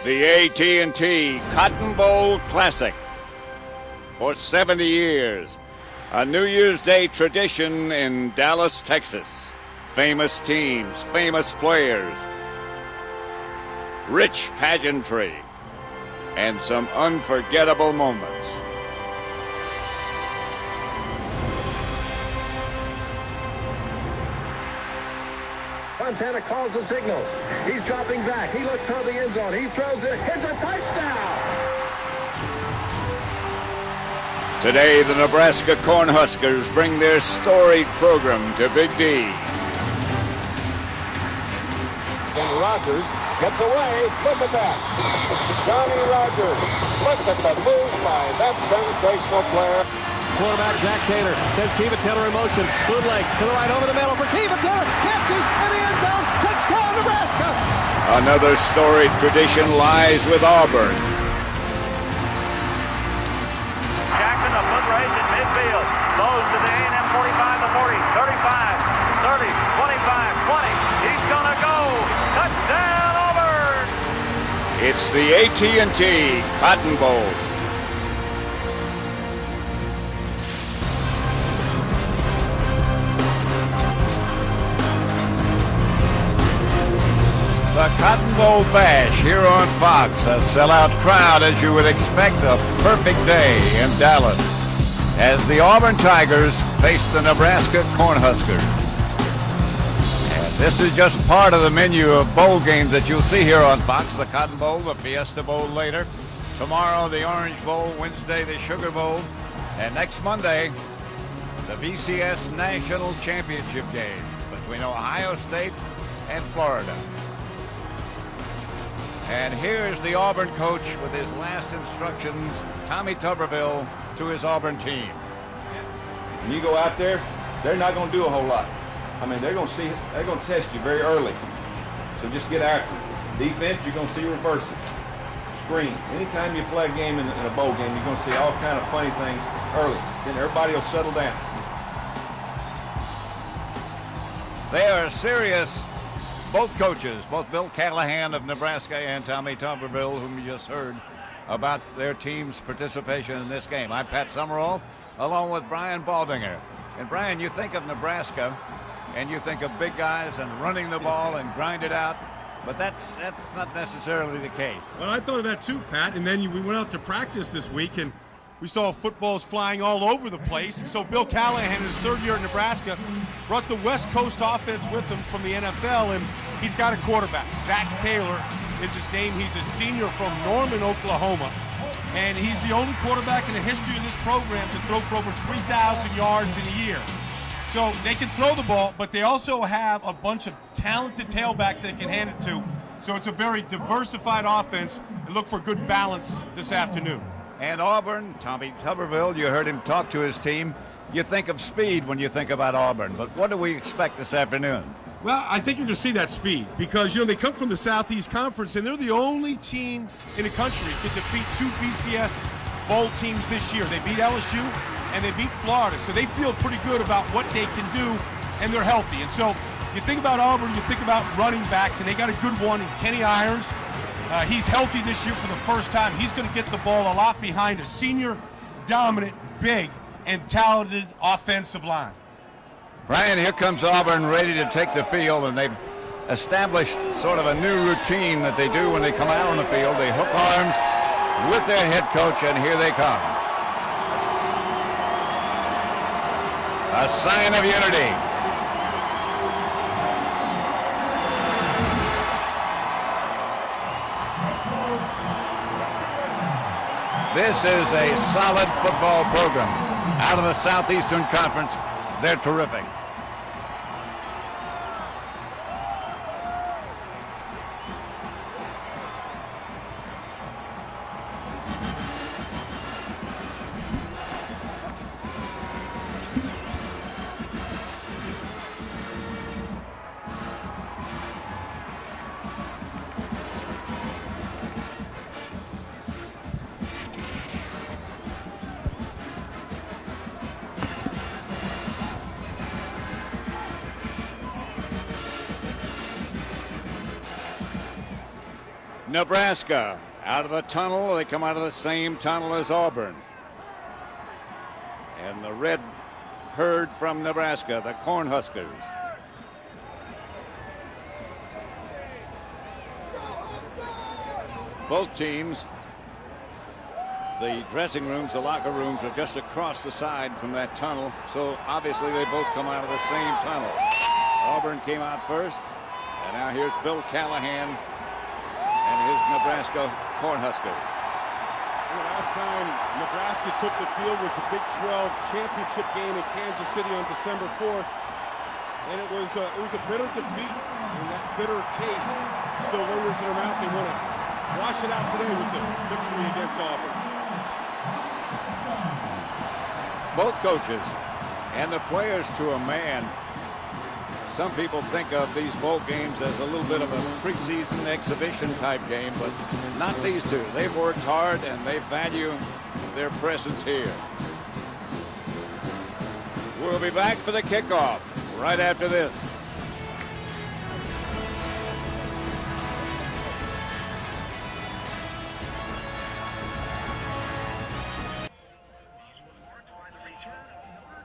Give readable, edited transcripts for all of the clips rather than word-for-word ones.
The AT&T Cotton Bowl Classic. For 70 years, a New Year's Day tradition in Dallas, Texas. Famous teams, famous players, rich pageantry, and some unforgettable moments. Montana calls the signals. He's dropping back. He looks toward the end zone. He throws it. It's a touchdown! Today, the Nebraska Cornhuskers bring their storied program to Big D. And Rogers gets away. Look at that. Johnny Rogers. Look at the move by that sensational player. Quarterback Zach Taylor sends Teva Taylor in motion. Bootleg to the right over the middle for Teva Taylor. Catches in the end zone. Touchdown, Nebraska. Another storied tradition lies with Auburn. Jackson, a foot race in midfield. Goes to the A&M 45, the 40, 35, 30, 25, 20. He's going to go. Touchdown, Auburn. It's the AT&T Cotton Bowl. The Cotton Bowl Bash here on Fox. A sellout crowd as you would expect. A perfect day in Dallas as the Auburn Tigers face the Nebraska Cornhuskers. And this is just part of the menu of bowl games that you'll see here on Fox. The Cotton Bowl, the Fiesta Bowl later. Tomorrow the Orange Bowl, Wednesday the Sugar Bowl, and next Monday the BCS National Championship game between Ohio State and Florida. And here's the Auburn coach with his last instructions, Tommy Tuberville, to his Auburn team. When you go out there, they're not going to do a whole lot. I mean, they're going to test you very early. So just get after it. Defense, you're going to see reverses, screen. Anytime you play a game in a bowl game, you're going to see all kind of funny things early. Then everybody will settle down. They are serious. Both coaches, both Bill Callahan of Nebraska and Tommy Tuberville, whom you just heard about their team's participation in this game. I'm Pat Summerall, along with Brian Baldinger. And Brian, you think of Nebraska, and you think of big guys and running the ball and grind it out, but that's not necessarily the case. Well, I thought of that too, Pat, and then we went out to practice this week, and we saw footballs flying all over the place. And so Bill Callahan, in his third year at Nebraska, brought the West Coast offense with him from the NFL, and he's got a quarterback. Zach Taylor is his name. He's a senior from Norman, Oklahoma, and he's the only quarterback in the history of this program to throw for over 3,000 yards in a year. So they can throw the ball, but they also have a bunch of talented tailbacks they can hand it to. So it's a very diversified offense, and look for good balance this afternoon. And Auburn, Tommy Tuberville, you heard him talk to his team. You think of speed when you think about Auburn, but what do we expect this afternoon? Well, I think you're going to see that speed because, they come from the Southeast Conference, and they're the only team in the country to defeat two BCS bowl teams this year. They beat LSU, and they beat Florida, so they feel pretty good about what they can do, and they're healthy. And so you think about Auburn, you think about running backs, and they got a good one in Kenny Irons. He's healthy this year for the first time. He's going to get the ball a lot behind a senior, dominant, big, and talented offensive line. Brian, here comes Auburn ready to take the field, and they've established sort of a new routine that they do when they come out on the field. They hook arms with their head coach, and here they come. A sign of unity. This is a solid football program. Out of the Southeastern Conference, they're terrific. Nebraska out of the tunnel. They come out of the same tunnel as Auburn. And the red herd from Nebraska, the Cornhuskers. Both teams, the dressing rooms, the locker rooms are just across the side from that tunnel. So obviously they both come out of the same tunnel. Auburn came out first. And now here's Bill Callahan and his Nebraska Cornhuskers. The last time Nebraska took the field was the Big 12 championship game in Kansas City on December 4th. And it was a bitter defeat. And that bitter taste still lingers in their mouth. They want to wash it out today with the victory against Auburn. Both coaches and the players to a man. Some people think of these bowl games as a little bit of a preseason exhibition type game, but not these two. They've worked hard and they value their presence here. We'll be back for the kickoff right after this.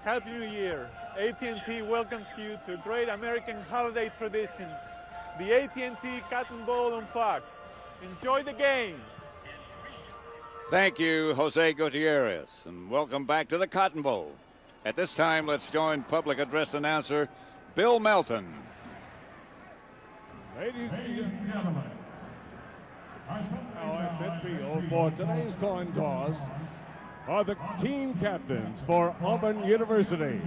Happy New Year. AT&T welcomes you to a great American holiday tradition, the AT&T Cotton Bowl on Fox. Enjoy the game. Thank you, Jose Gutierrez, and welcome back to the Cotton Bowl. At this time, let's join public address announcer Bill Melton. Ladies and gentlemen, now at midfield for today's coin toss are the team captains for Auburn University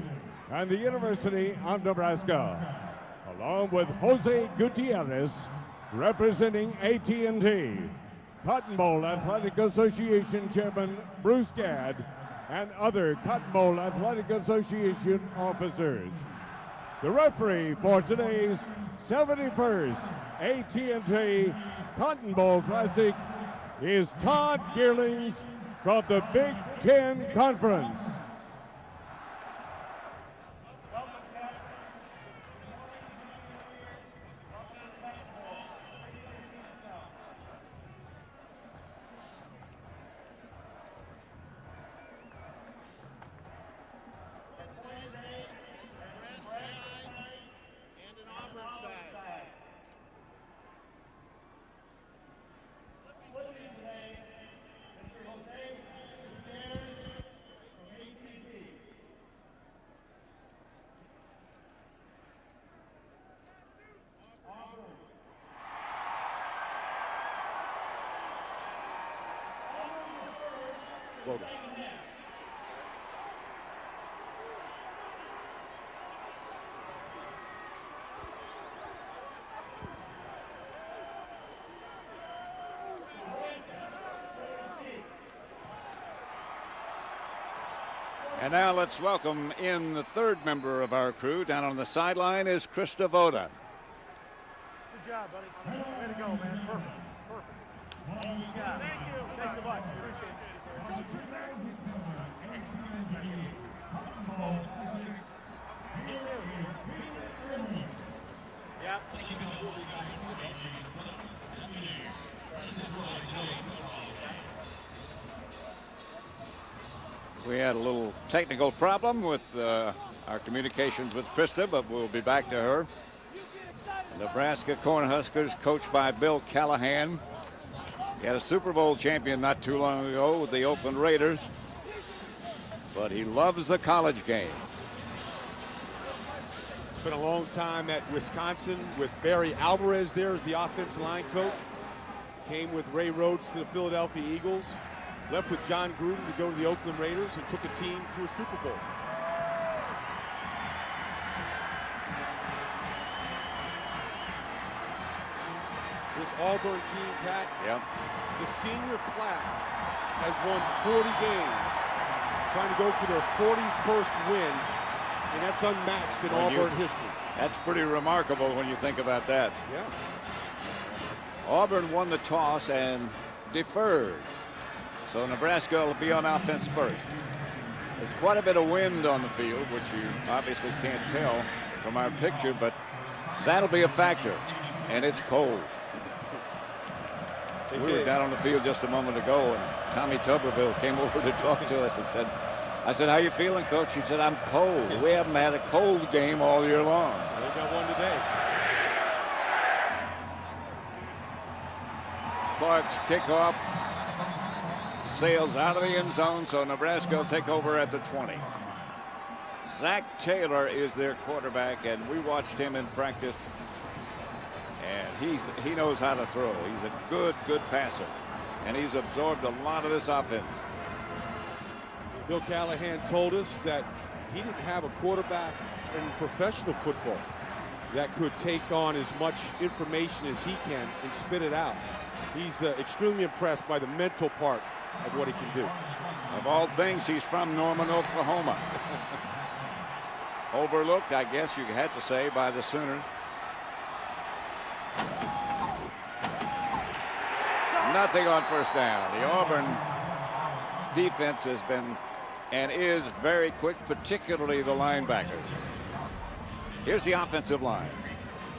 and the University of Nebraska, along with Jose Gutierrez representing AT&T, Cotton Bowl Athletic Association Chairman Bruce Gadd, and other Cotton Bowl Athletic Association officers. The referee for today's 71st AT&T Cotton Bowl Classic is Todd Gearlings from the Big Ten Conference. Well done. And now let's welcome in the third member of our crew. Down on the sideline is Krista Voda. Good job, buddy. Way to go, man. Perfect. Perfect. Good job. Thank you. Thanks so much. Appreciate it. Yep. We had a little technical problem with our communications with Krista, but we'll be back to her. Nebraska Cornhuskers, coached by Bill Callahan. He had a Super Bowl champion not too long ago with the Oakland Raiders, but he loves the college game. It's been a long time at Wisconsin with Barry Alvarez there as the offensive line coach. Came with Ray Rhodes to the Philadelphia Eagles. Left with John Gruden to go to the Oakland Raiders and took a team to a Super Bowl. This Auburn team, Pat, the senior class has won 40 games, trying to go for their 41st win, and that's unmatched in Auburn history. That's pretty remarkable when you think about that. Yeah. Auburn won the toss and deferred. So Nebraska will be on offense first. There's quite a bit of wind on the field, which you obviously can't tell from our picture, but that'll be a factor, and it's cold. We were down on the field just a moment ago, and Tommy Tuberville came over to talk to us and said, I said, how you feeling, Coach? He said, I'm cold. We haven't had a cold game all year long. They got one today. Clark's kickoff sails out of the end zone, so Nebraska will take over at the 20. Zach Taylor is their quarterback, and we watched him in practice, and he knows how to throw. He's a good passer, and he's absorbed a lot of this offense. Bill Callahan told us that he didn't have a quarterback in professional football that could take on as much information as he can and spit it out. He's extremely impressed by the mental part of what he can do. Of all things, he's from Norman, Oklahoma. Overlooked, I guess you had to say, by the Sooners. Nothing on first down. The Auburn defense has been and is very quick, particularly the linebackers. Here's the offensive line.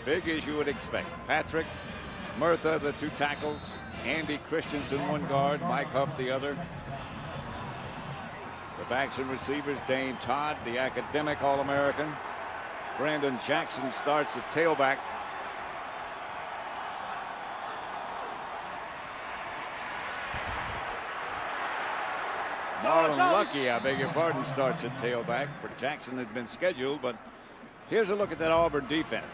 Big as you would expect. Patrick, Murtha, the 2 tackles. Andy Christensen, 1 guard. Mike Huff, the other. The backs and receivers, Dane Todd, the academic All-American. Brandon Jackson starts at tailback. Marlon Lucky, I beg your pardon, starts at tailback. For Jackson had been scheduled, but here's a look at that Auburn defense.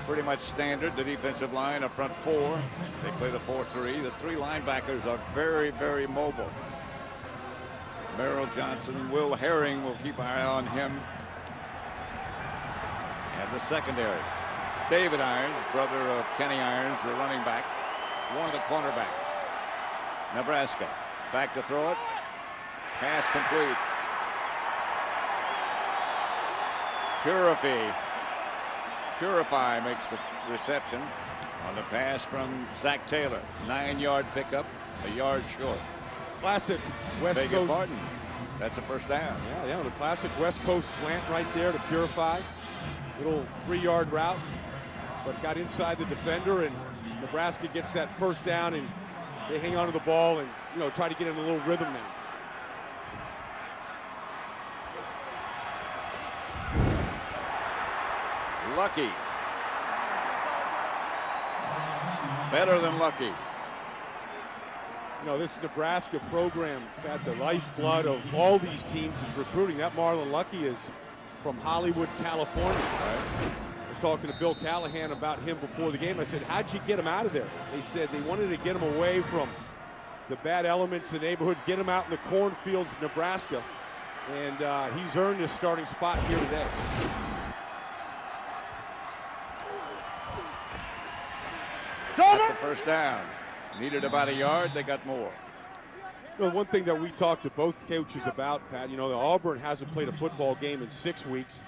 Pretty much standard. The defensive line, a front 4. They play the 4-3. The 3 linebackers are very, very mobile. Merrill Johnson, Will Herring, will keep an eye on him. And the secondary. David Irons, brother of Kenny Irons, the running back. One of the cornerbacks. Nebraska back to throw it. Pass complete. Purify makes the reception on the pass from Zach Taylor. 9-yard pickup, a yard short. Classic West Beg your Coast. pardon. That's a first down. Yeah, the classic West Coast slant right there to Purify. Little 3-yard route, but got inside the defender, and Nebraska gets that first down, and they hang on to the ball and, try to get in a little rhythm now. Lucky. Better than Lucky. This Nebraska program got the lifeblood of all these teams is recruiting. That Marlon Lucky is from Hollywood, California. I was talking to Bill Callahan about him before the game. I said, how'd you get him out of there? They said they wanted to get him away from the bad elements in the neighborhood, get him out in the cornfields of Nebraska. And he's earned his starting spot here today. Got the first down. Needed about a yard. They got more. One thing that we talked to both coaches about, Pat, the Auburn hasn't played a football game in 6 weeks.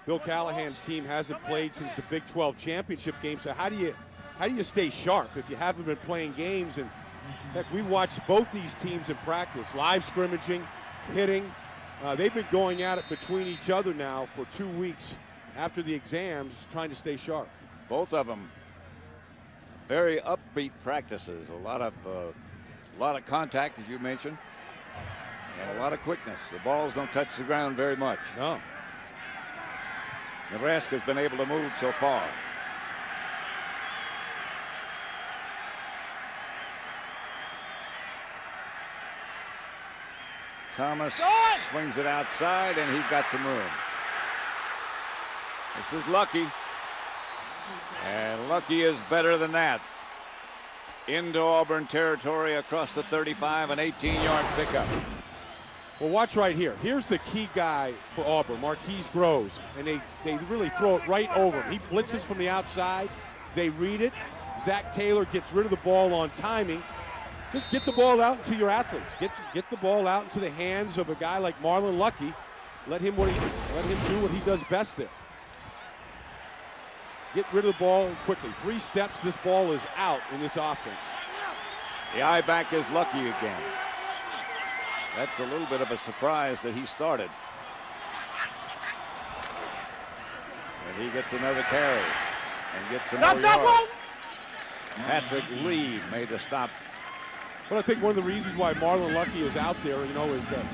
Bill Callahan's team hasn't played since the Big 12 championship game. So how do you stay sharp if you haven't been playing games? And heck, we watched both these teams in practice, live scrimmaging, hitting. They've been going at it between each other now for 2 weeks after the exams, trying to stay sharp. Both of them very upbeat practices. A lot of contact, as you mentioned, and a lot of quickness. The balls don't touch the ground very much. No. Nebraska's been able to move so far. Thomas swings it outside, and he's got some room. This is Lucky. And Lucky is better than that. Into Auburn territory across the 35, an 18-yard pickup. Well, watch right here. Here's the key guy for Auburn, Marquise Groves. And they really throw it right over him. He blitzes from the outside. They read it. Zach Taylor gets rid of the ball on timing. Just get the ball out into your athletes. Get the ball out into the hands of a guy like Marlon Lucky. Let him do what he does best there. Get rid of the ball quickly. 3 steps, this ball is out in this offense. The eye back is Lucky again. That's a little bit of a surprise that he started. And he gets another carry and gets some more yards. Patrick Lee made the stop. Well, I think one of the reasons why Marlon Lucky is out there, you know, is that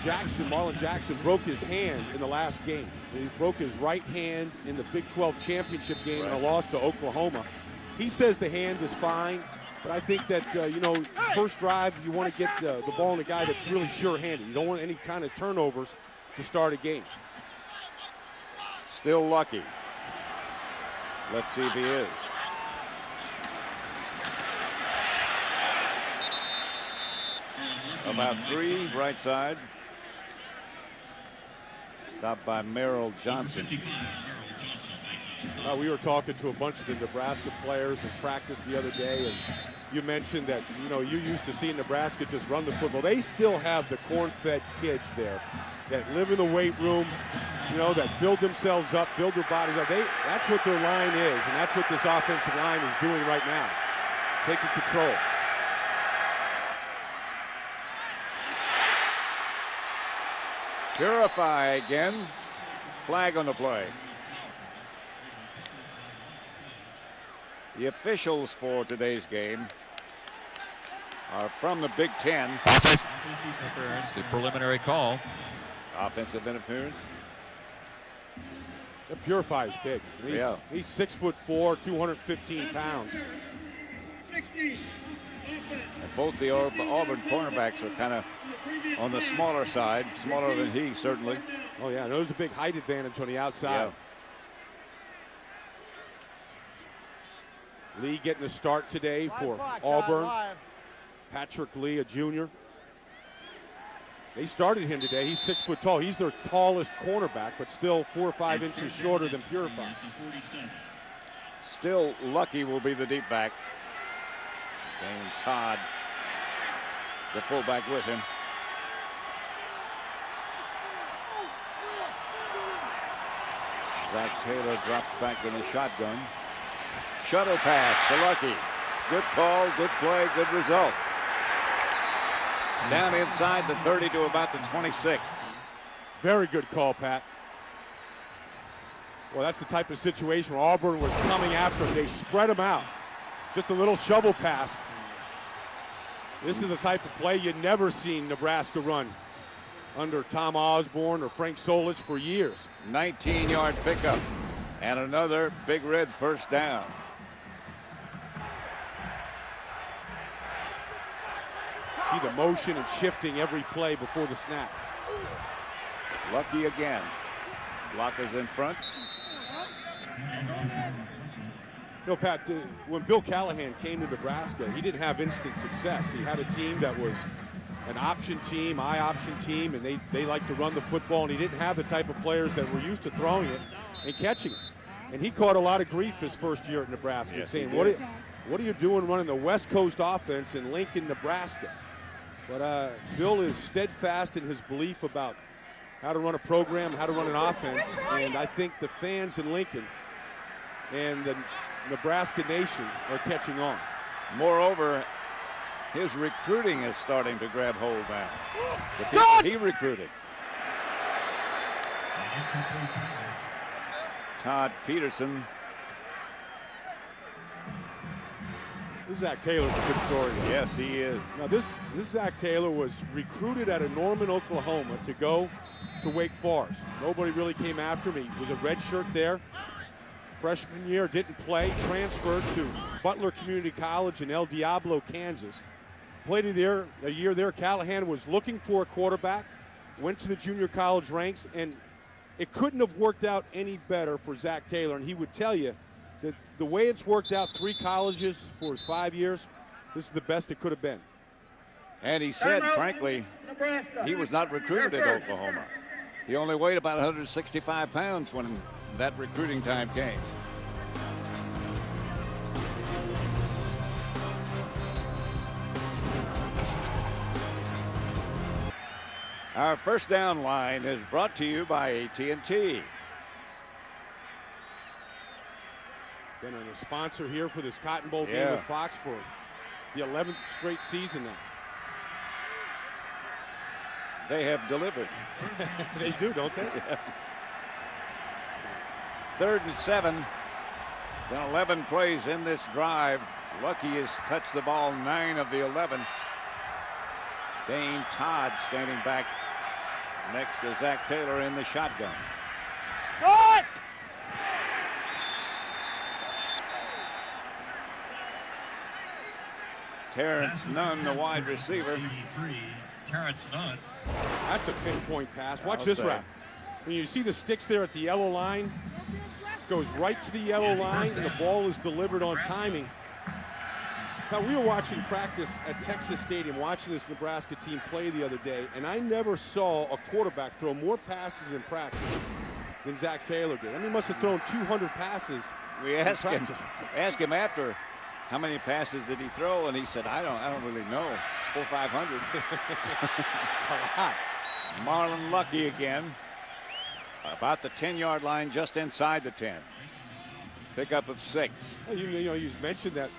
Marlon Jackson broke his hand in the last game. He broke his right hand in the Big 12 championship game in a loss to Oklahoma. He says the hand is fine, but I think that, you know, first drive, you want to get the ball in a guy that's really sure-handed. You don't want any kind of turnovers to start a game. Still Lucky. Let's see if he is. About 3, right side. Stopped by Merrill Johnson. We were talking to a bunch of the Nebraska players in practice the other day, and you mentioned that, you know, you used to see Nebraska just run the football. They still have the corn-fed kids there that live in the weight room, you know, that build themselves up, build their bodies up. That's what their line is, and that's what this offensive line is doing right now, taking control. Purify again. Flag on the play. The officials for today's game are from the Big Ten. Offensive interference, the preliminary call. Offensive interference. That Purify is big. He's 6'4", 215 pounds. And both the Auburn cornerbacks are kind of on the smaller side, smaller than he, certainly. Oh, yeah, there's a big height advantage on the outside. Yeah. Lee getting the start today for Auburn. Patrick Lee, a junior. They started him today. He's 6 foot tall. He's their tallest cornerback, but still 4 or 5 inches shorter than Purify. Still Lucky will be the deep back. And Todd, the fullback, with him. Zach Taylor drops back in the shotgun. Shuttle pass to Lucky. Good call, good play, good result. Down inside the 30 to about the 26. Very good call, Pat. Well, that's the type of situation where Auburn was coming after him. They spread him out. Just a little shovel pass. This is the type of play you'd never seen Nebraska run under Tom Osborne or Frank Solich for years. 19-yard pickup and another Big Red first down. See the motion and shifting every play before the snap. Lucky again. Blockers in front. You know, Pat, when Bill Callahan came to Nebraska, he didn't have instant success. He had a team that was an option team, I-option team, and they like to run the football, and he didn't have the type of players that were used to throwing it and catching it. And he caught a lot of grief his first year at Nebraska, yes, saying, what are you doing running the West Coast offense in Lincoln, Nebraska? But Bill is steadfast in his belief about how to run a program, how to run an offense, and I think the fans in Lincoln and the Nebraska nation are catching on. Moreover, his recruiting is starting to grab hold now. The people he recruited. Todd Peterson. This Zach Taylor's a good story, though. Yes, he is. Now, this Zach Taylor was recruited out of Norman, Oklahoma to go to Wake Forest. Nobody really came after him. He was a redshirt there. Freshman year, didn't play, transferred to Butler Community College in El Diablo, Kansas. Played a year there. Callahan was looking for a quarterback, went to the junior college ranks, and it couldn't have worked out any better for Zach Taylor. And he would tell you that the way it's worked out, 3 colleges for his 5 years, this is the best it could have been. And he said, frankly, he was not recruited at Oklahoma. He only weighed about 165 pounds when that recruiting time came. Our first down line is brought to you by AT&T. Been a sponsor here for this Cotton Bowl game with Fox for the 11th straight season now. They have delivered. They do, don't they? Yeah. 3rd and 7. Been 11 plays in this drive. Lucky has touched the ball 9 of the 11. Dane Todd standing back next to Zach Taylor in the shotgun. Good. Terrence Nunn, the wide receiver. That's a pinpoint pass. Watch this route. When you see the sticks there at the yellow line, goes right to the yellow line, and the ball is delivered on timing. Now, we were watching practice at Texas Stadium, watching this Nebraska team play the other day, and I never saw a quarterback throw more passes in practice than Zach Taylor did. I mean, he must have thrown 200 passes. We asked him after how many passes did he throw, and he said, I don't really know. 400 or 500. A lot. Marlon Lucky again. About the 10-yard line, just inside the 10. Pickup of 6. Well, you mentioned that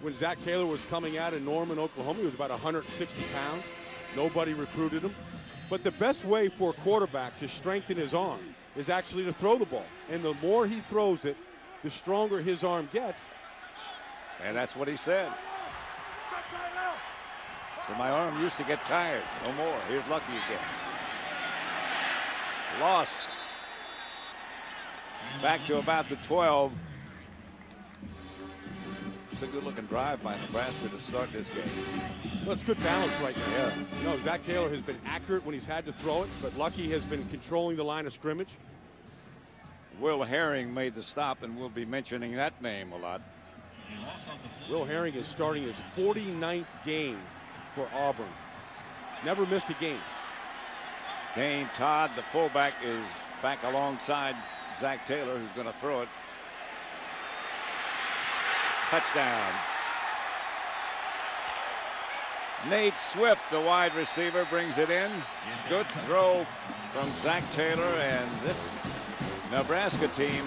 when Zach Taylor was coming out in Norman, Oklahoma, he was about 160 pounds. Nobody recruited him. But the best way for a quarterback to strengthen his arm is actually to throw the ball. And the more he throws it, the stronger his arm gets. And that's what he said. So my arm used to get tired. No more. Here's Lucky again. Loss. Back to about the 12. It's a good-looking drive by Nebraska to start this game. Well, it's good balance right now. Yeah. Zach Taylor has been accurate when he's had to throw it, but Lucky has been controlling the line of scrimmage. Will Herring made the stop, and we'll be mentioning that name a lot. Will Herring is starting his 49th game for Auburn. Never missed a game. Dane Todd, the fullback, is back alongside Zach Taylor, who's going to throw it. Touchdown. Nate Swift, the wide receiver, brings it in. Good throw from Zach Taylor, and this Nebraska team,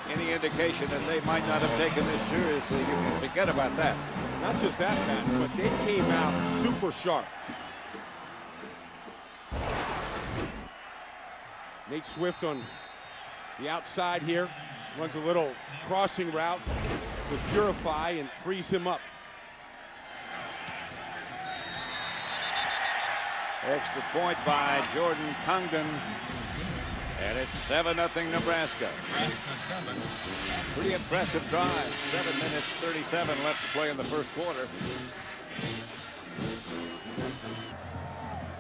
any indication that they might not have taken this seriously, you can forget about that. Not just that, Pat, but they came out super sharp. Nate Swift on the outside here, runs a little crossing route with Purify and frees him up. Extra point by Jordan Congdon, and it's 7-0 Nebraska. Pretty impressive drive. 7 minutes 37 left to play in the first quarter.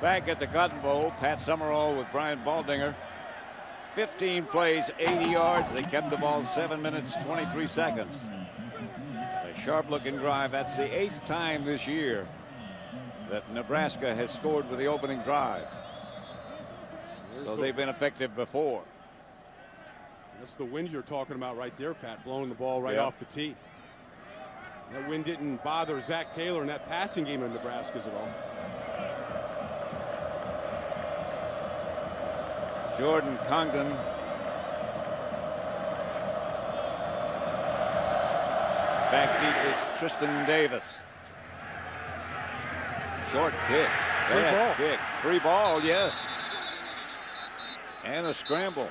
Back at the Cotton Bowl, Pat Summerall with Brian Baldinger. 15 plays, 80 yards. They kept the ball 7 minutes 23 seconds. A sharp-looking drive. That's the 8th time this year that Nebraska has scored with the opening drive. So they've been effective before. That's the wind you're talking about right there, Pat, blowing the ball right off the tee. That wind didn't bother Zach Taylor in that passing game in Nebraska's at all. Jordan Congdon. Back deep is Tristan Davis. Short kick. Bad kick. Free ball, yes. And a scramble.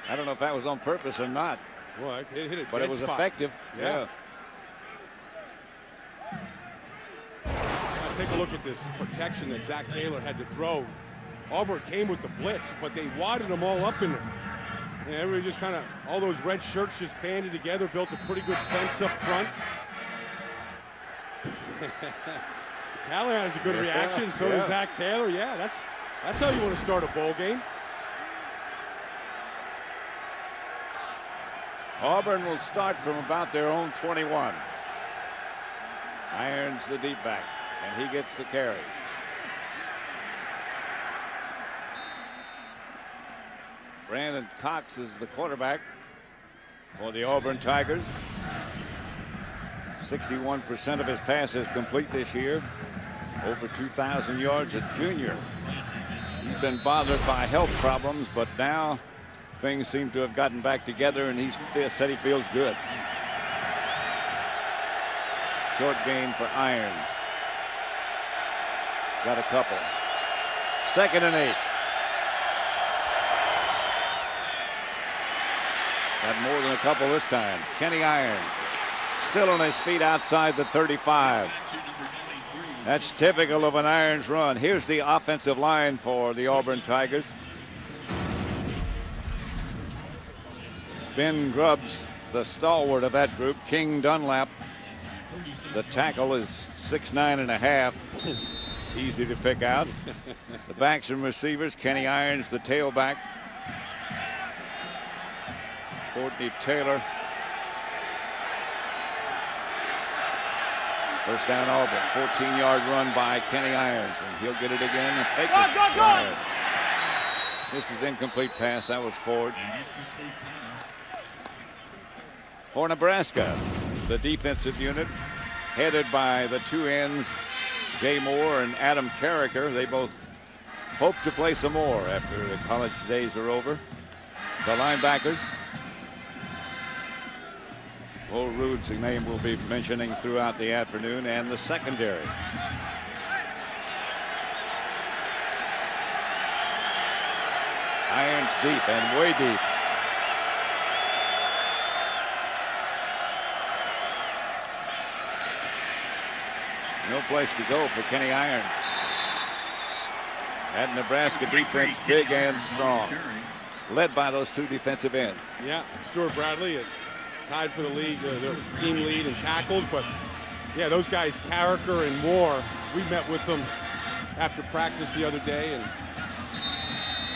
I don't know if that was on purpose or not. Well, it hit it, but it was effective. Yeah. Now take a look at this protection that Zach Taylor had to throw. Auburn came with the blitz, but they wadded them all up in there. And everybody just kind of, all those red shirts just banded together, built a pretty good fence up front. Callahan has a good reaction, so does Zach Taylor. Yeah, that's how you want to start a bowl game. Auburn will start from about their own 21. Irons the deep back, and he gets the carry. Brandon Cox is the quarterback for the Auburn Tigers. 61% of his passes complete this year. Over 2,000 yards at junior. He's been bothered by health problems, but now things seem to have gotten back together, and he's said he feels good. Short gain for Irons. Got a couple. 2nd and 8. Got more than a couple this time. Kenny Irons still on his feet outside the 35. That's typical of an Irons run. Here's the offensive line for the Auburn Tigers. Ben Grubbs, the stalwart of that group. King Dunlap, the tackle, is 6'9½". Easy to pick out. The backs and receivers, Kenny Irons, the tailback. Courtney Taylor. First down Auburn. 14-yard run by Kenny Irons, and he'll get it again. And fake it to Irons. This is incomplete pass. That was Ford. For Nebraska, the defensive unit, headed by the two ends, Jay Moore and Adam Carricker. They both hope to play some more after the college days are over. The linebackers, Bo Rude's name we'll be mentioning throughout the afternoon, and the secondary. Irons deep and way deep. No place to go for Kenny Irons. That Nebraska defense, big and strong, led by those two defensive ends. Yeah, Stuart Bradley tied for the league, their team lead in tackles. But yeah, those guys, Carricker and Moore, we met with them after practice the other day, and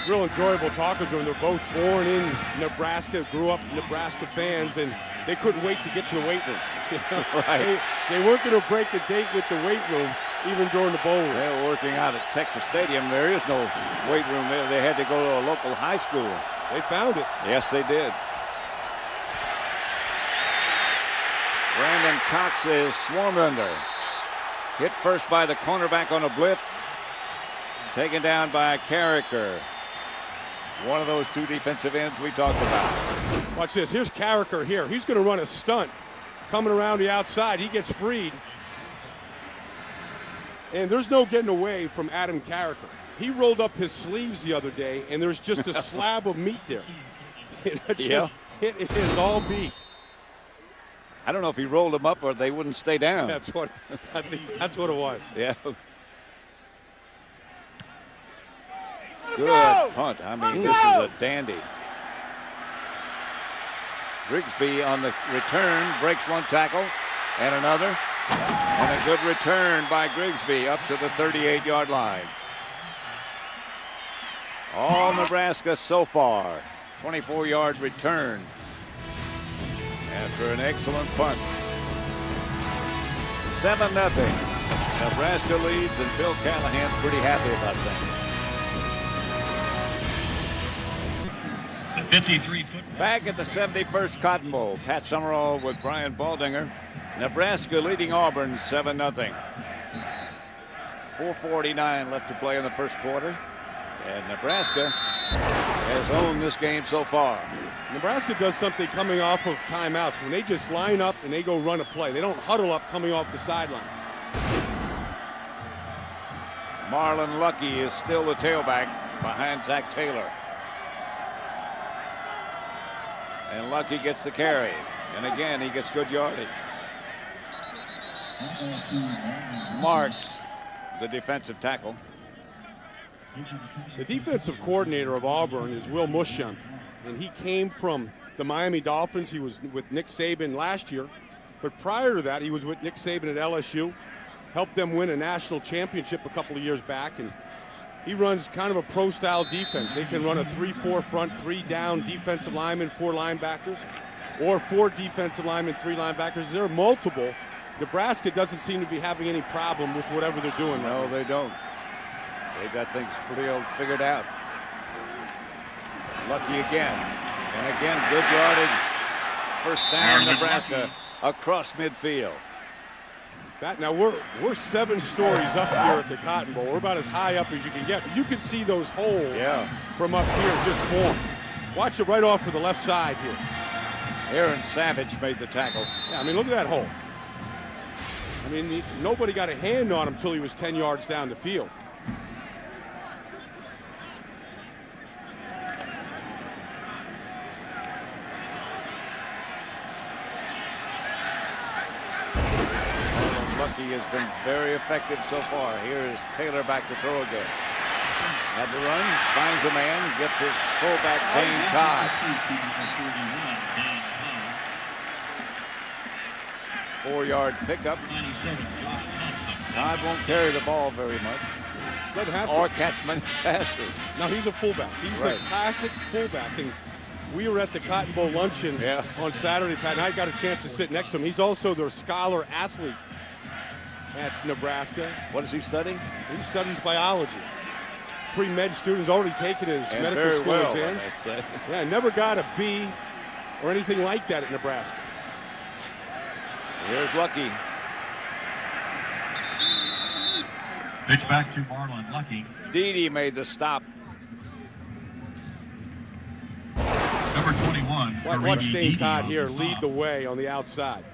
real enjoyable talking to them. They're both born in Nebraska, grew up Nebraska fans, and they couldn't wait to get to the weight room. Right. They weren't going to break a date with the weight room even during the bowl. They were working out at Texas Stadium. There is no weight room there. They had to go to a local high school. They found it. Yes, they did. Brandon Cox is swarmed under. Hit first by the cornerback on a blitz. Taken down by Carricker. One of those two defensive ends we talked about. Watch this. Here's Carricker here. He's going to run a stunt. Coming around the outside. He gets freed. And there's no getting away from Adam Carricker. He rolled up his sleeves the other day, and there's just a slab of meat there. It is all beef. I don't know if he rolled them up or they wouldn't stay down. I think that's what it was. Yeah. Good punt. I mean, this is a dandy. Grigsby on the return, breaks one tackle and another. And a good return by Grigsby up to the 38-yard line. All Nebraska so far. 24-yard return after an excellent punt. 7-0. Nebraska leads, and Bill Callahan's pretty happy about things. 53 foot. Back at the 71st Cotton Bowl, Pat Summerall with Brian Baldinger. Nebraska leading Auburn 7-0. 4:49 left to play in the first quarter, and Nebraska has owned this game so far. Nebraska does something coming off of timeouts when they just line up and they go run a play. They don't huddle up coming off the sideline. Marlon Lucky is still the tailback behind Zach Taylor. And Lucky gets the carry. And again, he gets good yardage. Marks, the defensive tackle. The defensive coordinator of Auburn is Will Muschamp, and he came from the Miami Dolphins. He was with Nick Saban last year, but prior to that, he was with Nick Saban at LSU, helped them win a national championship a couple of years back, and he runs kind of a pro-style defense. They can run a 3-4 front, 3 down defensive linemen, 4 linebackers, or 4 defensive linemen, 3 linebackers. There are multiple. Nebraska doesn't seem to be having any problem with whatever they're doing. No, they don't. They've got things figured out. Lucky again. And again, good yardage. First down, Nebraska across midfield. Now we're 7 stories up here at the Cotton Bowl. We're about as high up as you can get. But you can see those holes from up here just form. Watch it right off for the left side here. Aaron Savage made the tackle. Yeah, I mean, look at that hole. I mean, nobody got a hand on him until he was 10 yards down the field. Lucky has been very effective so far. Here is Taylor back to throw again. Had to run, finds a man, gets his fullback, Dane Todd. 4-yard pickup. Todd won't carry the ball very much. Doesn't have or to. catch many passes. No, he's a fullback. He's right. a classic fullback. And we were at the Cotton Bowl luncheon on Saturday, Pat, and I got a chance to sit next to him. He's also their scholar athlete at Nebraska. What does he study? He studies biology. Pre-med students already taken his and medical very school well, exams. I'd say. Yeah, never got a B or anything like that at Nebraska. Here's Lucky. Pitch back to Marlon Lucky. Dede made the stop. Number 21. Watch Dane Todd here lead the way on the outside.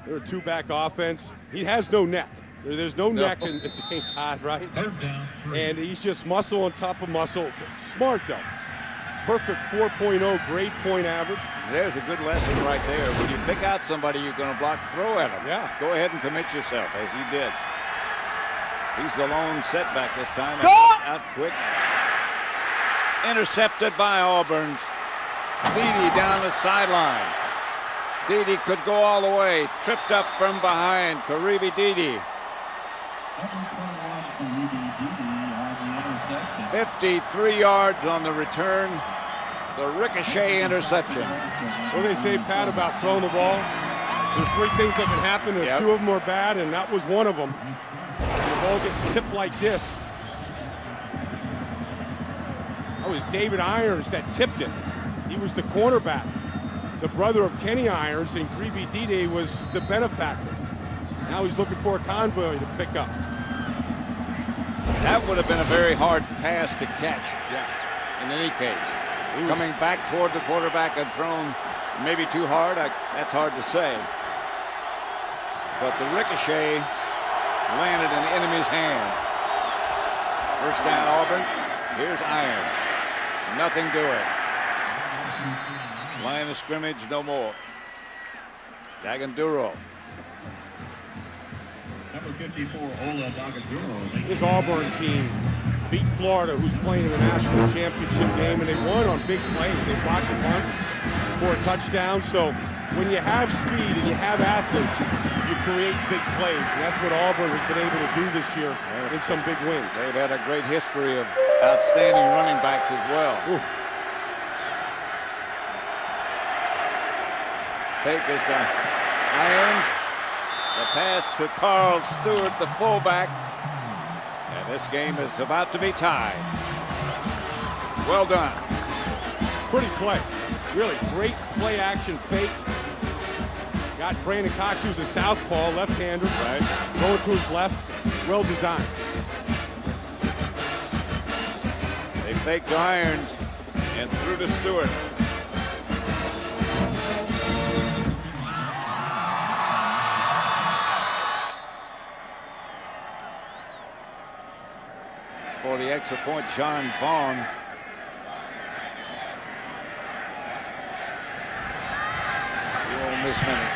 They're a two-back offense. He has no neck. There's no neck in Dane Todd, right? And he's just muscle on top of muscle. Smart, though. Perfect 4.0 grade point average. There's a good lesson right there. When you pick out somebody you're going to block, throw at him. Yeah. Go ahead and commit yourself, as he did. He's the lone setback this time. Out quick. Intercepted by Auburn's. Dede down the sideline. Dede could go all the way. Tripped up from behind. Karibi Dede. 53 yards on the return. The ricochet interception. What do they say, Pat, about throwing the ball? There's 3 things that can happen, and 2 of them are bad, and that was one of them. The ball gets tipped like this. That was David Irons that tipped it. He was the cornerback. The brother of Kenny Irons, and Karibi Dede was the benefactor. Now he's looking for a convoy to pick up. That would have been a very hard pass to catch. In any case. Coming back toward the quarterback and thrown maybe too hard. That's hard to say. But the ricochet landed in the enemy's hand. First down, Auburn. Here's Irons. Nothing doing. Line of scrimmage, no more. Daganduro. Number 54, Ola Daganduro. This Auburn team beat Florida, who's playing in the national championship game, and they won on big plays. They blocked the punt for a touchdown. So when you have speed and you have athletes, you create big plays. And that's what Auburn has been able to do this year in some big wins. They've had a great history of outstanding running backs as well. Ooh. Fake is to Irons. The pass to Carl Stewart, the fullback. And this game is about to be tied. Well done. Pretty play. Really great play action fake. Got Brandon Cox, who's a southpaw, left-hander. Right. Going to his left. Well designed. They fake to Irons and through to Stewart. For the extra point, John Vaughn. The Ole Miss minute.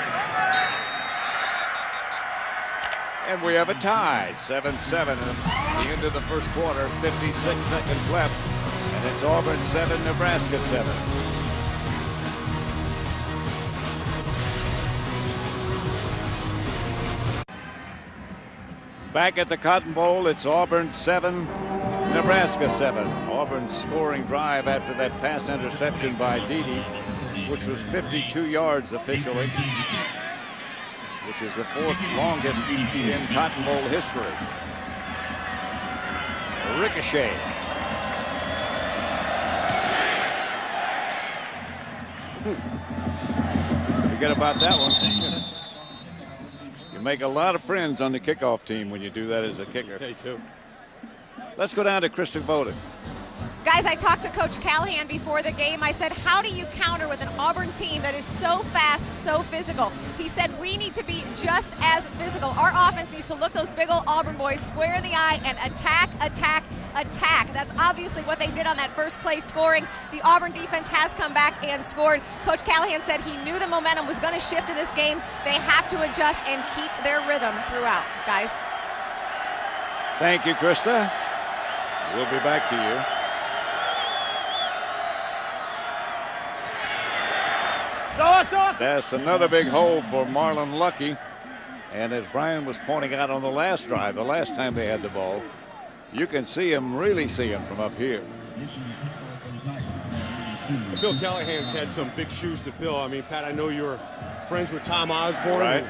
And we have a tie, 7-7 at the end of the first quarter, 56 seconds left. And it's Auburn 7, Nebraska 7. Back at the Cotton Bowl, it's Auburn 7, Nebraska 7. Auburn's scoring drive after that pass interception by Dede, which was 52 yards officially, which is the 4th longest in Cotton Bowl history. Ricochet. Forget about that one. You make a lot of friends on the kickoff team when you do that as a kicker. They do. Let's go down to Kristen Bowden. Guys, I talked to Coach Callahan before the game. I said, how do you counter with an Auburn team that is so fast, so physical? He said, we need to be just as physical. Our offense needs to look those big old Auburn boys square in the eye and attack, attack, attack. That's obviously what they did on that first play, scoring. The Auburn defense has come back and scored. Coach Callahan said he knew the momentum was going to shift in this game. They have to adjust and keep their rhythm throughout, guys. Thank you, Krista. We'll be back to you. That's another big hole for Marlon Lucky. And as Brian was pointing out on the last drive, the last time they had the ball, you can see him, really see him from up here. Bill Callahan's had some big shoes to fill. I mean, Pat, I know you're friends with Tom Osborne. Right.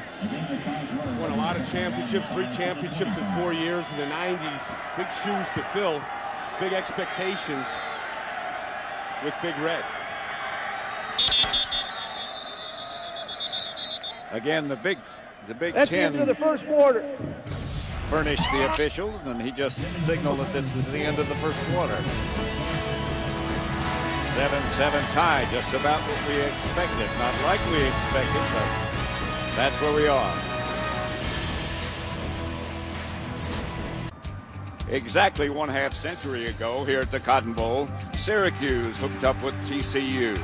Won a lot of championships, 3 championships in 4 years in the 90s. Big shoes to fill, big expectations with Big Red. Again, the Big That's the Ten end of the first quarter. furnished the officials, and he just signaled that this is the end of the first quarter. 7-7 tie, just about what we expected. Not like we expected, but that's where we are. Exactly 1/2 century ago here at the Cotton Bowl, Syracuse hooked up with TCU.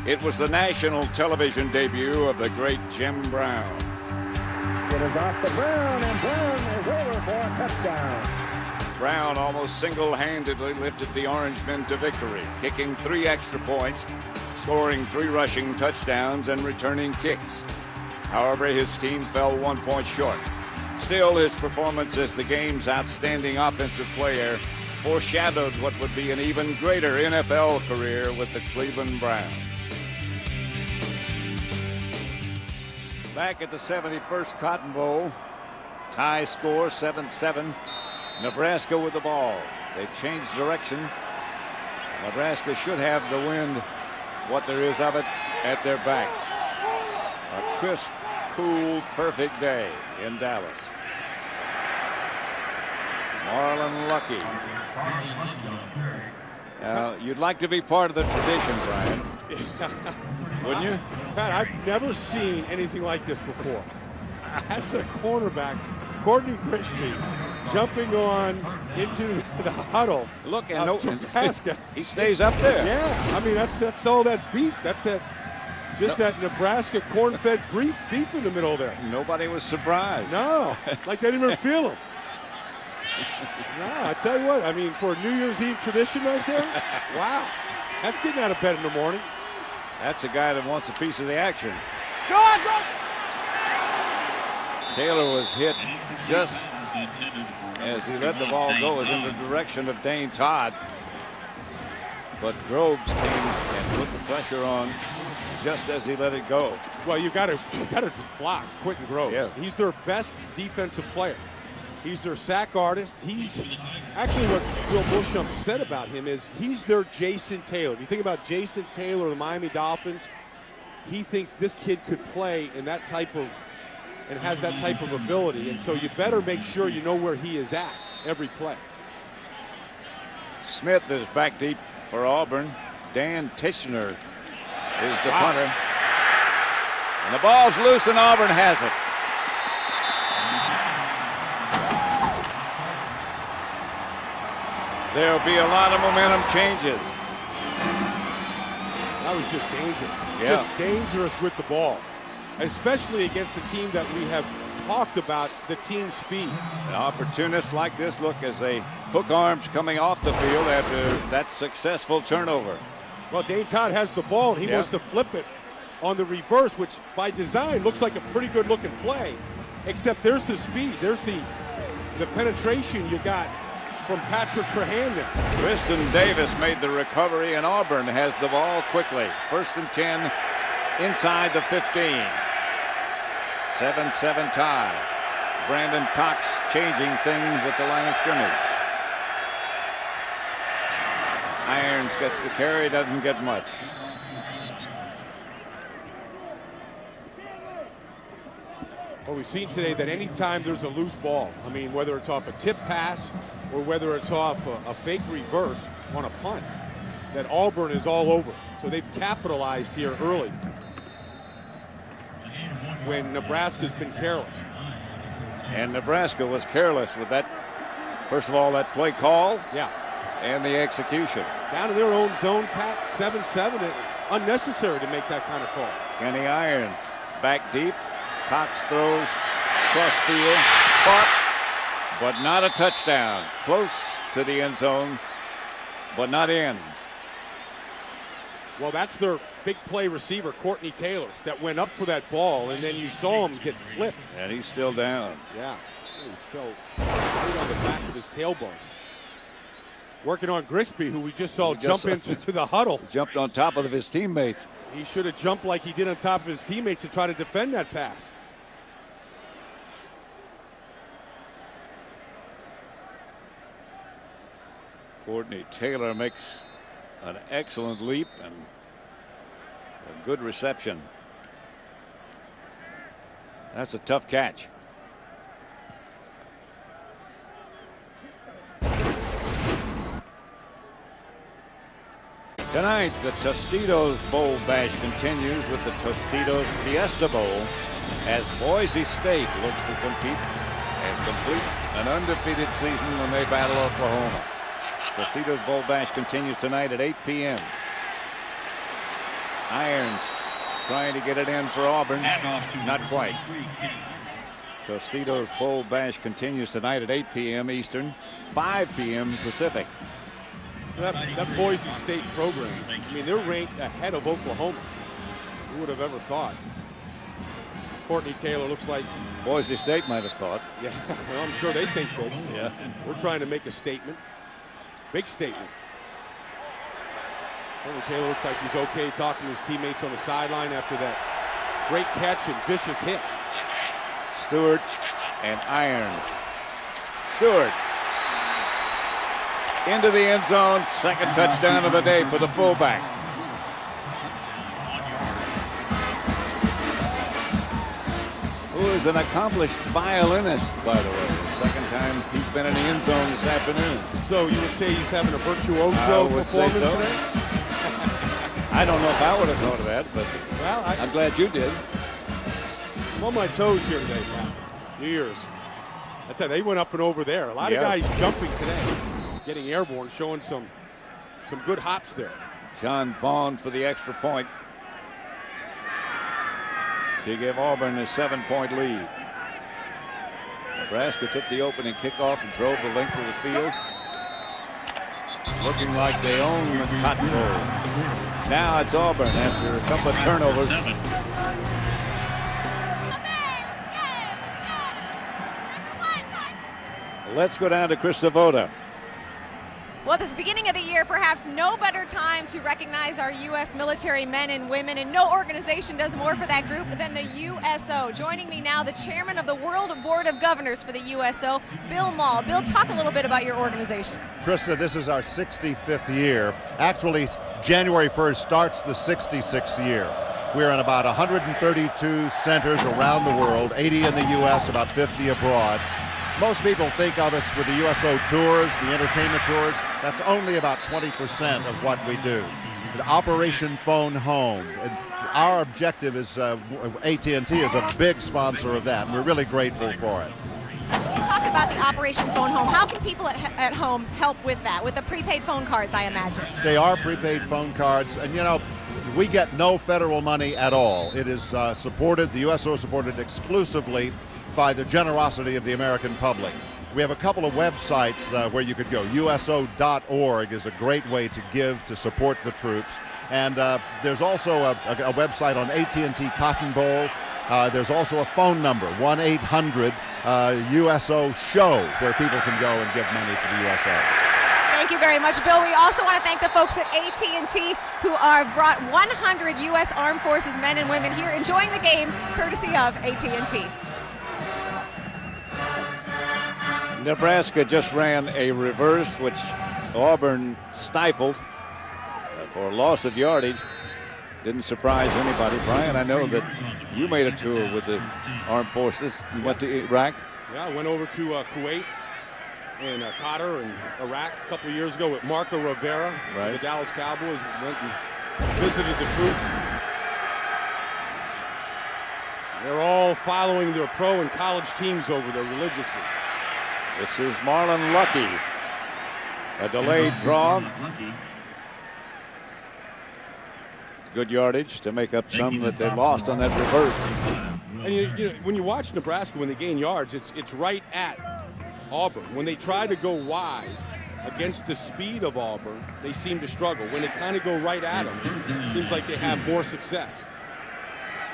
It was the national television debut of the great Jim Brown. It is off to Brown, and Brown is over for a touchdown. Brown almost single-handedly lifted the Orangemen to victory, kicking 3 extra points, scoring 3 rushing touchdowns, and returning kicks. However, his team fell 1 point short. Still, his performance as the game's outstanding offensive player foreshadowed what would be an even greater NFL career with the Cleveland Browns. Back at the 71st Cotton Bowl, tie score 7-7. Nebraska with the ball. They've changed directions. Nebraska should have the wind, what there is of it, at their back. A crisp, cool, perfect day in Dallas. Marlon Lucky. You'd like to be part of the tradition, Brian. Wouldn't you? Pat, I've never seen anything like this before. That's a cornerback, Courtney Grigsby, jumping on into the huddle. Look, and Nebraska. He stays up there. Yeah, I mean that's all that beef. That's that Nebraska corn-fed beef in the middle there. Nobody was surprised. No, like they didn't even feel him. No, I tell you what. I mean, for a New Year's Eve tradition right there. Wow, that's getting out of bed in the morning. That's a guy that wants a piece of the action. Go on, go! Taylor was hit just as he let the ball go, is in the direction of Dane Todd. But Groves came and put the pressure on just as he let it go. Well, you got to block Quentin Groves. Yeah. He's their best defensive player. He's their sack artist. He's actually what Bill Busham said about him is he's their Jason Taylor. If you think about Jason Taylor, the Miami Dolphins, he thinks this kid could play in that type of and has that type of ability. And so you better make sure you know where he is at every play. Smith is back deep for Auburn. Dan Tishner is the punter. And the ball's loose and Auburn has it. There'll be a lot of momentum changes. That was just dangerous. Yeah. Just dangerous with the ball, especially against the team that we have talked about, the team speed. And opportunists like this, look, as they hook arms coming off the field after that successful turnover. Well, Dane Todd has the ball, and he wants to flip it on the reverse, which by design looks like a pretty good looking play, except there's the speed. There's the penetration you got from Patrick Trahan there. Tristan Davis made the recovery, and Auburn has the ball quickly. 1st and 10 inside the 15. 7-7 tie. Brandon Cox changing things at the line of scrimmage. Irons gets the carry, doesn't get much. Well, we've seen today that anytime there's a loose ball, I mean, whether it's off a tip pass or whether it's off a fake reverse on a punt, that Auburn is all over. So they've capitalized here early when Nebraska's been careless. And Nebraska was careless with that First of all, that play call. Yeah. And the execution. Down in their own zone, Pat, 7-7. Unnecessary to make that kind of call. Kenny Irons back deep. Cox throws cross field. Caught, but not a touchdown. Close to the end zone, but not in. Well, that's their big play receiver, Courtney Taylor, that went up for that ball, and then you saw him get flipped. And he's still down. Yeah. He fell right on the back of his tailbone. Working on Grisby, who we just saw jump into the huddle. Jumped on top of his teammates. He should have jumped like he did on top of his teammates to try to defend that pass. Courtney Taylor makes an excellent leap and a good reception. That's a tough catch. Tonight, the Tostitos Bowl Bash continues with the Tostitos Fiesta Bowl as Boise State looks to compete and complete an undefeated season when they battle Oklahoma. Tostitos Bowl Bash continues tonight at 8 p.m. Irons trying to get it in for Auburn. Not quite. Tostitos Bowl Bash continues tonight at 8 p.m. Eastern, 5 p.m. Pacific. That Boise State program, I mean, they're ranked ahead of Oklahoma. Who would have ever thought? Courtney Taylor looks like Boise State might have thought. Yeah, well, I'm sure they think big. Yeah. We're trying to make a statement. Big statement. Courtney Taylor looks like he's okay talking to his teammates on the sideline after that great catch and vicious hit. Stewart and Irons. Stewart into the end zone. Second touchdown of the day for the fullback. Who is an accomplished violinist, by the way. The second time he's been in the end zone this afternoon. So you would say he's having a virtuoso performance today? I don't know if I would have thought of that, but well, I'm glad you did. I'm on my toes here today, Pat. New Year's. I tell you, they went up and over there. A lot of guys jumping today, getting airborne, showing some good hops there. John Vaughn for the extra point to give Auburn a 7-point lead. Nebraska took the opening kickoff and drove the length of the field, looking like they own the Cotton Bowl. Now it's Auburn after a couple of turnovers. Let's go down to Chris Savoda. Well, this beginning of the year, perhaps no better time to recognize our U.S. military men and women, and no organization does more for that group than the USO. Joining me now, the chairman of the World Board of Governors for the USO, Bill Maul. Bill, talk a little bit about your organization. Krista, this is our 65th year. Actually, January 1st starts the 66th year. We're in about 132 centers around the world, 80 in the U.S., about 50 abroad. Most people think of us with the USO tours, the entertainment tours. That's only about 20% of what we do. The Operation Phone Home. And our objective is, AT&T is a big sponsor of that, and we're really grateful for it. You talked about the Operation Phone Home. How can people at home help with that? With the prepaid phone cards, I imagine. They are prepaid phone cards, and you know, we get no federal money at all. It is supported, the USO is supported exclusively by the generosity of the American public. We have a couple of websites where you could go. USO.org is a great way to give to support the troops. And there's also a website on AT&T Cotton Bowl. There's also a phone number, 1-800-USO-SHOW, where people can go and give money to the USO. Thank you very much, Bill. We also want to thank the folks at AT&T who are brought 100 U.S. Armed Forces men and women here enjoying the game, courtesy of AT&T. Nebraska just ran a reverse, which Auburn stifled for loss of yardage. Didn't surprise anybody. Brian, I know that you made a tour with the Armed Forces. You went to Iraq? Yeah, I went over to Kuwait and Qatar and Iraq a couple of years ago with Marco Rivera, the Dallas Cowboys. Went and visited the troops. They're all following their pro and college teams over there religiously. This is Marlon Lucky. A delayed draw. Good yardage to make up some that they lost on that reverse. And you know, when you watch Nebraska, when they gain yards, it's right at Auburn. When they try to go wide against the speed of Auburn, they seem to struggle. When they kind of go right at them, it seems like they have more success.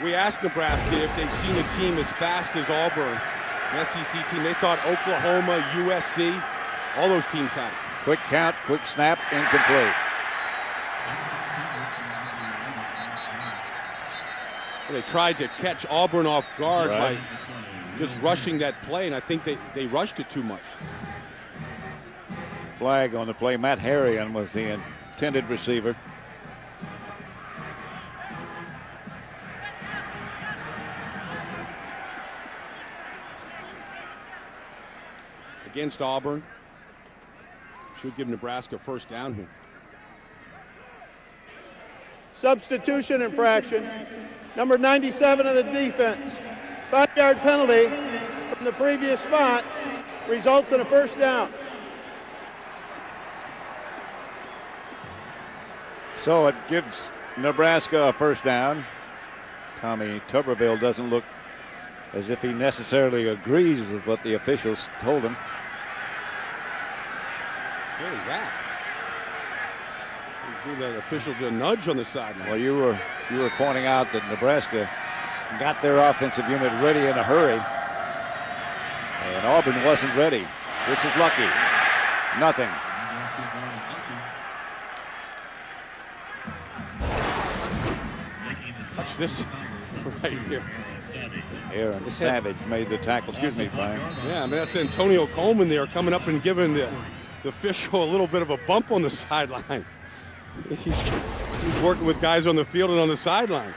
We asked Nebraska if they've seen a team as fast as Auburn, an SEC team. They thought Oklahoma, USC, all those teams had it. Quick count, quick snap, incomplete. Well, they tried to catch Auburn off guard by just rushing that play, and I think they rushed it too much. Flag on the play. Matt Harrigan was the intended receiver. Against Auburn. Should give Nebraska a first down here. Substitution infraction. Number 97 of the defense. 5-yard penalty from the previous spot results in a first down. So it gives Nebraska a first down. Tommy Tuberville doesn't look as if he necessarily agrees with what the officials told him. What is that? You give that official a nudge on the sideline. Well, you were pointing out that Nebraska got their offensive unit ready in a hurry, and Auburn wasn't ready. This is Lucky. Nothing. Watch this right here. Aaron Savage made the tackle. Excuse me, Brian. Yeah, I mean, that's Antonio Coleman there coming up and giving the official a little bit of a bump on the sideline. He's working with guys on the field and on the sideline.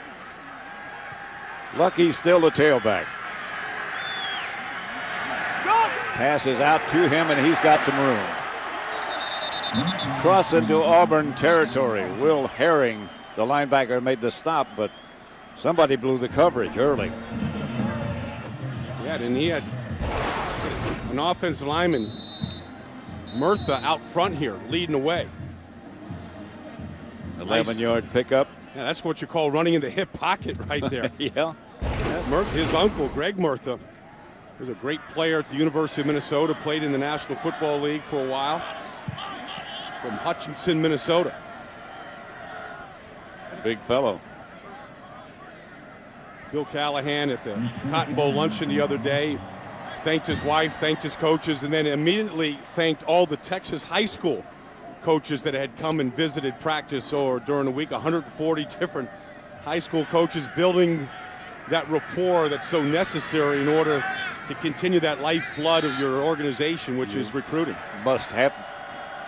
Lucky's still the tailback. Passes out to him, and he's got some room. Cross into Auburn territory. Will Herring, the linebacker, made the stop, but somebody blew the coverage early. Yeah, and he had an offensive lineman, Murtha, out front here, leading away. 11-yard pickup. Yeah, that's what you call running in the hip pocket right there. Yeah. His uncle, Greg Murtha, was a great player at the University of Minnesota, played in the National Football League for a while, from Hutchinson, Minnesota. Big fellow. Bill Callahan at the Cotton Bowl luncheon the other day thanked his wife, thanked his coaches, and then immediately thanked all the Texas high school coaches that had come and visited practice or during the week. 140 different high school coaches building that rapport that's so necessary in order to continue that lifeblood of your organization, which is recruiting.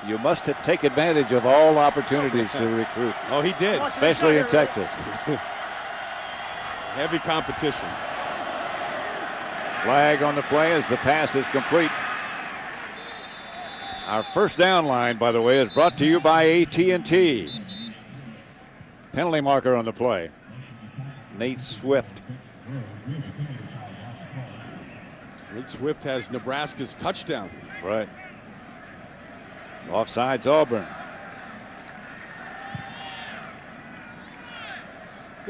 You must take advantage of all opportunities to recruit. Oh, he did. Especially in Texas. Heavy competition. Flag on the play as the pass is complete. Our first down line, by the way, is brought to you by AT&T. Penalty marker on the play. Nate Swift. Nate Swift has Nebraska's touchdown. Right. Offsides Auburn.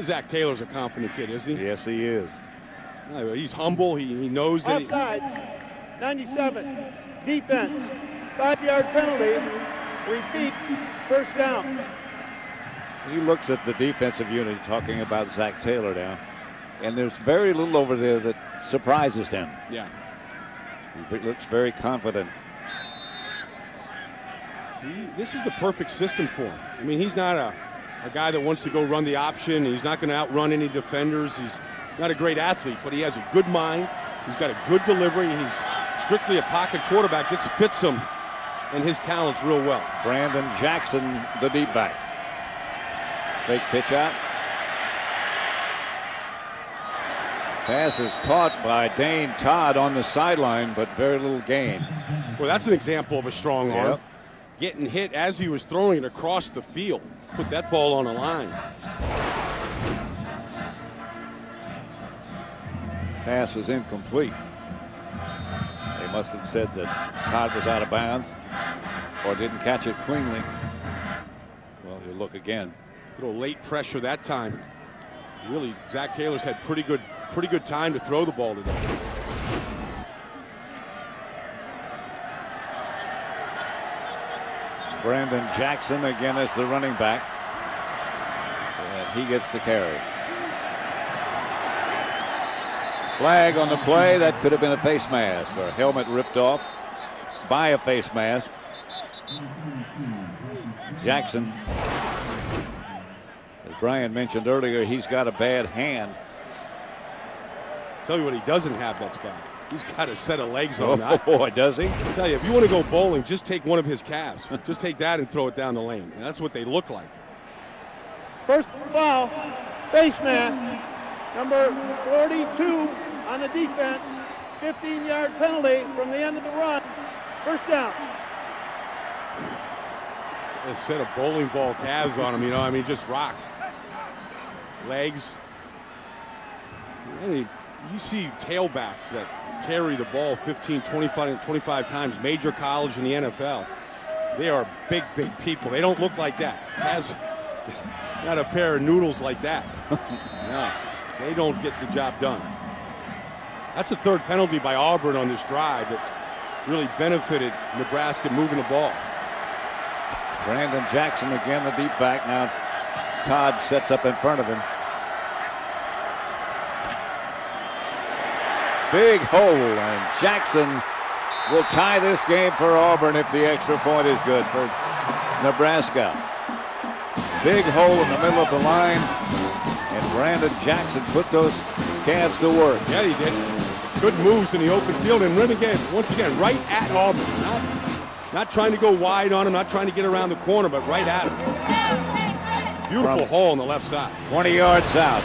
Zach Taylor's a confident kid, isn't he? Yes, he is. He's humble. He knows that. Offsides. 97. Defense. 5-yard penalty. Repeat. First down. He looks at the defensive unit, talking about Zach Taylor now, and there's very little over there that surprises him. Yeah. He looks very confident. This is the perfect system for him. I mean, he's not a guy that wants to go run the option. He's not going to outrun any defenders. He's not a great athlete, but he has a good mind. He's got a good delivery. He's strictly a pocket quarterback. This fits him and his talents real well. Brandon Jackson, the deep back. Fake pitch out. Pass is caught by Dane Todd on the sideline, but very little gain. Well, that's an example of a strong arm. Yep. Getting hit as he was throwing it across the field. Put that ball on a line. Pass was incomplete. They must have said that Todd was out of bounds or didn't catch it cleanly. Well, you look again. A little late pressure that time. Really, Zach Taylor's had pretty good time to throw the ball today. Brandon Jackson again as the running back. And he gets the carry. Flag on the play. That could have been a face mask or a helmet ripped off by a face mask. Jackson, as Brian mentioned earlier, he's got a bad hand. Tell you what he doesn't have that's bad. He's got a set of legs on that. Oh boy, does he? I tell you, if you want to go bowling, just take one of his calves. Just take that and throw it down the lane. And that's what they look like. First foul, face mask, number 42 on the defense, 15-yard penalty from the end of the run. First down. A set of bowling ball calves on him, you know, I mean, just rocked. Legs. You see tailbacks that carry the ball 15, 25 times, major college in the NFL. They are big people. They don't look like that. Calves, not a pair of noodles like that. No, they don't get the job done. That's the third penalty by Auburn on this drive that's really benefited Nebraska moving the ball. Brandon Jackson again, the deep back. Now Todd sets up in front of him. Big hole, and Jackson will tie this game for Auburn if the extra point is good for Nebraska. Big hole in the middle of the line, and Brandon Jackson put those calves to work. Yeah, he did. Good moves in the open field, and once again, right at Auburn. Not trying to go wide on him, not trying to get around the corner, but right at him. Beautiful hole on the left side. 20 yards out.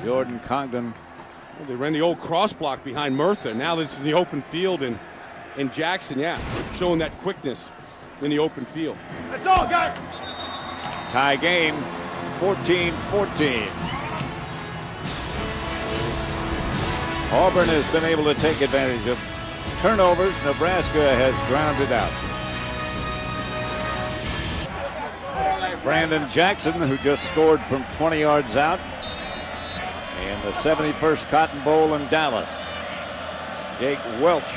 Jordan Congdon. Well, they ran the old cross block behind Murtha. Now this is the open field, and Jackson, yeah, showing that quickness in the open field. That's all, guys. Tie game, 14-14. Auburn has been able to take advantage of turnovers. Nebraska has ground it out. Brandon Jackson, who just scored from 20 yards out in the 71st Cotton Bowl in Dallas. Jake Welch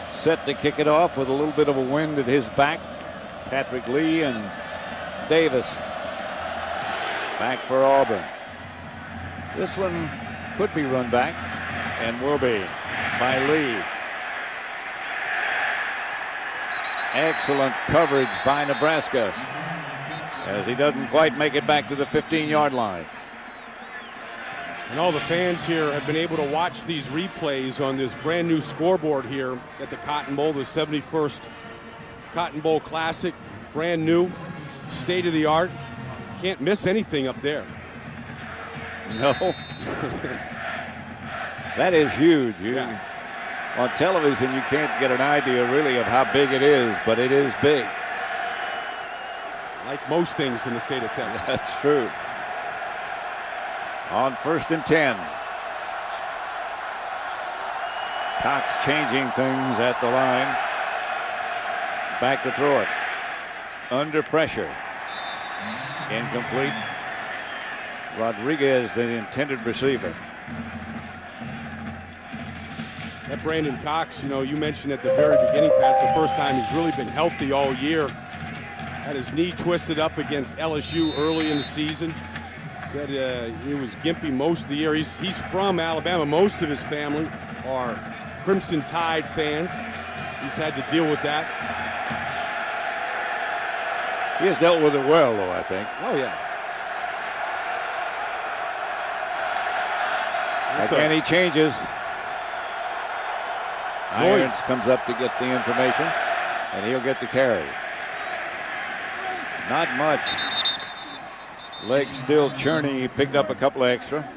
set to kick it off with a little bit of a wind at his back. Patrick Lee and Davis back for Auburn. This one could be run back and will be by Lee. Excellent coverage by Nebraska as he doesn't quite make it back to the 15-yard line. And all the fans here have been able to watch these replays on this brand new scoreboard here at the Cotton Bowl, the 71st Cotton Bowl Classic. Brand new, state of the art. Can't miss anything up there. No. That is huge. Yeah. On television, you can't get an idea really of how big it is, but it is big. Like most things in the state of Texas. That's true. On 1st and 10. Cox changing things at the line. Back to throw it. Under pressure. Incomplete. Rodriguez, the intended receiver. That Brandon Cox, you know, you mentioned at the very beginning, Pat, it's the first time he's really been healthy all year. Had his knee twisted up against LSU early in the season. Said he was gimpy most of the year. He's from Alabama. Most of his family are Crimson Tide fans. He's had to deal with that. He has dealt with it well, though, I think. Oh, yeah. Again, he changes. Irons comes up to get the information, and he'll get the carry. Not much. Legs still churning. He picked up a couple of extra.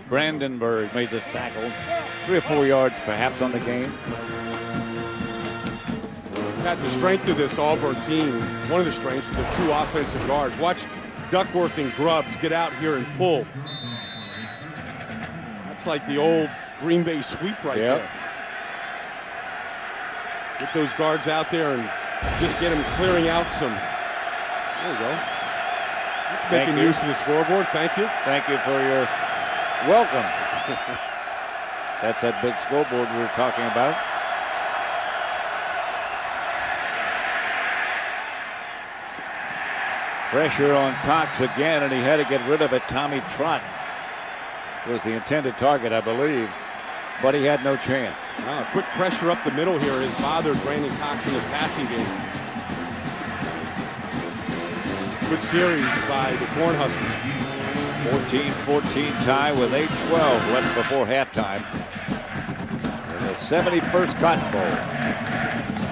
Brandenburg made the tackles. 3 or 4 yards perhaps on the game. Pat, the strength of this Auburn team, one of the strengths, the 2 offensive guards. Watch Duckworth and Grubbs get out here and pull. That's like the old Green Bay sweep right there. Get those guards out there and just get them clearing out some. There we go. Let's making use of the scoreboard. Thank you. Thank you for your welcome. That's that big scoreboard we were talking about. Pressure on Cox again, and he had to get rid of it. Tommy Trott was the intended target, I believe, but he had no chance. Quick pressure up the middle here has bothered Brandon Cox in his passing game. Good series by the Cornhuskers. 14-14 tie with 8:12 left before halftime. In the 71st Cotton Bowl.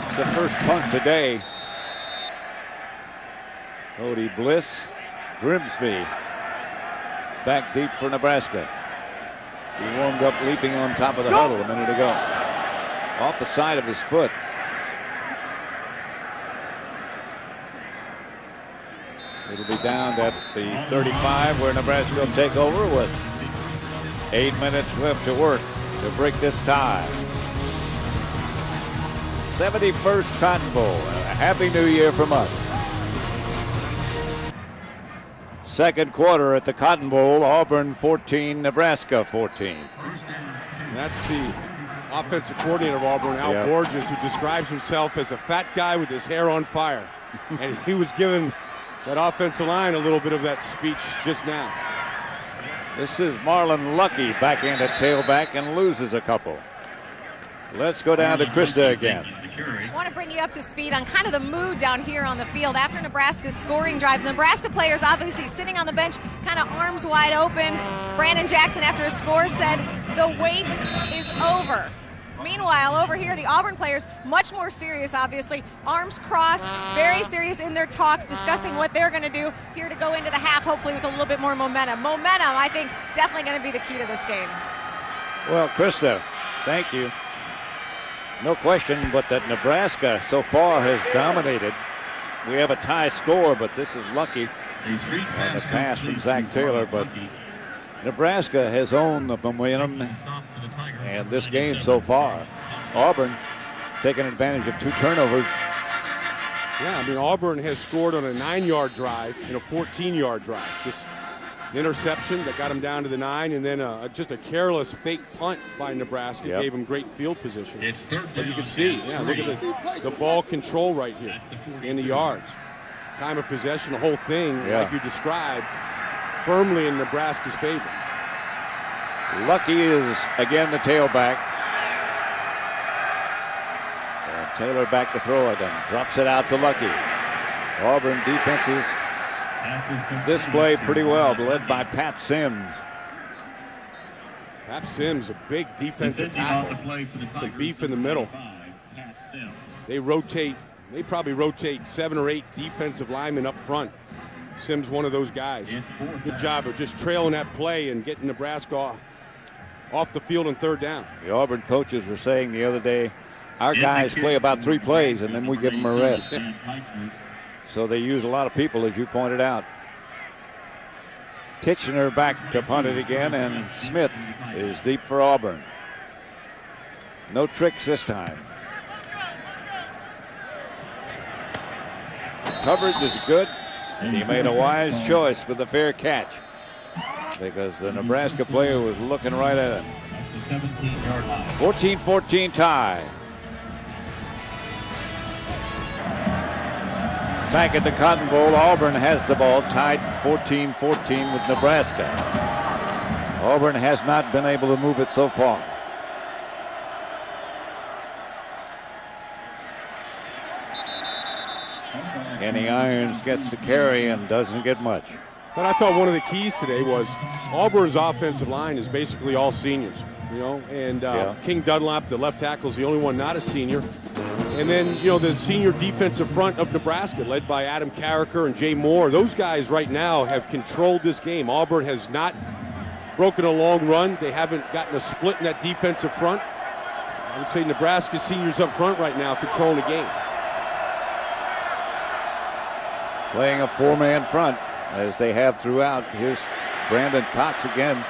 It's the first punt today. Cody Bliss, Grimsby back deep for Nebraska. He warmed up leaping on top of the huddle a minute ago. Off the side of his foot. It'll be down at the 35 where Nebraska will take over with 8 minutes left to work to break this tie. 71st Cotton Bowl. A happy new year from us. Second quarter at the Cotton Bowl. Auburn 14, Nebraska 14. That's the offensive coordinator of Auburn, Al Borges, who describes himself as a fat guy with his hair on fire. And he was giving that offensive line a little bit of that speech just now. This is Marlon Lucky back in at tailback and loses a couple. Let's go down to Krista again. I want to bring you up to speed on kind of the mood down here on the field after Nebraska's scoring drive. The Nebraska players obviously sitting on the bench, kind of arms wide open. Brandon Jackson, after a score, said the wait is over. Meanwhile, over here, the Auburn players, much more serious, obviously. Arms crossed, very serious in their talks, discussing what they're going to do here to go into the half, hopefully with a little bit more momentum. Momentum, I think, definitely going to be the key to this game. Well, Krista, thank you. No question but that Nebraska so far has dominated. We have a tie score, but this is Lucky on the pass from Zach Taylor. But Nebraska has owned the momentum and this game so far. Auburn taking advantage of 2 turnovers. Yeah, I mean, Auburn has scored on a 9-yard drive and a 14-yard drive. Just an interception that got him down to the 9, and then just a careless fake punt by Nebraska gave him great field position. But you can see, look at the ball control right here in the yards. Time of possession, the whole thing, like you described, firmly in Nebraska's favor. Lucky is again the tailback. And Taylor back to throw it and drops it out to Lucky. Auburn defenses display pretty well, led by Pat Sims. Pat Sims, a big defensive tackle. Some beef in the middle. They probably rotate 7 or 8 defensive linemen up front. Sims, one of those guys. Good job of just trailing that play and getting Nebraska off the field on 3rd down. The Auburn coaches were saying the other day, our guys play about 3 plays and then we give them a rest. So they use a lot of people, as you pointed out. Titchener back to punt it again, and Smith is deep for Auburn. No tricks this time. Coverage is good, and he made a wise choice with the fair catch because the Nebraska player was looking right at him. 14-14 tie. Back at the Cotton Bowl, Auburn has the ball, tied 14-14 with Nebraska. Auburn has not been able to move it so far. Kenny Irons gets the carry and doesn't get much. But I thought one of the keys today was Auburn's offensive line is basically all seniors, and King Dunlap, the left tackle, is the only one not a senior. And then, the senior defensive front of Nebraska, led by Adam Carricker and Jay Moore. Those guys right now have controlled this game. Auburn has not broken a long run. They haven't gotten a split in that defensive front. I would say Nebraska seniors up front right now controlling the game. Playing a 4-man front, as they have throughout. Here's Brandon Cox again.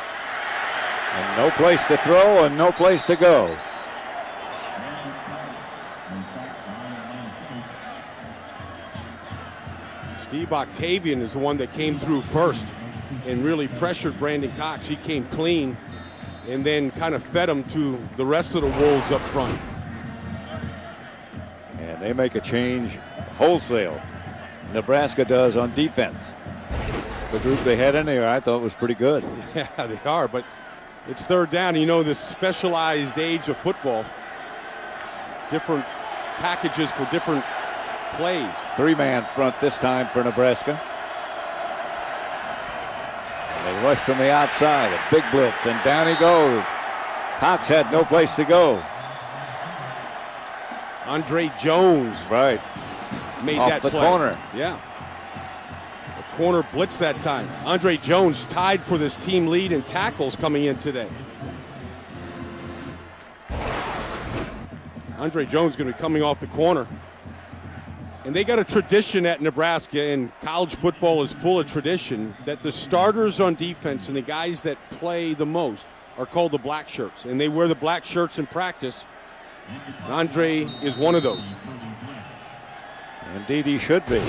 And no place to throw and no place to go. Steve Octavian is the one that came through first and really pressured Brandon Cox. He came clean and then kind of fed him to the rest of the Wolves up front. And they make a change wholesale. Nebraska does on defense. The group they had in there I thought was pretty good. Yeah, they are, but it's third down. You know, this specialized age of football, different packages for different plays. Three-man front this time for Nebraska. And they rush from the outside, a big blitz, and down he goes. Cox had no place to go. Andre Jones. Right. Made off that the play. corner. Yeah. The corner blitz that time. Andre Jones tied for this team lead in tackles coming in today. Andre Jones going to be coming off the corner. And they got a tradition at Nebraska, and college football is full of tradition, that the starters on defense and the guys that play the most are called the black shirts. And they wear the black shirts in practice. And Andre is one of those. Indeed, he should be.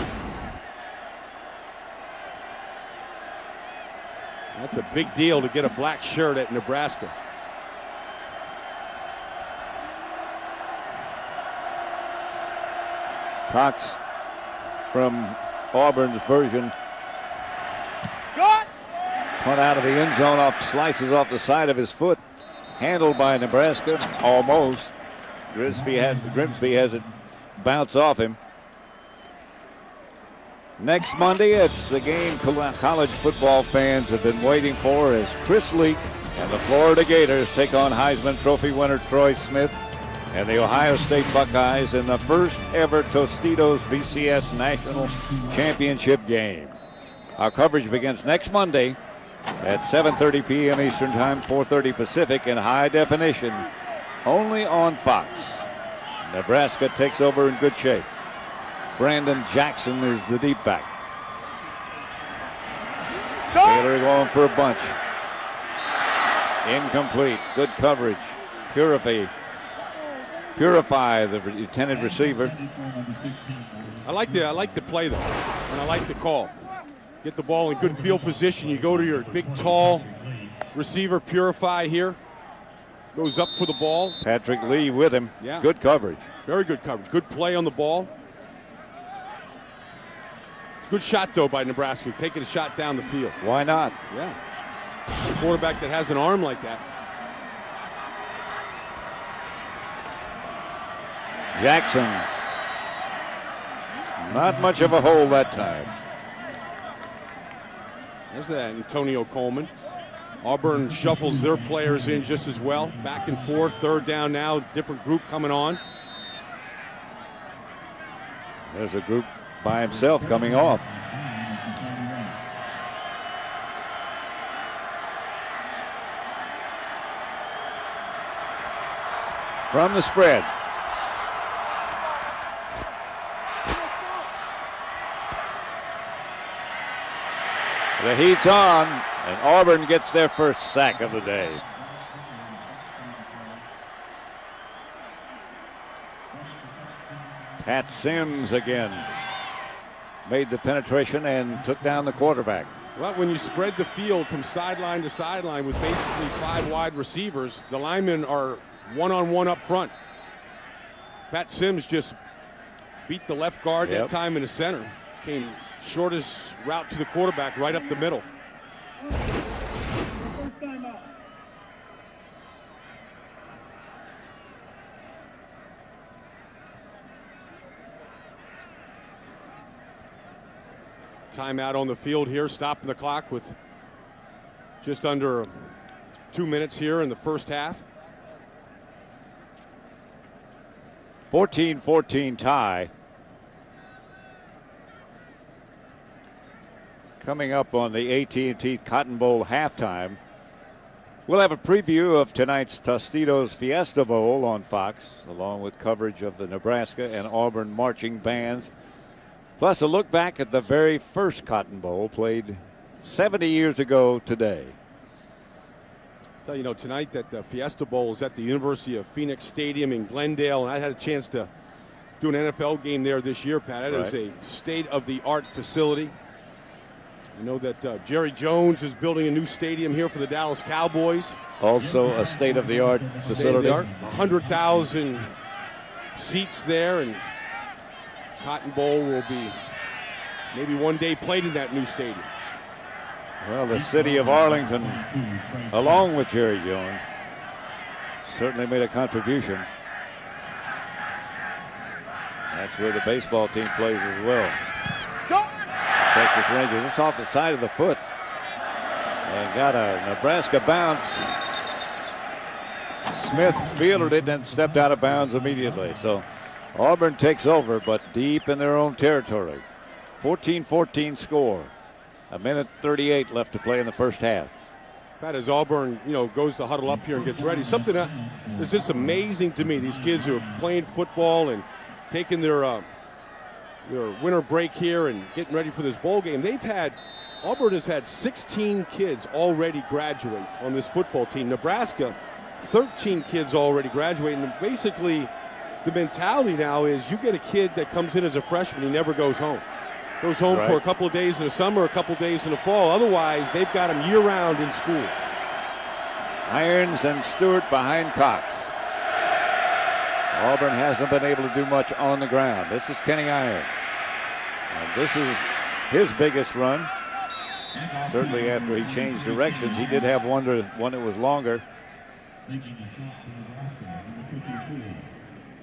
That's a big deal to get a black shirt at Nebraska. Cox from Auburn's version. Punt out of the end zone, slices off the side of his foot. Handled by Nebraska, almost. Grimsby has it bounce off him. Next Monday, it's the game college football fans have been waiting for as Chris Leak and the Florida Gators take on Heisman Trophy winner Troy Smith and the Ohio State Buckeyes in the first ever Tostitos BCS National Championship game. Our coverage begins next Monday at 7:30 p.m. Eastern Time, 4:30 Pacific in high definition, only on Fox. Nebraska takes over in good shape. Brandon Jackson is the deep back. Taylor going for a bunch. Incomplete. Good coverage. Purify the intended receiver. I like the play though, and I like the call. Get the ball in good field position. You go to your big, tall receiver, Purify here. Goes up for the ball. Patrick Lee with him. Yeah. Good coverage. Very good coverage. Good play on the ball. Good shot, though, by Nebraska. Taking a shot down the field. Why not? Yeah. A quarterback that has an arm like that. Jackson. Not much of a hole that time. There's that Antonio Coleman. Auburn shuffles their players in just as well. Back and forth, third down now, different group coming on. There's a group by himself coming off. From the spread. The heat's on, and Auburn gets their first sack of the day. Pat Sims again made the penetration and took down the quarterback. Well, when you spread the field from sideline to sideline with basically 5 wide receivers, the linemen are one-on-one up front. Pat Sims just beat the left guard that time in the center. Came shortest route to the quarterback right up the middle. Timeout on the field here, stopping the clock with just under 2 minutes here in the first half. 14-14 tie. Coming up on the AT&T Cotton Bowl halftime. We'll have a preview of tonight's Tostitos Fiesta Bowl on Fox, along with coverage of the Nebraska and Auburn marching bands. Plus a look back at the very first Cotton Bowl played 70 years ago today. tell you, tonight that the Fiesta Bowl is at the University of Phoenix Stadium in Glendale, and I had a chance to do an NFL game there this year, Pat. It is a state-of-the-art facility. I know that Jerry Jones is building a new stadium here for the Dallas Cowboys. Also a state-of-the-art facility. 100,000 seats there, and Cotton Bowl will be maybe one day played in that new stadium. Well, the city of Arlington, along with Jerry Jones, certainly made a contribution. That's where the baseball team plays as well. Texas Rangers. It's off the side of the foot. And got a Nebraska bounce. Smith fielded it and stepped out of bounds immediately. So Auburn takes over, but deep in their own territory. 14-14 score. 1:38 left to play in the first half. Pat, as Auburn, goes to huddle up here and gets ready, something that's just amazing to me. These kids who are playing football and taking their winter break here and getting ready for this bowl game. Auburn has had 16 kids already graduate on this football team. Nebraska, 13 kids already graduating. And basically, the mentality now is you get a kid that comes in as a freshman, he never goes home. Goes home for a couple of days in the summer, a couple of days in the fall. Otherwise, they've got him year-round in school. Irons and Stewart behind Cox. Auburn hasn't been able to do much on the ground. This is Kenny Irons. And this is his biggest run. Certainly after he changed directions, he did have one that was longer.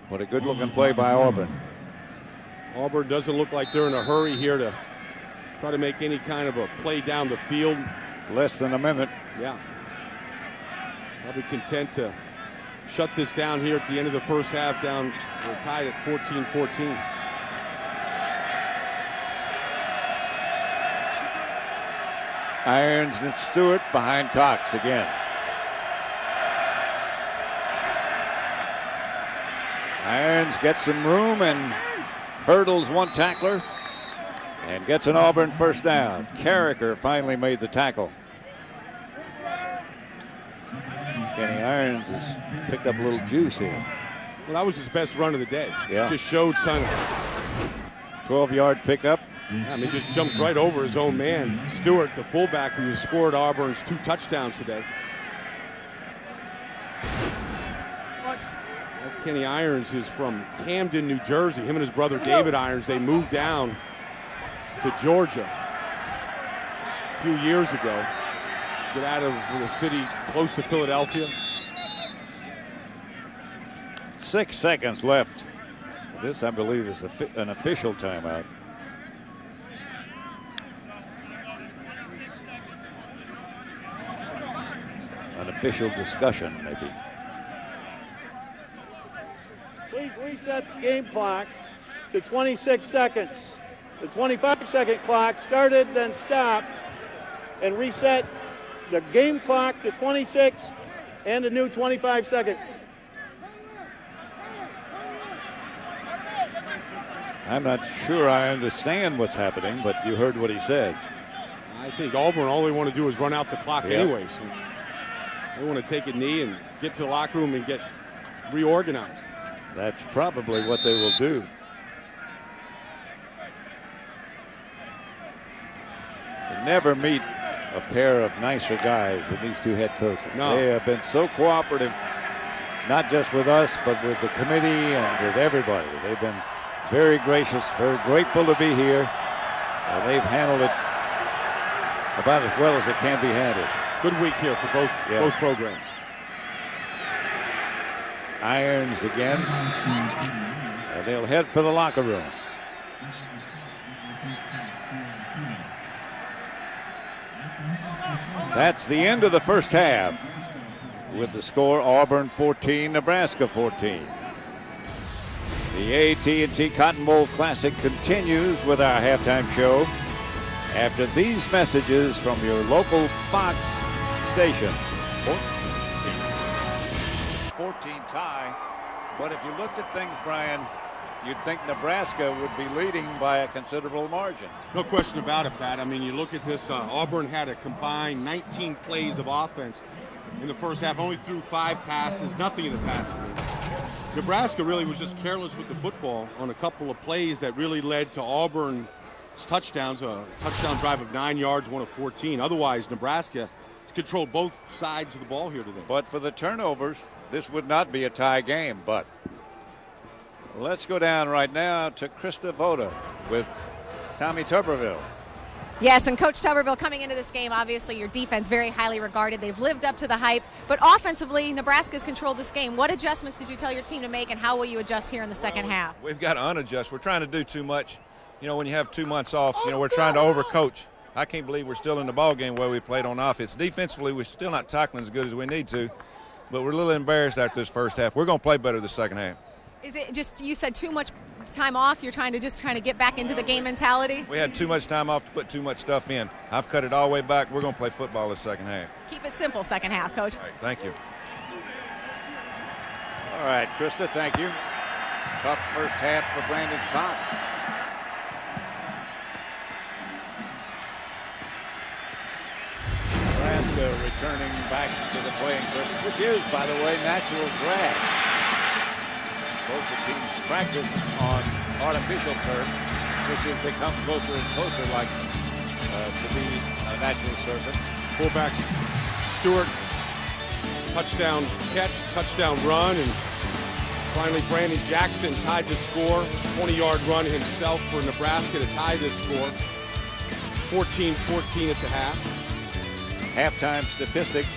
But a good-looking play by Auburn. Auburn doesn't look like they're in a hurry here to try to make any kind of a play down the field. Less than a minute. Yeah. Probably content to shut this down here at the end of the first half. We're tied at 14-14. Irons and Stewart behind Cox again. Irons gets some room and hurdles one tackler and gets an Auburn first down. Carricker finally made the tackle. Kenny Irons has picked up a little juice here. Well, that was his best run of the day. Yeah. Just showed some 12-yard pickup. He just jumps right over his own man. Stewart, the fullback, who scored Auburn's 2 touchdowns today. Kenny Irons is from Camden, New Jersey. Him and his brother David Irons, they moved down to Georgia a few years ago. Get out of the city close to Philadelphia. 6 seconds left. This, I believe, is an official timeout. An official discussion, maybe. Please reset the game clock to 26 seconds. The 25-second clock started, then stopped, and reset the game clock to 26 and a new 25-second. I'm not sure I understand what's happening, but you heard what he said. I think Auburn, all they want to do is run out the clock anyway. So they want to take a knee and get to the locker room and get reorganized. That's probably what they will do. You never meet a pair of nicer guys than these two head coaches. No. They have been so cooperative, not just with us, but with the committee and with everybody. They've been very gracious, very grateful to be here. And they've handled it about as well as it can be handled. Good week here for both programs. Irons again, and they'll head for the locker room. That's the end of the first half with the score Auburn 14, Nebraska 14. The AT&T Cotton Bowl Classic continues with our halftime show after these messages from your local Fox station. 14 tie, but if you looked at things, Brian, you'd think Nebraska would be leading by a considerable margin. No question about it, Pat. I mean, you look at this, Auburn had a combined 19 plays of offense. in the first half, only threw 5 passes, nothing in the passing game. Nebraska really was just careless with the football on a couple of plays that really led to Auburn's touchdowns, a touchdown drive of 9 yards, one of 14. Otherwise, Nebraska controlled both sides of the ball here today. But for the turnovers, this would not be a tie game. But let's go down right now to Krista Voda with Tommy Tuberville. Yes, and Coach Tuberville, coming into this game, obviously your defense very highly regarded. They've lived up to the hype, but offensively, Nebraska's controlled this game. What adjustments did you tell your team to make, and how will you adjust here in the second half? We've got to unadjust. We're trying to do too much. You know, when you have 2 months off, you know, we're trying to overcoach. I can't believe we're still in the ball game where we played on offense. Defensively, we're still not tackling as good as we need to, but we're a little embarrassed after this first half. We're going to play better the second half. Is it just, you said too much time off, you're trying to get back into the game mentality? We had too much time off to put too much stuff in. I've cut it all the way back. We're going to play football the second half. Keep it simple second half, Coach. All right, thank you. All right, Krista, thank you. Tough first half for Brandon Cox. Nebraska returning back to the playing surface, which is, by the way, natural grass. Both the teams practice on artificial turf, which has become closer and closer to be a natural surface. Fullbacks Stewart, touchdown catch, touchdown run, and finally Brandon Jackson tied the score. 20-yard run himself for Nebraska to tie this score. 14-14 at the half. Halftime statistics.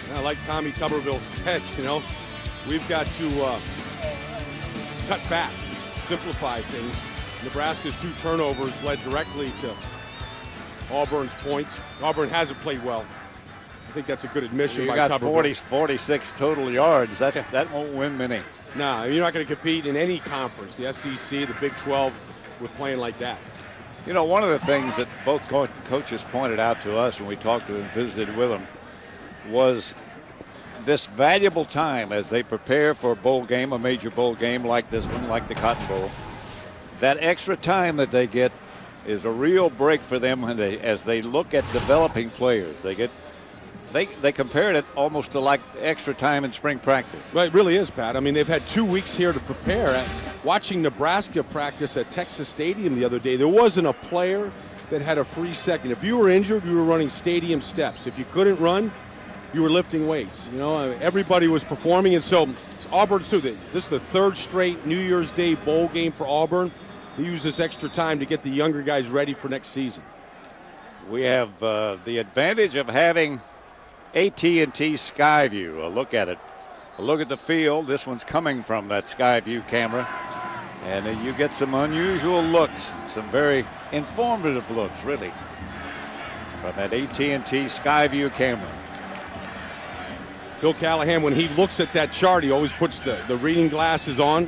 And I like Tommy Tuberville said, you know, we've got to cut back, simplify things. Nebraska's 2 turnovers led directly to Auburn's points. Auburn hasn't played well. I think that's a good admission by Tuberville. You got 46 total yards. That won't win many. No, you're not going to compete in any conference, the SEC, the Big 12, with playing like that. You know, one of the things that both coaches pointed out to us when we talked to them, visited with them, was this valuable time as they prepare for a bowl game, a major bowl game like this one, like the Cotton Bowl. That extra time that they get is a real break for them as they look at developing players. They compared it almost to like extra time in spring practice. Well, it really is, Pat. I mean, they've had 2 weeks here to prepare. Watching Nebraska practice at Texas Stadium the other day, there wasn't a player that had a free second. If you were injured, you were running stadium steps. If you couldn't run, you were lifting weights. You know, everybody was performing, and so Auburn's too. This is the 3rd straight New Year's Day bowl game for Auburn. They use this extra time to get the younger guys ready for next season. We have the advantage of having AT&T Skyview. A look at it. A look at the field. This one's coming from that Skyview camera. And you get some unusual looks, some very informative looks, really, from that AT&T Skyview camera. Bill Callahan, when he looks at that chart, he always puts the reading glasses on.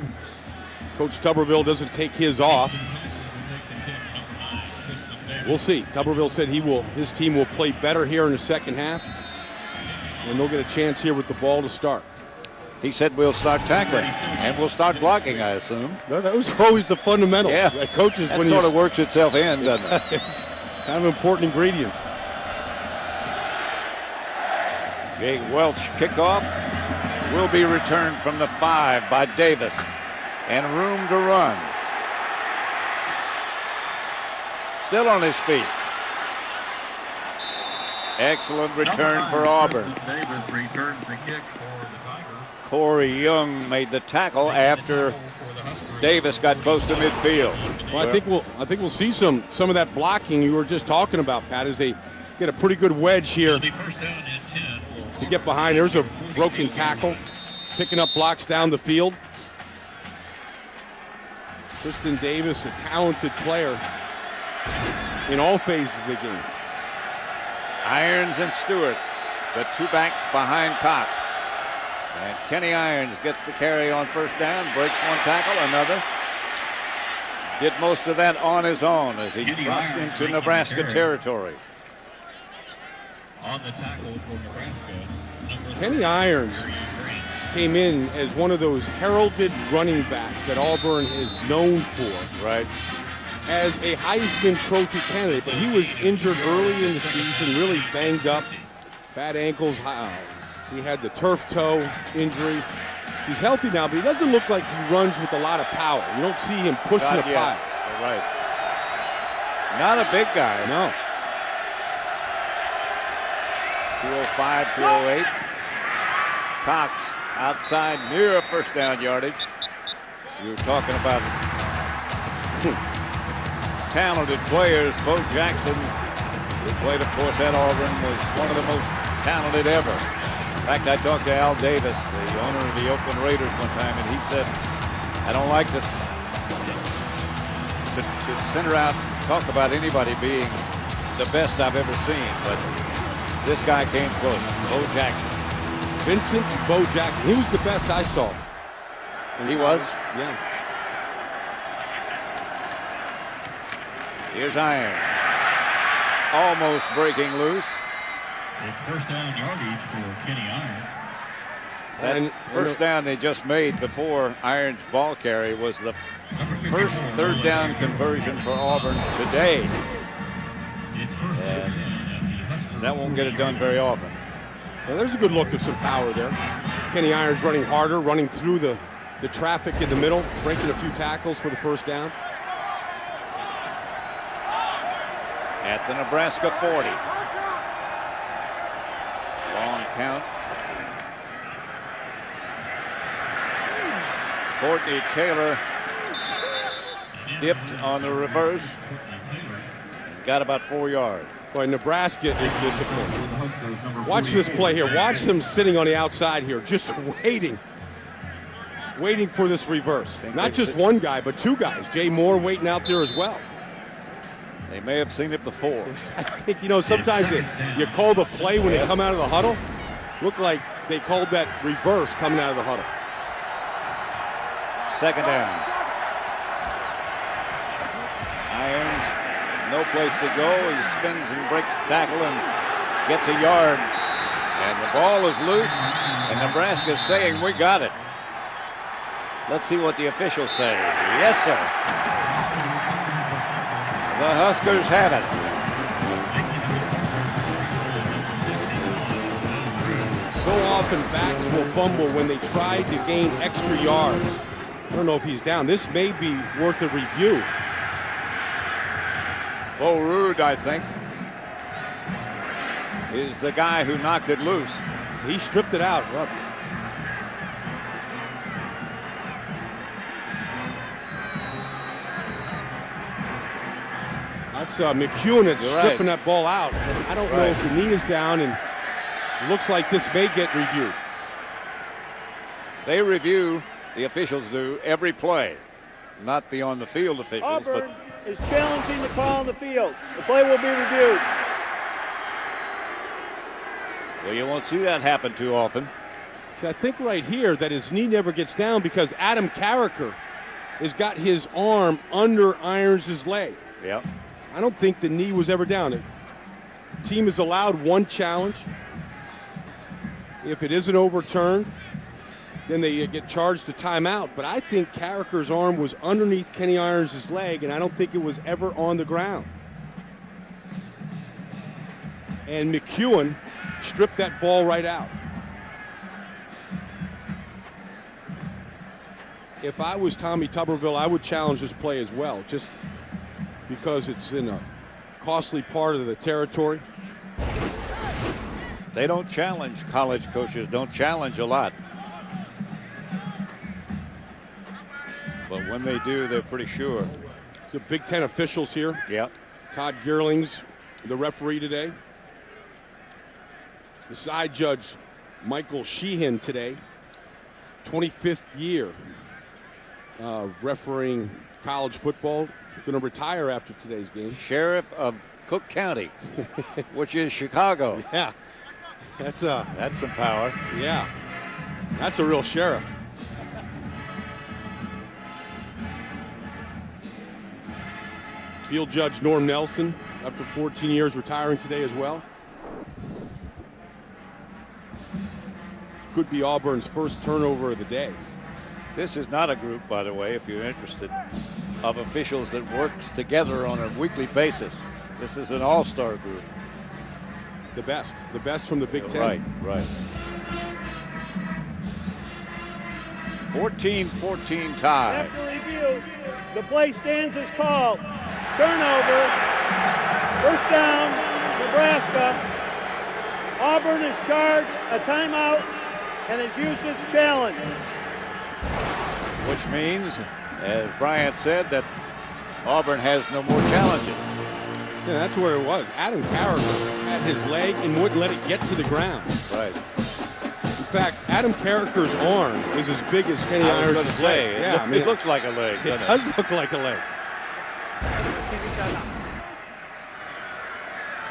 Coach Tuberville doesn't take his off. We'll see. Tuberville said his team will play better here in the second half, and they'll get a chance here with the ball to start. He said we'll start tackling and we'll start blocking, I assume. No, that was always the fundamentals. Yeah, coaches, that sort of works itself in, doesn't it? It's kind of important ingredients. Jay Welch kickoff will be returned from the 5 by Davis, and room to run. Still on his feet. Excellent return for Auburn. Davis returns the kick for the Tigers. Corey Young made the tackle after Davis got close to midfield. Well, I think we'll see some of that blocking you were just talking about, Pat, as they get a pretty good wedge here to get behind. There's a broken tackle, picking up blocks down the field. Tristan Davis, a talented player in all phases of the game. Irons and Stewart, the 2 backs behind Cox. And Kenny Irons gets the carry on first down, breaks 1 tackle, another. Did most of that on his own as he crossed into Nebraska territory. On the tackle for Nebraska. Kenny Irons came in as one of those heralded running backs that Auburn is known for. Right. As a Heisman Trophy candidate, but he was injured early in the season, really banged up, bad ankles, He had the turf toe injury. He's healthy now, but he doesn't look like he runs with a lot of power. You don't see him pushing a pile. Right. Not a big guy. No. 205, 208. Cox outside near a first down yardage. We were talking about talented players. Bo Jackson, who played, of course, at Auburn, was one of the most talented ever. In fact, I talked to Al Davis, the owner of the Oakland Raiders, one time, and he said, I don't like this to center out, talk about anybody being the best I've ever seen, but this guy came close. Bo Jackson. Vincent Bo Jackson. He was the best I saw. He was? Yeah. Here's Irons. Almost breaking loose. It's first down yardage for Kenny Irons. That first down they just made before Irons' ball carry was the first third down conversion for Auburn today. And that won't get it done very often. Well, there's a good look of some power there. Kenny Irons running harder, running through the traffic in the middle, breaking a few tackles for the first down. At the Nebraska 40. Long count. Courtney Taylor dipped on the reverse. Got about 4 yards. Boy, Nebraska is disciplined. Watch this play here. Watch them sitting on the outside here, just waiting for this reverse. Not just one guy, but two guys. Jay Moore waiting out there as well. They may have seen it before. I think, sometimes you call the play when they come out of the huddle. Looked like they called that reverse coming out of the huddle. Second down. Irons, no place to go. He spins and breaks tackle and gets a yard. And the ball is loose, and Nebraska's saying, we got it. Let's see what the officials say. Yes, sir. The Huskers have it. So often backs will fumble when they try to gain extra yards. I don't know if he's down. This may be worth a review. Bo Rude, I think, is the guy who knocked it loose. He stripped it out. Well, that's McEwen that's stripping that ball out. I don't know if the knee is down, and it looks like this may get reviewed. They review, the officials do, every play. Not the on-the-field officials, Auburn is challenging the call on the field. The play will be reviewed. Well, you won't see that happen too often. See, I think right here that his knee never gets down because Adam Carricker has got his arm under Irons' leg. Yep. I don't think the knee was ever down. The team is allowed one challenge. If it isn't overturned, then they get charged a timeout. But I think Carricker's arm was underneath Kenny Irons' leg, and I don't think it was ever on the ground. And McEwen stripped that ball right out. If I was Tommy Tuberville, I would challenge this play as well, just because it's in a costly part of the territory. They don't challenge, college coaches don't challenge a lot. But when they do, they're pretty sure. So Big Ten officials here. Yep. Todd Gearling's the referee today. The side judge, Michael Sheehan today. 25th year refereeing college football. Going to retire after today's game. Sheriff of Cook County, which is Chicago. Yeah. That's some power. Yeah. That's a real sheriff. Field judge Norm Nelson, after 14 years, retiring today as well. Could be Auburn's first turnover of the day. This is not a group, by the way, if you're interested, of officials that works together on a weekly basis. This is an all-star group. The best from the Big Ten. Right. 14-14 tie. After review, the play stands as called. Turnover. First down, Nebraska. Auburn is charged a timeout and has used its challenge. Which means, as Bryant said, that Auburn has no more challenges. Yeah, that's where it was. Adam Carricker had his leg and wouldn't let it get to the ground. Right. In fact, Adam Carricker's arm is as big as Kenny Irons' leg. Yeah, it looks like a leg. It does look like a leg.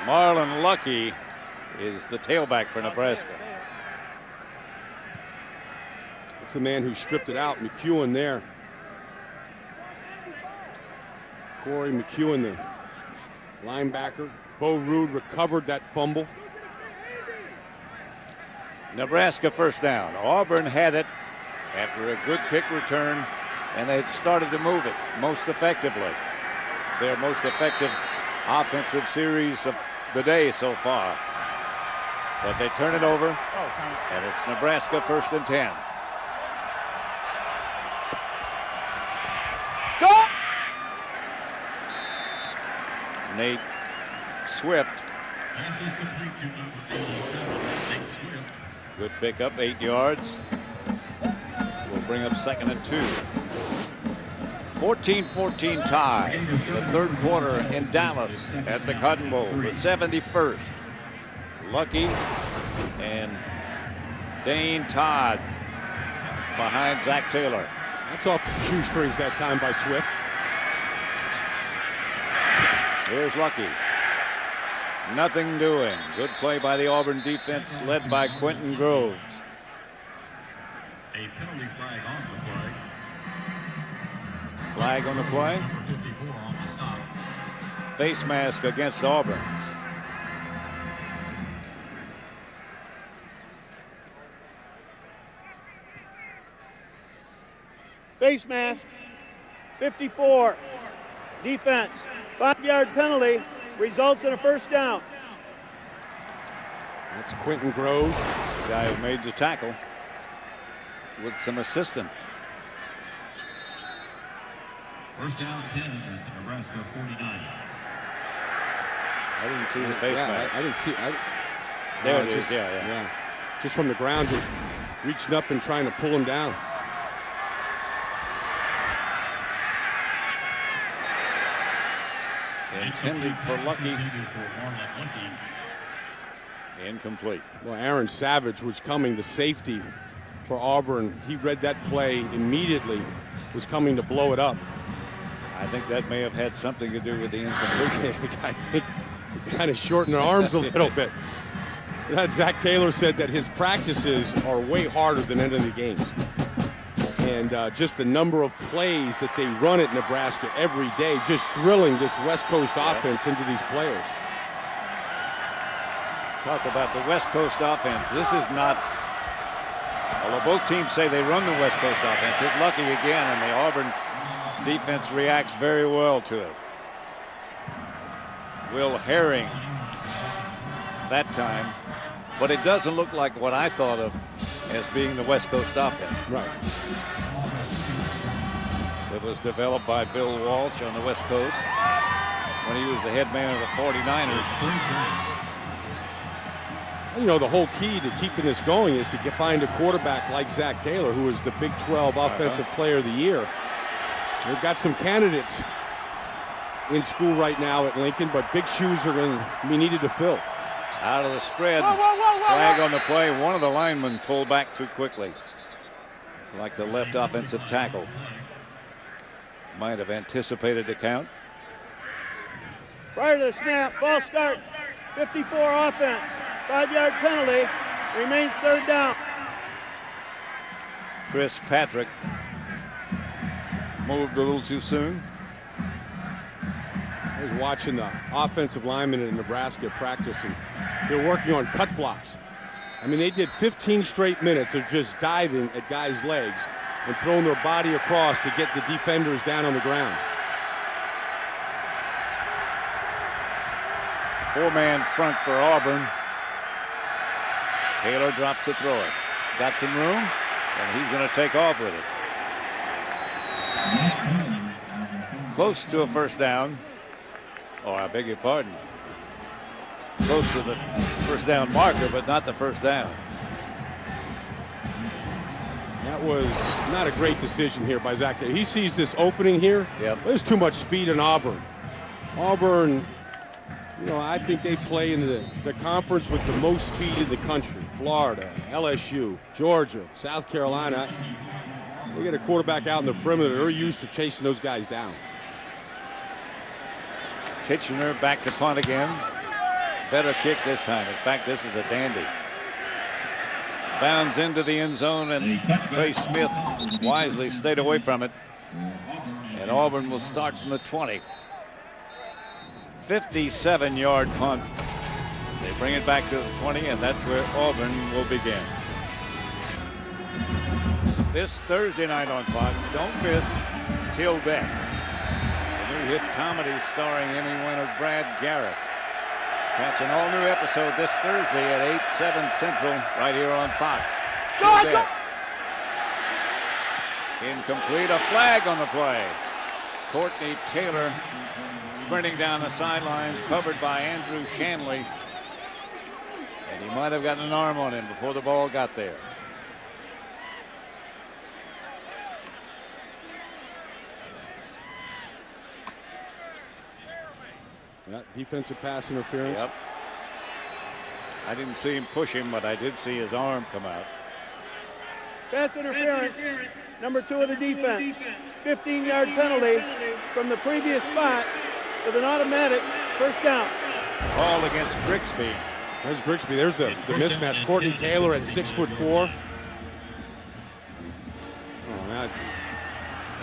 Marlon Lucky is the tailback for Nebraska. It's the man who stripped it out. McEwen there. Corey McEwen, the linebacker. Bo Rude recovered that fumble. Nebraska first down. Auburn had it after a good kick return, and they had started to move it most effectively. Their most effective offensive series of the day so far. But they turn it over, and it's Nebraska 1st and 10. Go! Nate Swift. Good pickup, 8 yards. Will bring up 2nd and 2. 14-14 tie. The third quarter in Dallas at the Cotton Bowl. The 71st. Lucky and Dane Todd behind Zach Taylor. That's off the shoestrings that time by Swift. Here's Lucky. Nothing doing. Good play by the Auburn defense led by Quentin Groves. A penalty flag on the play. Flag on the play. Face mask against Auburn. Face mask, 54. Defense, 5-yard penalty, results in a first down. That's Quentin Groves. The guy who made the tackle with some assistance. First down 10 at the Nebraska 49. I didn't see the face mask. I didn't see. There it is. Yeah. Just from the ground, just reaching up and trying to pull him down. Intended for Lucky. Incomplete. Well, Aaron Savage was coming, the safety for Auburn. He read that play immediately, was coming to blow it up. I think that may have had something to do with the incompletion. I think he kind of shortened their arms a little bit. Zach Taylor said that his practices are way harder than end of the games. And just the number of plays that they run at Nebraska every day, just drilling this West Coast offense into these players. Talk about the West Coast offense. This is not, although both teams say they run the West Coast offense, it's Lucky again, and the Auburn defense reacts very well to it. Will Herring that time, but it doesn't look like what I thought of as being the West Coast offense. Right. It was developed by Bill Walsh on the West Coast when he was the head man of the 49ers. You know, the whole key to keeping this going is to find a quarterback like Zach Taylor, who is the Big 12 Offensive Player of the Year. They've got some candidates in school right now at Lincoln, but big shoes are going to be needed to fill. Out of the spread, flag on the play. One of the linemen pulled back too quickly, like the left offensive tackle. Might have anticipated the count. Prior to the snap, false start, 54 offense, 5-yard penalty, remains third down. Chris Patrick moved a little too soon. I was watching the offensive linemen in Nebraska practice, and they're working on cut blocks. I mean, they did 15 straight minutes of just diving at guys' legs and throwing their body across to get the defenders down on the ground. Four-man front for Auburn. Taylor drops to throw it. Got some room, and he's going to take off with it. Close to a first down. Oh, I beg your pardon. Close to the first down marker, but not the first down. That was not a great decision here by Zach. He sees this opening here. Yep. There's too much speed in Auburn. Auburn, you know, I think they play in the conference with the most speed in the country. Florida, LSU, Georgia, South Carolina. They get a quarterback out in the perimeter. They're used to chasing those guys down. Kitchener back to punt again. Better kick this time. In fact, this is a dandy. Bounds into the end zone, and Trey Smith wisely stayed away from it. And Auburn will start from the 20. 57-yard punt. They bring it back to the 20, and that's where Auburn will begin. This Thursday night on Fox, don't miss Till Death, the new hit comedy starring Emmy winner Brad Garrett. Catch an all-new episode this Thursday at 8/7 Central right here on Fox. Go! Incomplete, a flag on the play. Courtney Taylor sprinting down the sideline, covered by Andrew Shanley. And he might have gotten an arm on him before the ball got there. That defensive pass interference. Yep. I didn't see him push him, but I did see his arm come out. Pass interference, number 2 of the defense. 15-yard penalty from the previous spot with an automatic first down. Called against Grigsby. There's Grigsby. There's the mismatch. Courtney Taylor at 6'4". Oh,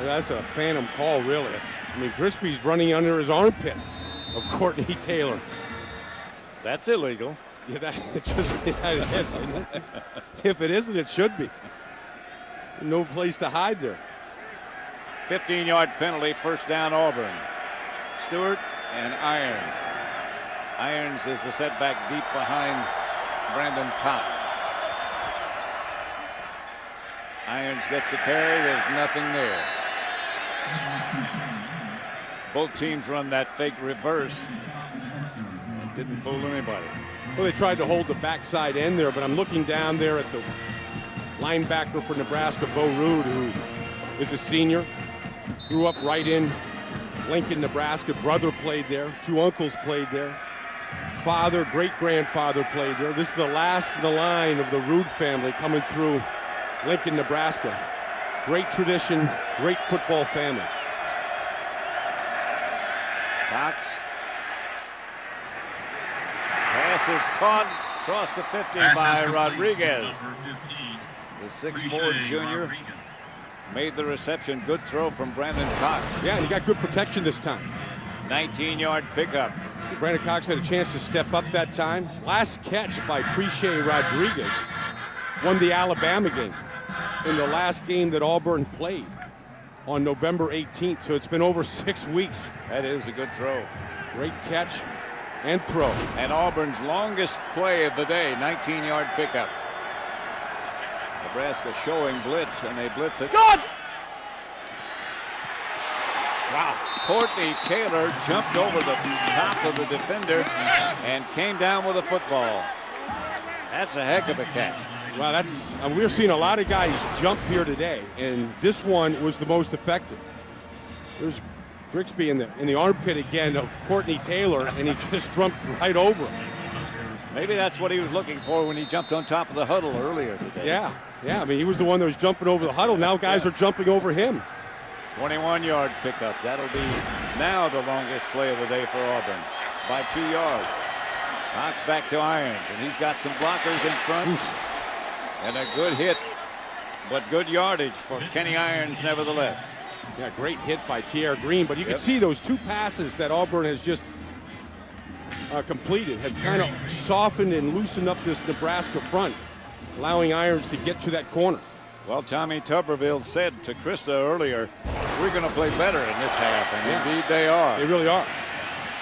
that's a phantom call, really. I mean, Grigsby's running under his armpit of Courtney Taylor. That's illegal. Yeah, that it is. If it isn't, it should be. No place to hide there. 15-yard penalty, first down Auburn. Stewart and Irons. Irons is the setback deep behind Brandon Cox. Irons gets the carry. There's nothing there. Both teams run that fake reverse. It didn't fool anybody. Well, they tried to hold the backside end there, but I'm looking down there at the linebacker for Nebraska, Bo Rude, who is a senior. Grew up right in Lincoln, Nebraska. Brother played there. 2 uncles played there. Father, great-grandfather played there. This is the last in the line of the Rude family coming through Lincoln, Nebraska. Great tradition, great football family. Cox. Pass is caught across the 50 by Rodriguez. The 6'4" junior made the reception. Good throw from Brandon Cox. Yeah, and he got good protection this time. 19-yard pickup. See, Brandon Cox had a chance to step up that time. Last catch by Preche Rodriguez won the Alabama game in the last game that Auburn played on November 18th. So it's been over 6 weeks. That is a good throw. Great catch and throw. And Auburn's longest play of the day, 19-yard pickup. Nebraska showing blitz, and they blitz it. Good! Wow. Courtney Taylor jumped over the top of the defender and came down with a football. That's a heck of a catch. Wow, that's we're seeing a lot of guys jump here today, and this one was the most effective. There's Grigsby in the armpit again of Courtney Taylor, and he just jumped right over him. Maybe that's what he was looking for when he jumped on top of the huddle earlier today. Yeah. I mean, he was the one that was jumping over the huddle. Now guys are jumping over him. 21-yard pickup. That'll be now the longest play of the day for Auburn by 2 yards. Cox back to Irons, and he's got some blockers in front. And a good hit, but good yardage for Kenny Irons nevertheless. Yeah, great hit by Tierre Green, but you can see those 2 passes that Auburn has just completed have kind of softened and loosened up this Nebraska front, allowing Irons to get to that corner. Well, Tommy Tuberville said to Krista earlier, we're going to play better in this half, and indeed they are. They really are.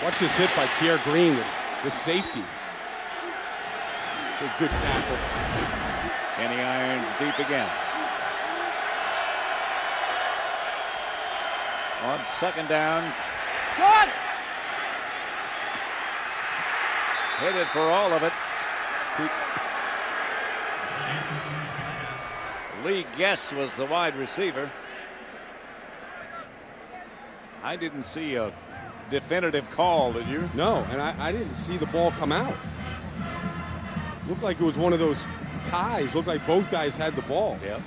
Watch this hit by Tierre Green, the safety. A good tackle. Kenny Irons deep again. On second down. Good. Headed for all of it. Lee Guess was the wide receiver. I didn't see a definitive call, did you? No, and I didn't see the ball come out. Looked like it was one of those ties. Looked like both guys had the ball. Yep.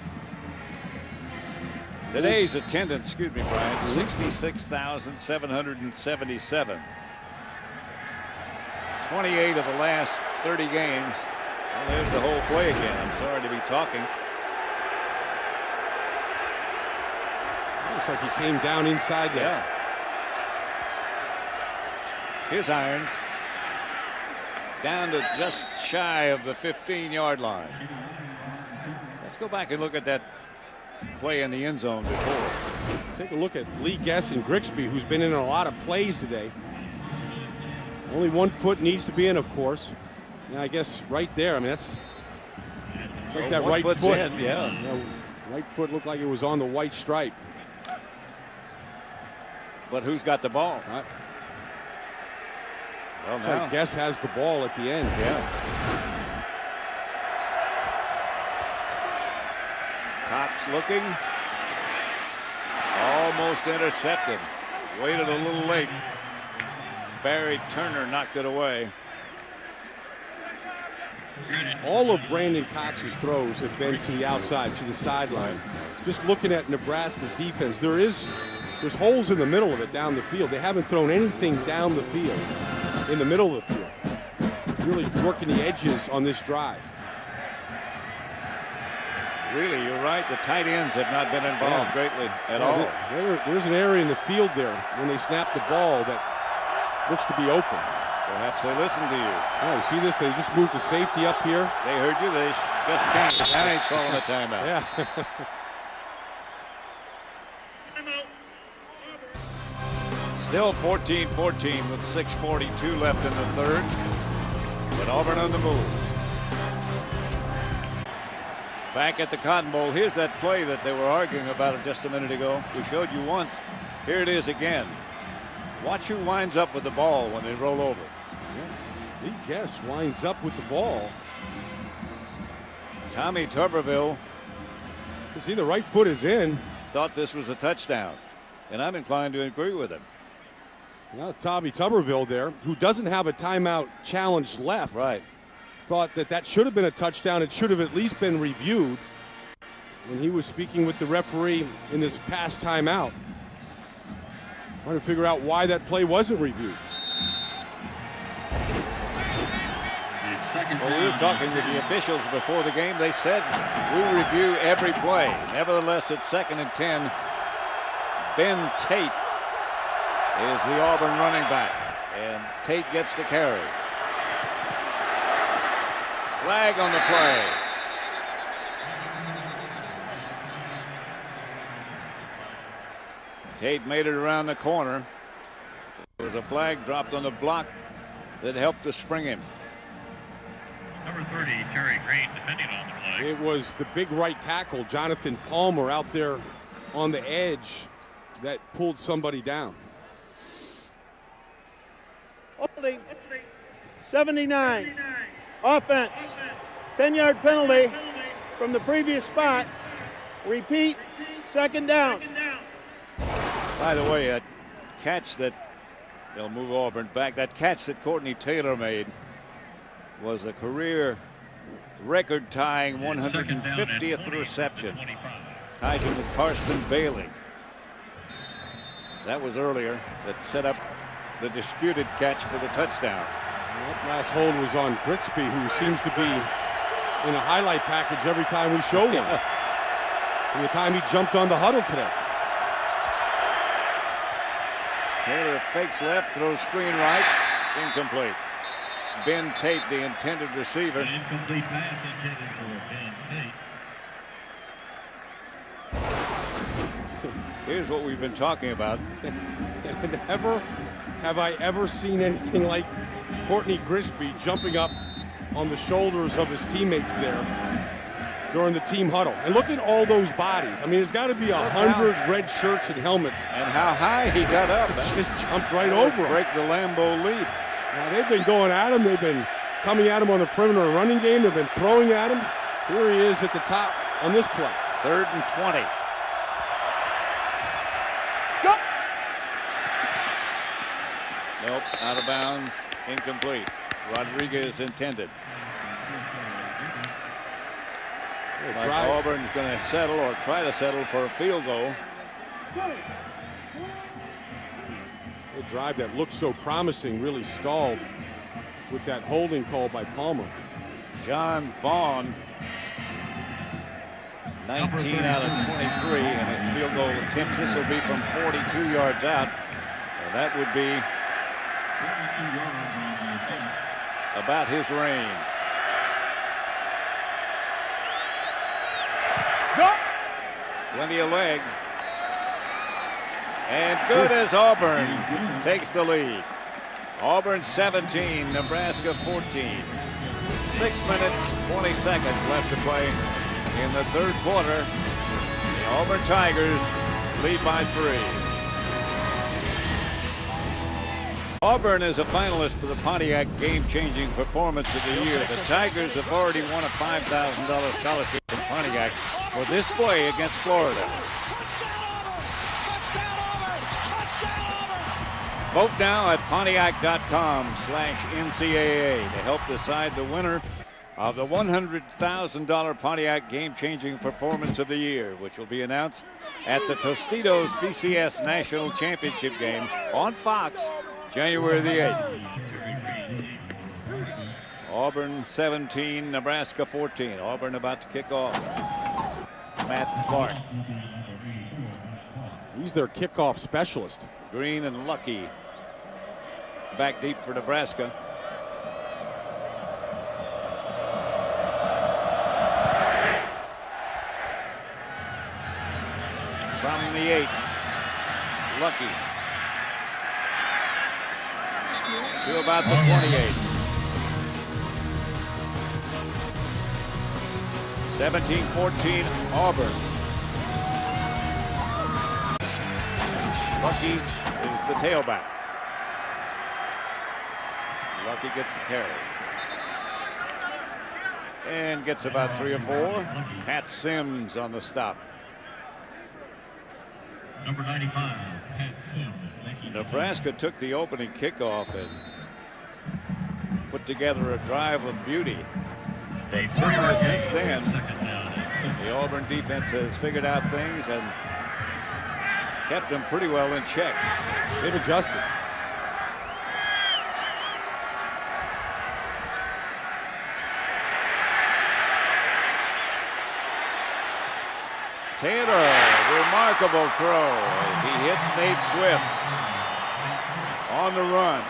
Today's attendance, excuse me, Brian, 66,777. 28 of the last 30 games. Well, there's the whole play again. I'm sorry to be talking. Looks like he came down inside there. Yeah. Here's Irons. Down to just shy of the 15-yard line. Let's go back and look at that play in the end zone before. Take a look at Lee Guess and Grigsby, who's been in a lot of plays today. Only 1 foot needs to be in, of course. Yeah, I guess right there. I mean, that's like that right foot. In, yeah. Right foot looked like it was on the white stripe. But who's got the ball? Well, now Guess has the ball at the end. Yeah. Cox looking. Almost intercepted. Waited a little late. Barry Turner knocked it away. All of Brandon Cox's throws have been to the outside, to the sideline. Just looking at Nebraska's defense, there's holes in the middle of it down the field. They haven't thrown anything down the field, in the middle of the field. Really working the edges on this drive. Really, you're right. The tight ends have not been involved greatly at all. There's an area in the field there when they snap the ball that looks to be open. Perhaps they listened to you. Yeah, you see this? They just moved to safety up here. They heard you. They just changed. Now he's calling a timeout. Yeah. Still 14-14 with 6:42 left in the third. But Auburn on the move. Back at the Cotton Bowl. Here's that play that they were arguing about just a minute ago. We showed you once. Here it is again. Watch who winds up with the ball when they roll over. Yeah. Lee Guess winds up with the ball. Tommy Tuberville. You see, the right foot is in. Thought this was a touchdown. And I'm inclined to agree with him. Now Tommy Tuberville there, who doesn't have a timeout challenge left. Right. Thought that should have been a touchdown. It should have at least been reviewed when he was speaking with the referee in this past timeout. Trying to figure out why that play wasn't reviewed. Well, we were talking with the officials before the game. They said we review every play. Nevertheless, it's 2nd and 10. Ben Tate is the Auburn running back, and Tate gets the carry. Flag on the play. Tate made it around the corner. There was a flag dropped on the block that helped to spring him. Number 30, Terry Green, defending on the play. It was the big right tackle, Jonathan Palmer, out there on the edge that pulled somebody down. Holding. 79. Offense. 10-yard penalty from the previous spot. Repeat. 2nd down. By the way, a catch that they'll move Auburn back. That catch that Courtney Taylor made was a career record-tying 150th reception. Ties him with Karsten Bailey. That was earlier. That set up the disputed catch for the touchdown. That last hold was on Grigsby, who seems to be in a highlight package every time we show him. From the time he jumped on the huddle today. Taylor fakes left, throws screen right, incomplete. Ben Tate, the intended receiver. An incomplete pass intended for Ben Tate. Here's what we've been talking about. Never have I ever seen anything like Courtney Grigsby jumping up on the shoulders of his teammates there during the team huddle. And look at all those bodies. I mean, there's got to be 100 red shirts and helmets. And how high he got up. Just jumped right over him. Break the Lambeau lead. Now, they've been going at him. They've been coming at him on the perimeter running game. They've been throwing at him. Here he is at the top on this play. 3rd and 20. Go! Nope, out of bounds, incomplete. Rodriguez intended. Like Auburn's going to settle or try to settle for a field goal. The drive that looked so promising really stalled with that holding call by Palmer. John Vaughn, 19 out of 23 in his field goal attempts. This will be from 42 yards out. And that would be about his range. Plenty of leg. And good as Auburn takes the lead. Auburn 17, Nebraska 14. 6 minutes, 20 seconds left to play in the 3rd quarter. The Auburn Tigers lead by 3. Auburn is a finalist for the Pontiac Game-Changing Performance of the Year. The Tigers have already won a $5,000 scholarship from Pontiac for this play against Florida. Vote now at Pontiac.com/NCAA to help decide the winner of the $100,000 Pontiac Game-Changing Performance of the Year, which will be announced at the Tostitos BCS National Championship game on Fox, January the 8th. Auburn 17, Nebraska 14. Auburn about to kick off. Matt Clark. He's their kickoff specialist. Green and Lucky back deep for Nebraska. From the 8, Lucky to about the 28. 17-14 Auburn. Lucky is the tailback. Lucky gets the carry. And gets about 3 or 4. Pat Sims on the stop. Number 95, Pat Sims. Nebraska took the opening kickoff and put together a drive of beauty. But since then, the Auburn defense has figured out things and kept them pretty well in check. They've adjusted. Taylor, remarkable throw as he hits Nate Swift on the run.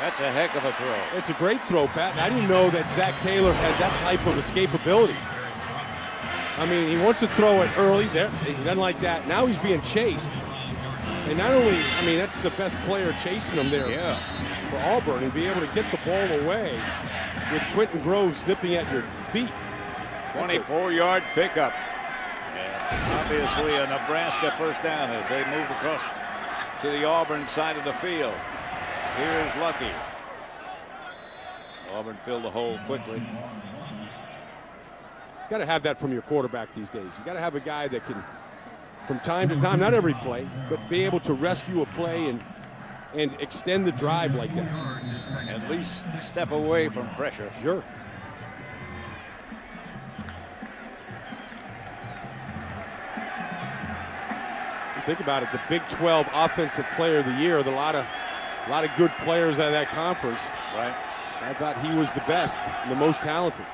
That's a heck of a throw. It's a great throw, Pat. I didn't know that Zach Taylor had that type of escapability. I mean, he wants to throw it early. There, he doesn't like that. Now he's being chased. And not only, I mean, that's the best player chasing him there for Auburn, and be able to get the ball away with Quentin Groves nipping at your feet. 24-yard pickup. And obviously a Nebraska first down as they move across to the Auburn side of the field. Here's Lucky. Auburn filled the hole quickly. Got to have that from your quarterback these days. You got to have a guy that can, from time to time, not every play, but be able to rescue a play and extend the drive like that. At least step away from pressure. Sure. You think about it, the Big 12 Offensive Player of the Year, there are a lot of good players out of that conference. Right. I thought he was the best and the most talented.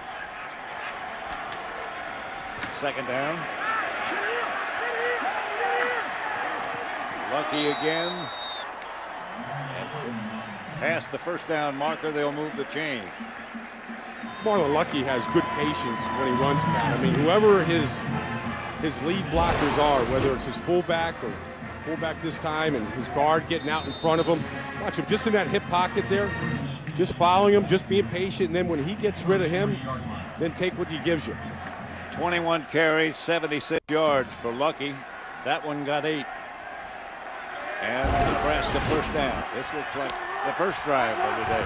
Second down. Lucky again. And past the first down marker, they'll move the chain. Marlon Lucky has good patience when he runs, Pat. I mean, whoever his lead blockers are, whether it's his fullback or fullback this time and his guard getting out in front of him, watch him just in that hip pocket there, just following him, just being patient, and then when he gets rid of him, then take what he gives you. 21 carries, 76 yards for Lucky. That one got 8. And Nebraska first down. This looks like the first drive of the day.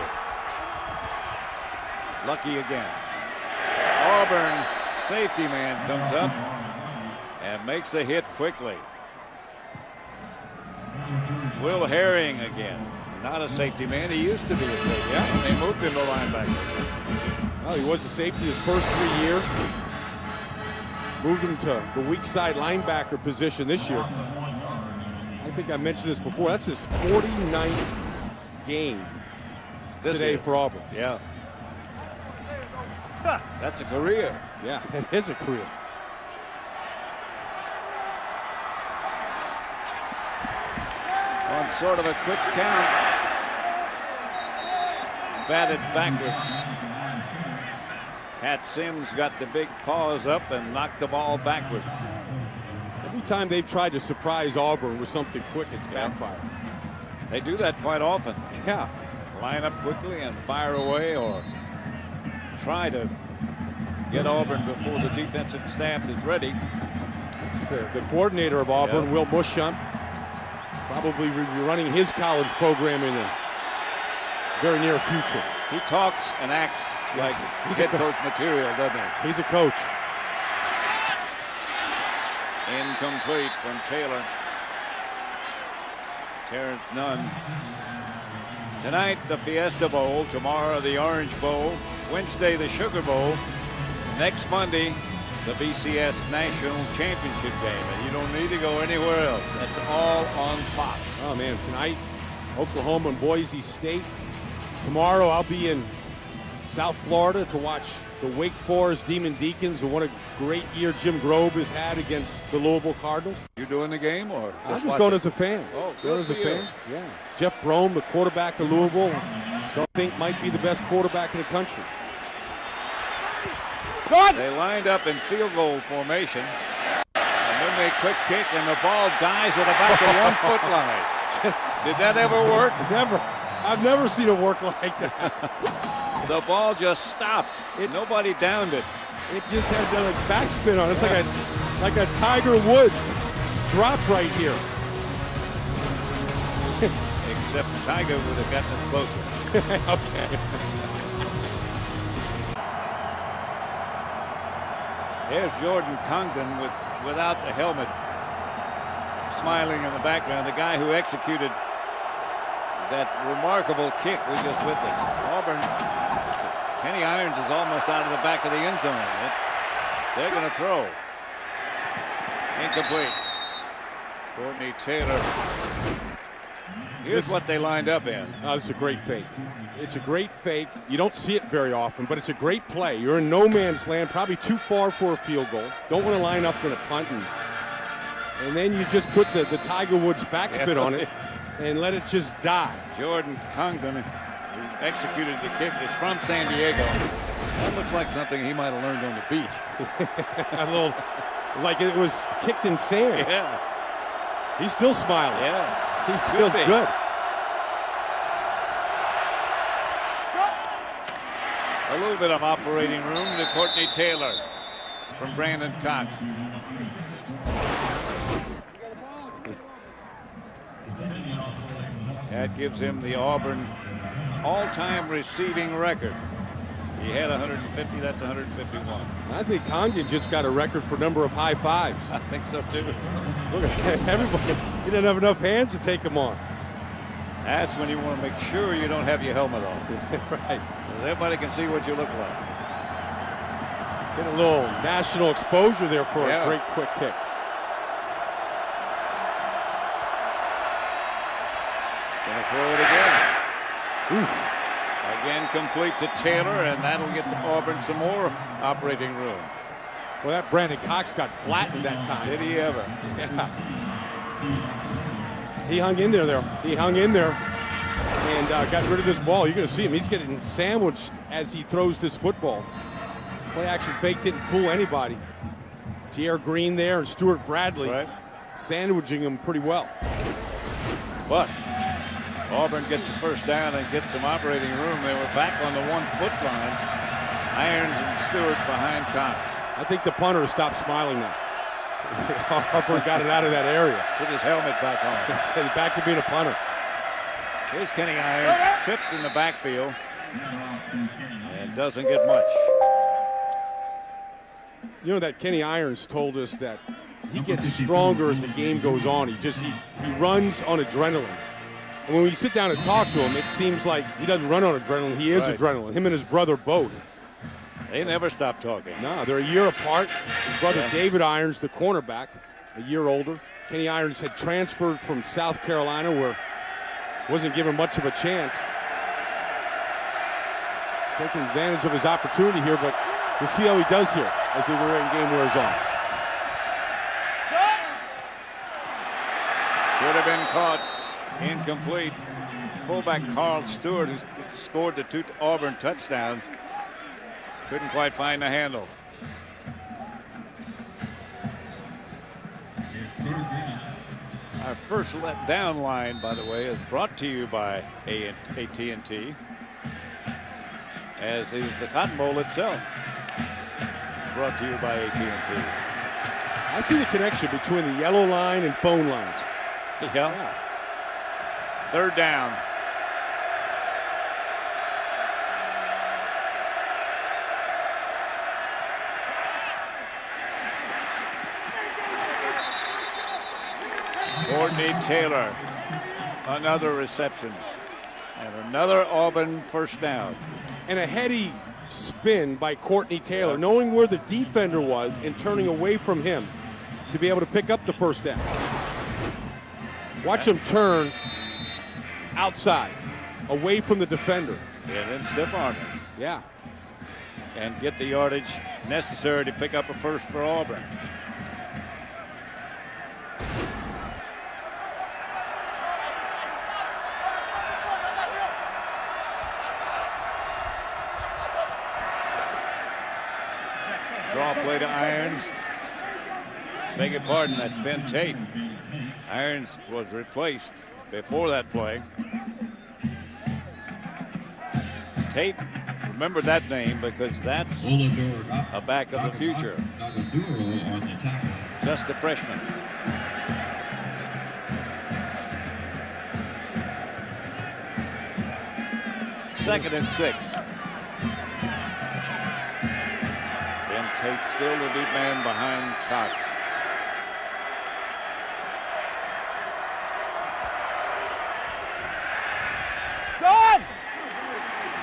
Lucky again. Auburn safety man comes up and makes the hit quickly. Will Herring again. Not a safety man. He used to be a safety man. They moved him to linebacker. Well, he was a safety his first 3 years. Moved him to the weak side linebacker position this year. I think I mentioned this before. That's his 49th game today for Auburn. Yeah. That's a career. Yeah, it is a career. On sort of a quick count. Batted backwards. Pat Sims got the big paws up and knocked the ball backwards. Every time they've tried to surprise Auburn with something quick, it's backfired. They do that quite often. Yeah. Line up quickly and fire away, or try to get Auburn before the defensive staff is ready. It's the coordinator of Auburn, Will Muschamp, probably be running his college program in the very near future. He talks and acts like he's head coach material, doesn't he? He's a coach. Incomplete from Taylor. Terrence Nunn. Tonight, the Fiesta Bowl. Tomorrow, the Orange Bowl. Wednesday, the Sugar Bowl. Next Monday, the BCS National Championship game. And you don't need to go anywhere else. That's all on Fox. Oh, man. Tonight, Oklahoma and Boise State. Tomorrow, I'll be in South Florida to watch the Wake Forest Demon Deacons, and what a great year Jim Grobe has had against the Louisville Cardinals. You doing the game, or I'm just going as a fan. Oh, going as a fan. Yeah. Jeff Brom, the quarterback of Louisville, so I think might be the best quarterback in the country. Good. They lined up in field goal formation, and then they quick kick, and the ball dies at about the 1 foot line. Did that ever work? Never. I've never seen it work like that. The ball just stopped. Nobody downed it. It just had a backspin on it. It's like a Tiger Woods drop right here. Except Tiger would have gotten it closer. Okay. There's Jordan Congdon without the helmet, smiling in the background. The guy who executed that remarkable kick we just witnessed. Auburn, Kenny Irons is almost out of the back of the end zone. They're going to throw. Incomplete. Courtney Taylor. Here's what they lined up in. Oh, this is a great fake. It's a great fake. You don't see it very often, but it's a great play. You're in no man's land, probably too far for a field goal. Don't want to line up in a punt. And then you just put the Tiger Woods backspin on it and let it just die. Jordan Congdon, who executed the kick, is from San Diego. That looks like something he might have learned on the beach. A little, like it was kicked in sand. Yeah. He's still smiling. Yeah. He feels good. A little bit of operating room to Courtney Taylor from Brandon Cox. That gives him the Auburn all-time receiving record. He had 150, that's 151. I think Congdon just got a record for number of high fives. I think so too. Look at everybody. He didn't have enough hands to take them on. That's when you want to make sure you don't have your helmet on. Right. Everybody can see what you look like. Get a little national exposure there for a great quick kick. Gonna throw it again. Oof. Again complete to Taylor, and that'll get to Auburn some more operating room. Well, that Brandon Cox got flattened that time. Did he ever? Yeah. He hung in there. He hung in there and got rid of this ball. You're going to see him. He's getting sandwiched as he throws this football. Play action fake didn't fool anybody. J.R. Green there and Stuart Bradley sandwiching him pretty well. But Auburn gets a first down and gets some operating room. They were back on the 1 foot line. Irons and Stewart behind Cox. I think the punter stopped smiling now. Auburn got it out of that area. Put his helmet back on. Said back to being a punter. Here's Kenny Irons, tripped in the backfield and doesn't get much. You know that Kenny Irons told us that he gets stronger as the game goes on. He runs on adrenaline. And when we sit down and talk to him, it seems like he doesn't run on adrenaline. He is adrenaline. Him and his brother both. They never stop talking. No, they're a year apart. His brother David Irons, the cornerback, a year older. Kenny Irons had transferred from South Carolina, where wasn't given much of a chance. He's taking advantage of his opportunity here, but we'll see how he does here as the game wears on. Should have been caught. Incomplete. Fullback Carl Stewart, who scored the 2 Auburn touchdowns, couldn't quite find the handle. Our first let down line, by the way, is brought to you by AT&T, as is the Cotton Bowl itself, brought to you by AT&T. I see the connection between the yellow line and phone lines. Yeah. Third down. Courtney Taylor, another reception, and another Auburn first down. And a heady spin by Courtney Taylor, knowing where the defender was and turning away from him to be able to pick up the first down. Watch him turn outside, away from the defender. And then stiff arm him. Yeah. And get the yardage necessary to pick up a first for Auburn. Draw play to Irons. Beg your pardon, that's Ben Tate. Irons was replaced before that play. Tate, remember that name because that's a back of the future. Just a freshman. Second and 6. Ben Tate still the lead man behind Cox.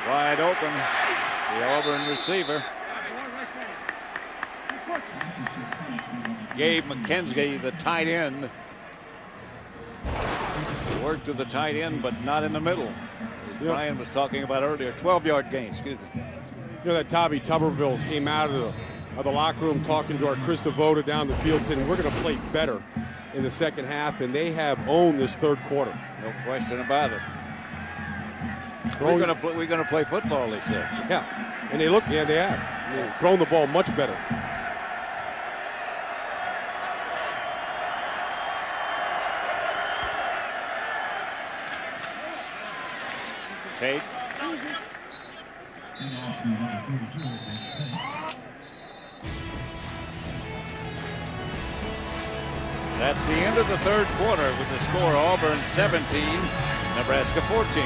Wide open, the Auburn receiver. Gabe McKenzie, the tight end. Worked to the tight end, but not in the middle. As Brian was talking about earlier, 12-yard gain, excuse me. You know that Tommy Tuberville came out of the locker room talking to our Chris Devoda down the field saying we're going to play better in the second half, and they have owned this third quarter. No question about it. We're going to play football, they said. Yeah, and they look, they have. They're throwing the ball much better. Tate. That's the end of the third quarter with the score Auburn 17, Nebraska 14.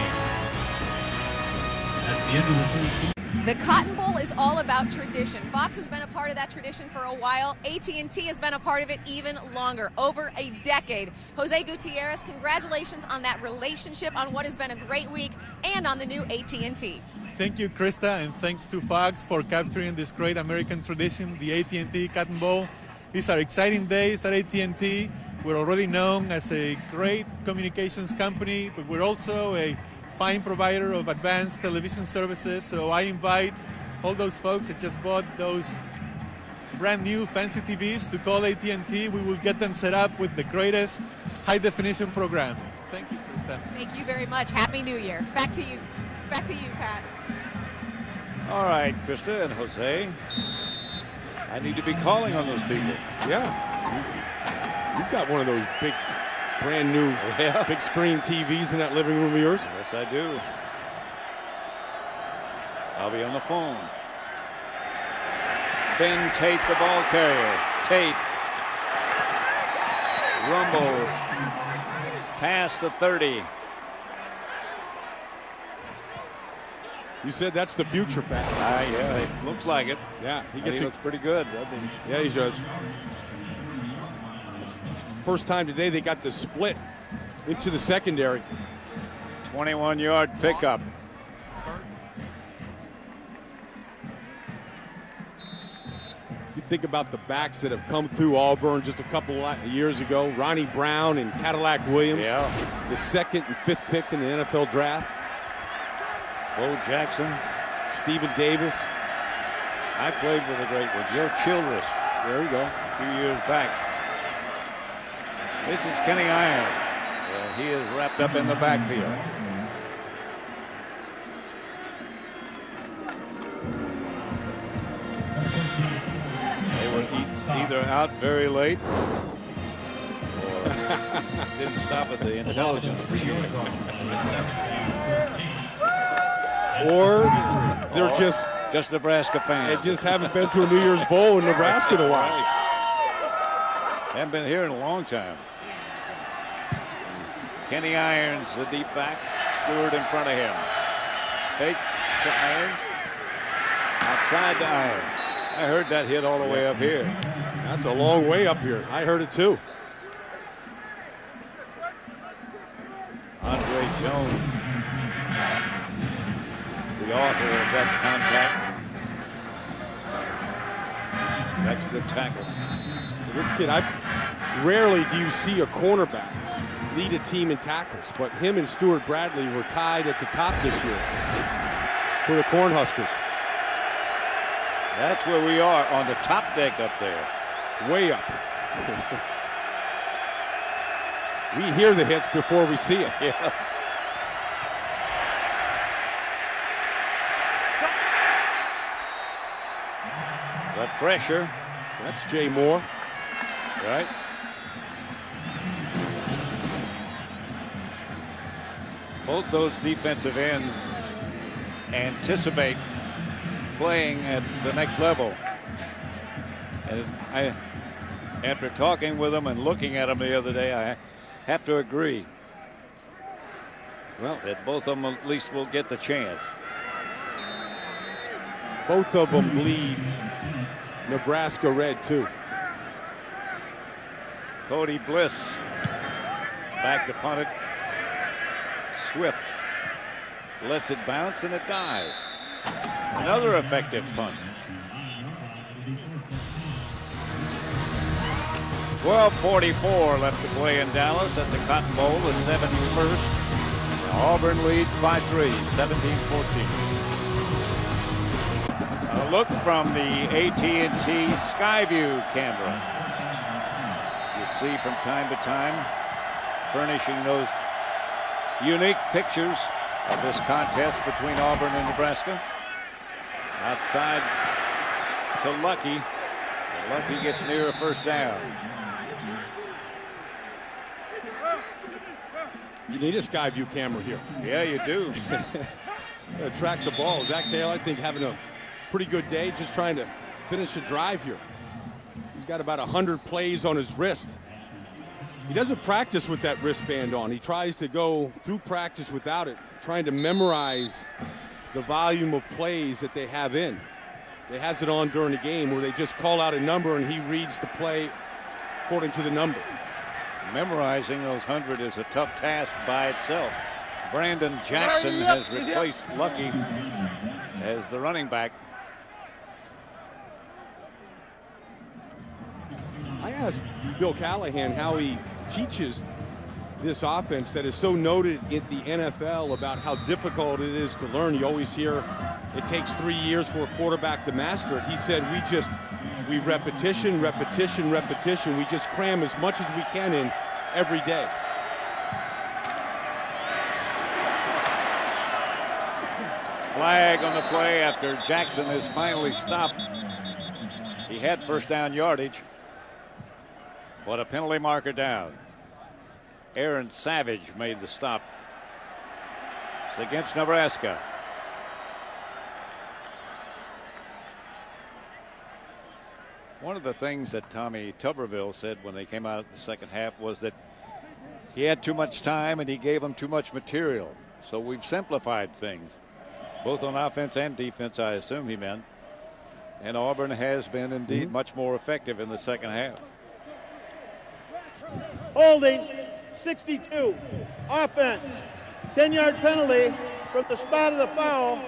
The Cotton Bowl is all about tradition. Fox has been a part of that tradition for a while. AT&T has been a part of it even longer, over a decade. Jose Gutierrez, congratulations on that relationship, on what has been a great week, and on the new AT&T. Thank you, Krista, and thanks to Fox for capturing this great American tradition, the AT&T Cotton Bowl. These are exciting days at AT&T. We're already known as a great communications company, but we're also a fine provider of advanced television services. So I invite all those folks that just bought those brand new fancy TVs to call AT&T. We will get them set up with the greatest high-definition programs. Thank you, Krista. Thank you very much. Happy New Year. Back to you, Pat. All right, Krista and Jose. I need to be calling on those people. Yeah. You've got one of those big, brand new, big screen TVs in that living room of yours. Yes, I do. I'll be on the phone. Ben Tate, the ball carrier. Tate rumbles past the 30. You said that's the future, Pat. Yeah, it looks like it. Yeah, he looks pretty good, doesn't he? Yeah, he does. It's first time today they got the split into the secondary. 21-yard pickup. You think about the backs that have come through Auburn just a couple of years ago. Ronnie Brown and Cadillac Williams. Yeah. The 2nd and 5th pick in the NFL draft. Bo Jackson. Stephen Davis. I played with a great one. Joe Childress. There you go. A few years back. This is Kenny Irons. He is wrapped up in the backfield. They were either out very late or didn't stop at the intelligence machine. Or they're just Nebraska fans. They just haven't been to a New Year's Bowl in Nebraska in a while. Right. Haven't been here in a long time. Kenny Irons, the deep back. Stewart in front of him. Fake to Irons. Outside to Irons. I heard that hit all the way up here. That's a long way up here. I heard it too. Andre Jones, the author of that contact. That's a good tackle. This kid, rarely do you see a cornerback lead a team in tackles, but him and Stuart Bradley were tied at the top this year for the Cornhuskers. That's where we are, on the top deck up there. Way up. We hear the hits before we see them. Yeah. The pressure. That's Jay Moore. Right. Both those defensive ends anticipate playing at the next level. And after talking with them and looking at them the other day, I have to agree. Well, that both of them at least will get the chance. Both of them bleed Nebraska red too. Cody Bliss back to punt it. Swift lets it bounce and it dies. Another effective punt. 12:44 left to play in Dallas at the Cotton Bowl, the 71st. Auburn leads by 3, 17-14. A look from the AT&T Skyview camera. You see from time to time, furnishing those unique pictures of this contest between Auburn and Nebraska. Outside to Lucky. And Lucky gets near a first down. You need a Skyview camera here. Yeah, you do. Track the ball. Zach Taylor, I think, having a pretty good day, just trying to finish a drive here. He's got about 100 plays on his wrist. He doesn't practice with that wristband on. He tries to go through practice without it, trying to memorize the volume of plays that they have in. They has it on during the game where they just call out a number and he reads the play according to the number. Memorizing those 100 is a tough task by itself. Brandon Jackson has replaced Lucky as the running back. I asked Bill Callahan how he teaches this offense that is so noted in the NFL about how difficult it is to learn. You always hear it takes 3 years for a quarterback to master it. He said we repetition. We just cram as much as we can in every day. Flag on the play after Jackson is finally stopped. He had first down yardage, but a penalty marker down. Aaron Savage made the stop. It's against Nebraska. One of the things that Tommy Tuberville said when they came out in the second half was that he had too much time and he gave them too much material. So we've simplified things, both on offense and defense, I assume he meant. And Auburn has been indeed much more effective in the second half. Holding, 62. Offense, 10-yard penalty from the spot of the foul.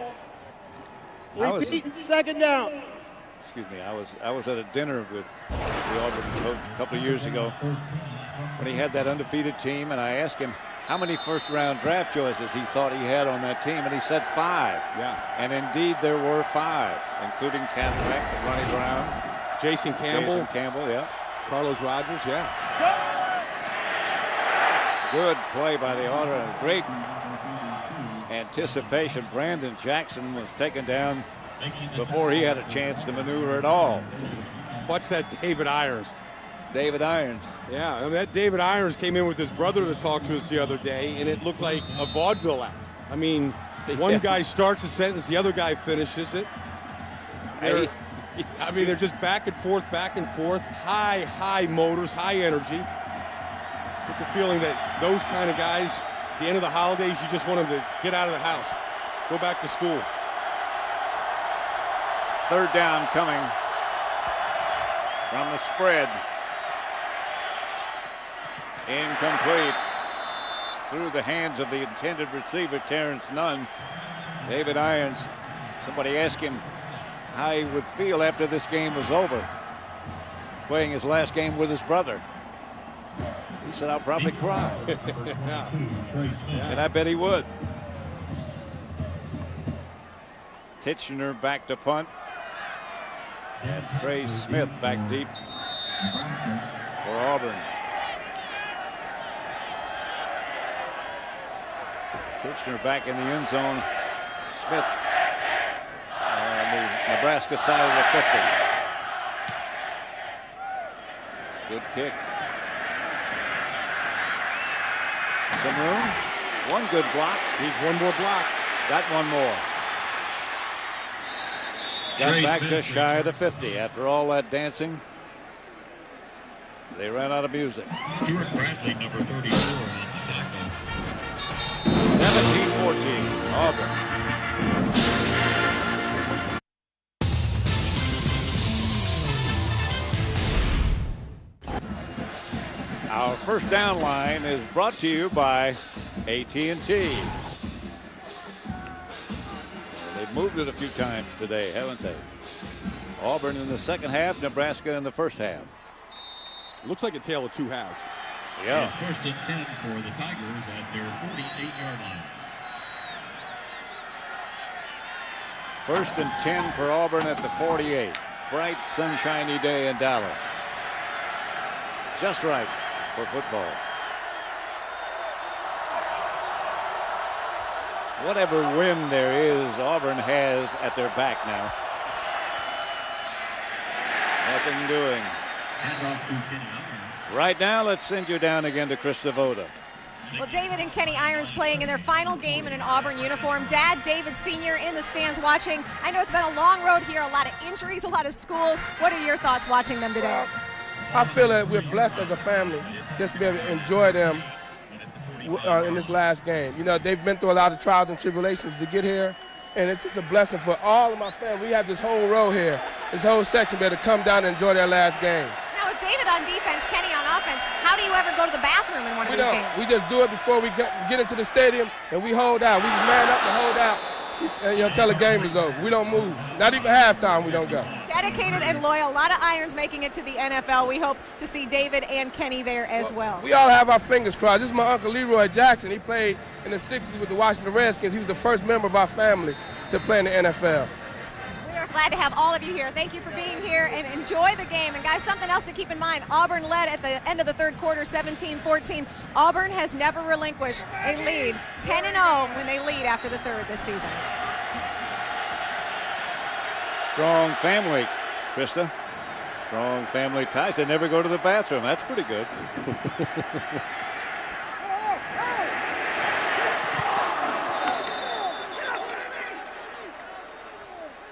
Repeat, second down. Excuse me, I was at a dinner with the Auburn coach a couple of years ago when he had that undefeated team, and I asked him how many first-round draft choices he thought he had on that team, and he said 5. Yeah. And indeed there were 5, including Cadillak, Ronnie Brown, Jason Campbell, yeah, Carlos Rogers, yeah. Good play by the Auburn. Great anticipation. Brandon Jackson was taken down before he had a chance to maneuver at all. Watch that David Irons. David Irons. Yeah, I mean, that David Irons came in with his brother to talk to us the other day, and it looked like a vaudeville act. I mean, one guy starts a sentence, the other guy finishes it. I mean, they're just back and forth, high motors, high energy. Get the feeling that those kind of guys, at the end of the holidays, you just want them to get out of the house, go back to school. Third down coming from the spread. Incomplete. Through the hands of the intended receiver, Terrence Nunn. David Irons, somebody asked him how he would feel after this game was over, playing his last game with his brother. He said, I'll probably cry. Yeah. And I bet he would. Titchener back to punt. And Trey Smith back deep for Auburn. Titchener back in the end zone. Smith on the Nebraska side of the 50. Good kick. Some room. One good block. Needs one more block. Got one more. Got back just shy of the 50. After all that dancing, they ran out of music. Stuart Bradley, number 34 on the tackle. 17-14, Auburn. Our first down line is brought to you by AT&T. They've moved it a few times today, haven't they? Auburn in the second half, Nebraska in the first half. Looks like a tale of two halves. Yeah. It's first and 10 for the Tigers at their 48-yard line. First and 10 for Auburn at the 48. Bright, sunshiny day in Dallas. Just right for football. Whatever wind there is, Auburn has at their back now. Nothing doing. Right now, let's send you down again to Chris Devoda. Well, David and Kenny Irons playing in their final game in an Auburn uniform. Dad, David Sr. in the stands watching. I know it's been a long road here, a lot of injuries, a lot of schools. What are your thoughts watching them today? I feel that we're blessed as a family just to be able to enjoy them in this last game. You know, they've been through a lot of trials and tribulations to get here, and it's just a blessing for all of my family. We have this whole row here, this whole section, be able to come down and enjoy their last game. Now, with David on defense, Kenny on offense, how do you ever go to the bathroom in one of these games? We just do it before we get into the stadium, and we hold out. We just man up and hold out until the game is over. We don't move. Not even halftime we don't go. Dedicated and loyal. A lot of Irons making it to the NFL. We hope to see David and Kenny there as well. We all have our fingers crossed. This is my uncle Leroy Jackson. He played in the 60s with the Washington Redskins. He was the first member of our family to play in the NFL. We are glad to have all of you here. Thank you for being here and enjoy the game. And guys, something else to keep in mind. Auburn led at the end of the third quarter, 17-14. Auburn has never relinquished a lead, 10-0 when they lead after the third this season. Strong family, Krista. Strong family ties. They never go to the bathroom. That's pretty good.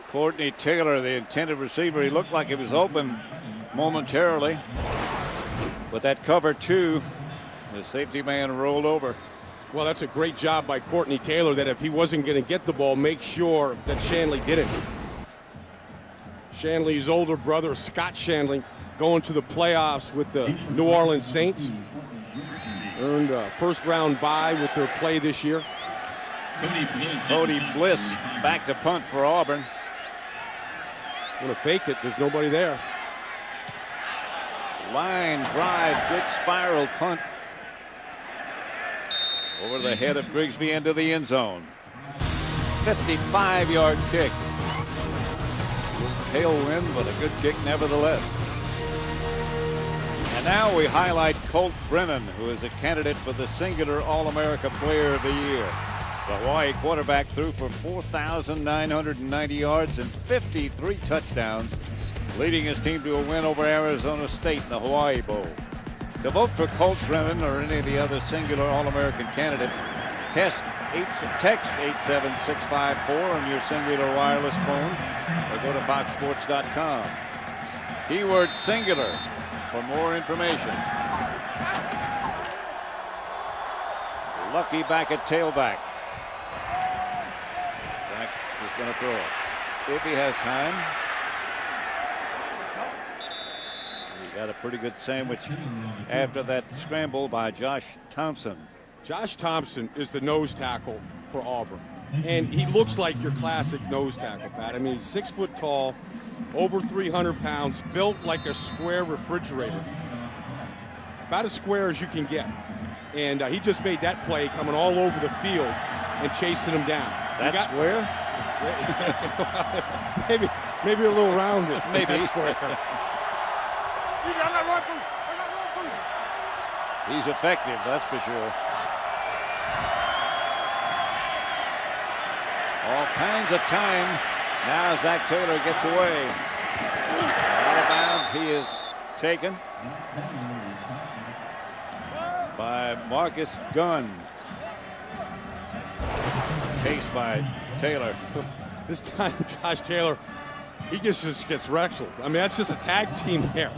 Courtney Taylor, the intended receiver, he looked like he was open momentarily. With that cover 2, the safety man rolled over. Well, that's a great job by Courtney Taylor, that if he wasn't going to get the ball, make sure that Shanley didn't. Shanley's older brother, Scott Shanley, going to the playoffs with the New Orleans Saints. Earned a first-round bye with their play this year. Cody Bliss back to punt for Auburn. Going to fake it. There's nobody there. Line drive, good spiral punt. Over the head of Grigsby into the end zone. 55-yard kick. Tailwind, but a good kick nevertheless. And now we highlight Colt Brennan, who is a candidate for the singular All-America Player of the Year. The Hawaii quarterback threw for 4,990 yards and 53 touchdowns, leading his team to a win over Arizona State in the Hawaii Bowl. To vote for Colt Brennan or any of the other singular All-American candidates, text 87654 on your singular wireless phone or go to foxsports.com. Keyword singular for more information. Lucky back at tailback. Zach is going to throw it if he has time. He got a pretty good sandwich after that scramble by Josh Thompson. Josh Thompson is the nose tackle for Auburn. And he looks like your classic nose tackle, Pat. I mean, he's 6 foot tall, over 300 pounds, built like a square refrigerator. About as square as you can get. And he just made that play coming all over the field and chasing him down. That's square? maybe a little rounded. Maybe. Square. He's effective, that's for sure. All kinds of time. Now Zach Taylor gets away. Out of bounds, he is taken by Marcus Gunn. Chased by Taylor. This time, Josh Taylor, he just gets wrestled. I mean, that's just a tag team there.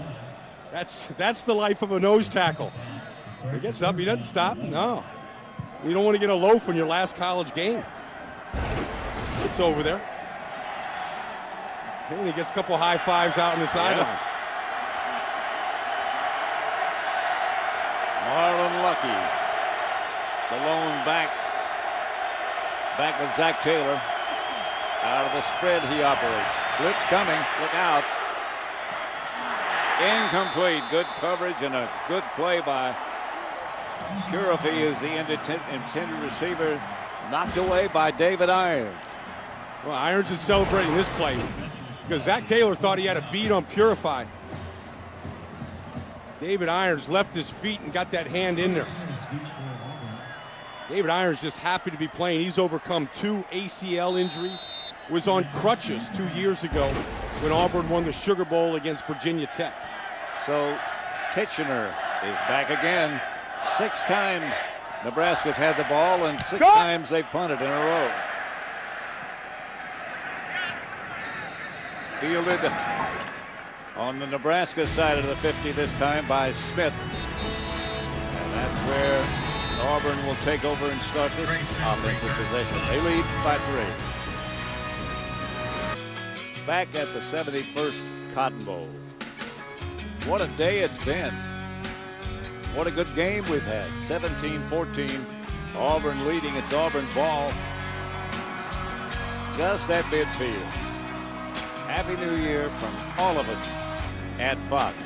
That's the life of a nose tackle. He gets up, he doesn't stop. No. You don't want to get a loaf in your last college game. It's over there. And he gets a couple high fives out on the sideline. Marlon Lucky, the lone back with Zach Taylor. Out of the spread he operates. Blitz coming, look out. Incomplete, good coverage and a good play by Purify is the intended receiver, knocked away by David Irons. Well, Irons is celebrating this play because Zach Taylor thought he had a beat on Purify. David Irons left his feet and got that hand in there. David Irons just happy to be playing. He's overcome 2 ACL injuries. Was on crutches 2 years ago when Auburn won the Sugar Bowl against Virginia Tech. So Titchener is back again. 6 times Nebraska's had the ball and 6 times they've punted in a row. Fielded on the Nebraska side of the 50 this time by Smith. And that's where Auburn will take over and start this offensive possession. They lead by 3. Back at the 71st Cotton Bowl. What a day it's been. What a good game we've had. 17-14. Auburn leading. It's Auburn ball. Just at midfield. Happy New Year from all of us at Fox.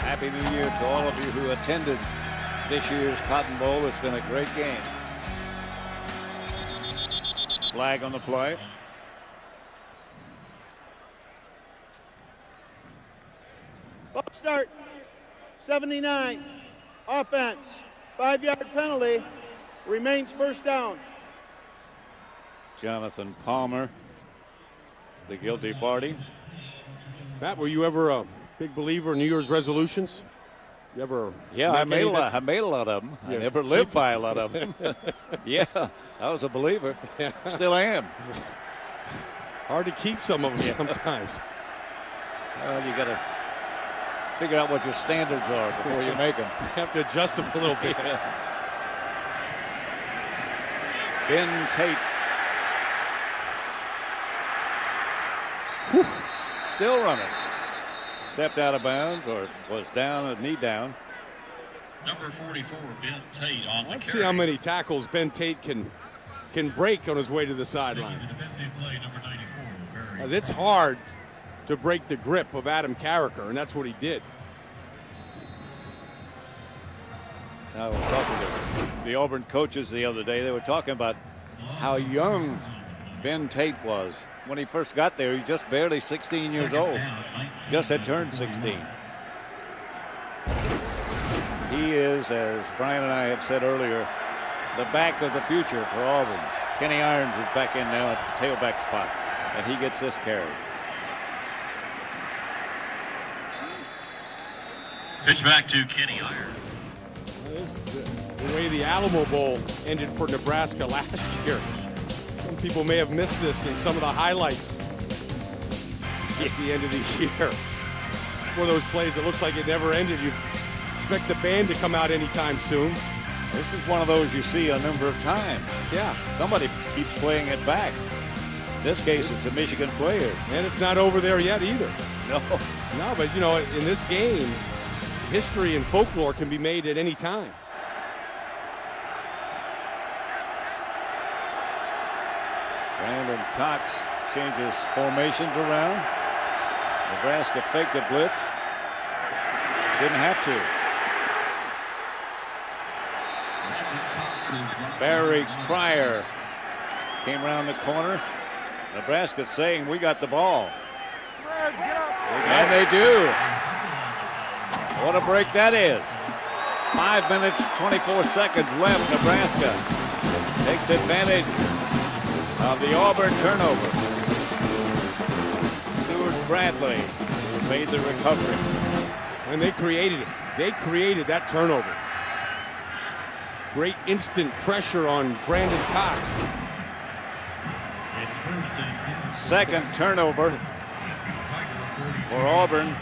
Happy New Year to all of you who attended this year's Cotton Bowl. It's been a great game. Flag on the play. Ball start. 79. Offense. 5-yard penalty. Remains first down. Jonathan Palmer, the guilty party. Matt, were you ever a big believer in New Year's resolutions? You ever? Yeah, I made a lot of them. Yeah. I never lived by a lot of them. Yeah, I was a believer. Still am. Hard to keep some of them sometimes. Well, you got to figure out what your standards are before you make them. You have to adjust them a little bit. Ben Tate. Still running. Stepped out of bounds or was down, knee down. Number 44, Ben Tate on the Let's see how many tackles Ben Tate can break on his way to the sideline. It's hard to break the grip of Adam Carricker, and that's what he did. I was talking to the Auburn coaches the other day. They were talking about how young Ben Tate was. When he first got there, he just barely 16 years old. Just had turned 16. He is, as Brian and I have said earlier, the back of the future for Auburn. Kenny Irons is back in now at the tailback spot, and he gets this carry. Pitch back to Kenny Irons. This the way the Alamo Bowl ended for Nebraska last year. Some people may have missed this in some of the highlights at the end of the year. One of those plays that looks like it never ended. You expect the band to come out anytime soon. This is one of those you see a number of times. Yeah. Somebody keeps playing it back. In this case, it's a Michigan player. And it's not over there yet either. No. No, but you know, in this game, history and folklore can be made at any time. Brandon Cox changes formations around. Nebraska faked the blitz. Didn't have to. Barry Cryer came around the corner. Nebraska saying, we got the ball. And they do. What a break that is. 5 minutes, 24 seconds left. Nebraska takes advantage of the Auburn turnover. Stuart Bradley made the recovery. And they created it. They created that turnover. Great instant pressure on Brandon Cox. Second turnover for Auburn.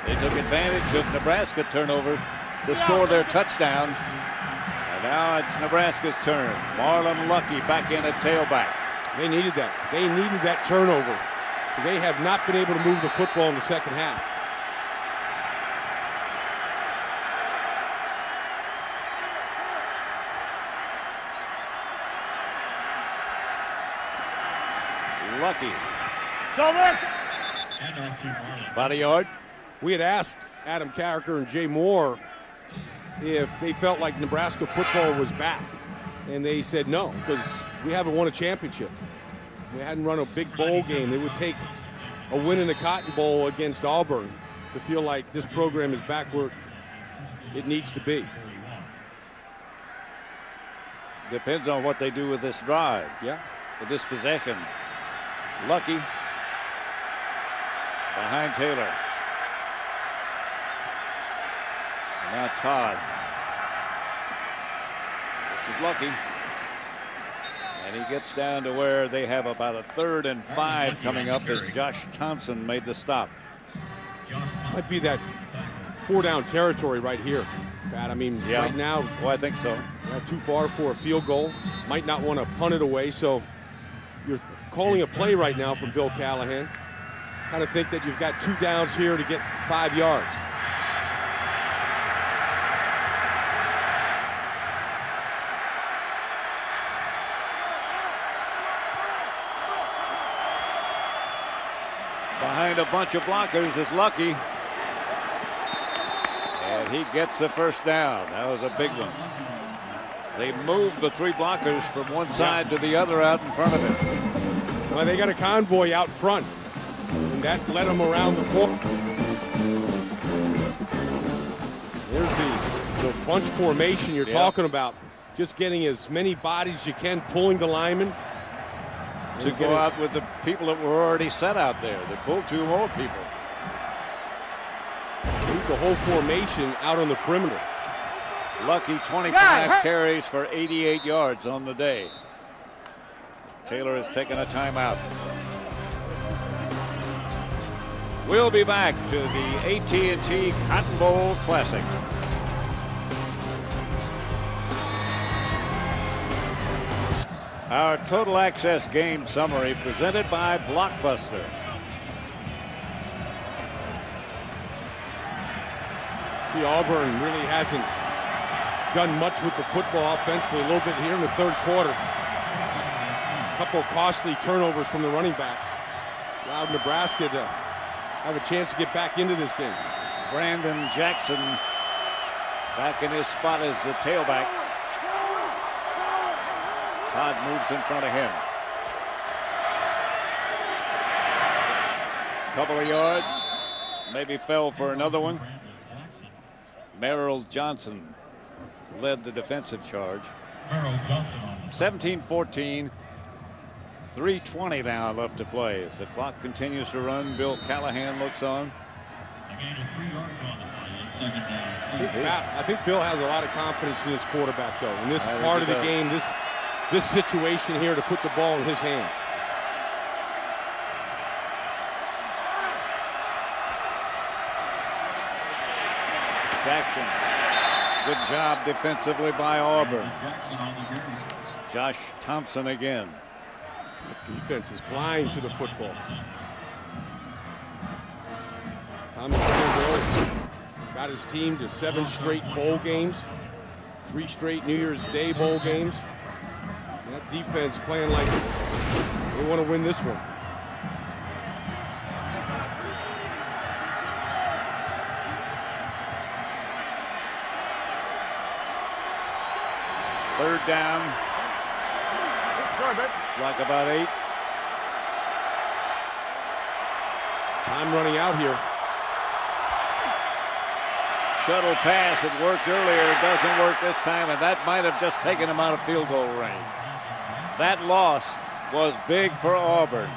They took advantage of Nebraska turnover to score their touchdowns. And now it's Nebraska's turn. Marlon Lucky back in at tailback. They needed that. They needed that turnover. They have not been able to move the football in the second half. Lucky. About a yard. We had asked Adam Carricker and Jay Moore if they felt like Nebraska football was back. And they said no, because we haven't won a championship. We hadn't run a big bowl game. They would take a win in the Cotton Bowl against Auburn to feel like this program is back where it needs to be. Depends on what they do with this drive. Yeah. With this possession. Lucky behind Taylor. And now Todd. This is Lucky. And he gets down to where they have about a 3rd and 5 coming up as Josh Thompson made the stop. Might be that 4-down territory right here, Pat. I mean, yeah. Right now. Well, I think so. Not too far for a field goal. Might not want to punt it away, so you're calling a play right now from Bill Callahan. Kind of think that you've got 2 downs here to get 5 yards. Behind a bunch of blockers is Lucky. And he gets the first down. That was a big one. They moved the 3 blockers from one side to the other out in front of him. Well, they got a convoy out front, and that led them around the corner. There's the bunch formation you're talking about. Just getting as many bodies as you can, pulling the linemen. To go out with the people that were already set out there. They pulled 2 more people. Move the whole formation out on the perimeter. Lucky 25 carries for 88 yards on the day. Taylor has taken a timeout. We'll be back to the AT&T Cotton Bowl Classic. Our Total Access game summary presented by Blockbuster. See, Auburn really hasn't done much with the football offensively. A little bit here in the third quarter. A couple of costly turnovers from the running backs. Allowed Nebraska to have a chance to get back into this game. Brandon Jackson back in his spot as the tailback. Todd moves in front of him. Couple of yards. Maybe fell for another one. Merrill Johnson led the defensive charge. 17-14. 3:20 now left to play as the clock continues to run. Bill Callahan looks on. I think Bill has a lot of confidence in his quarterback, though. In this part of the game, this situation here to put the ball in his hands. Jackson. Good job defensively by Auburn. Josh Thompson again. The defense is flying to the football. Tommy got his team to 7 straight bowl games, 3 straight New Year's Day bowl games. And that defense playing like they want to win this one. Third down. It's like about 8. Time running out here. Shuttle pass. It worked earlier. It doesn't work this time, and that might have just taken him out of field goal range. That loss was big for Auburn.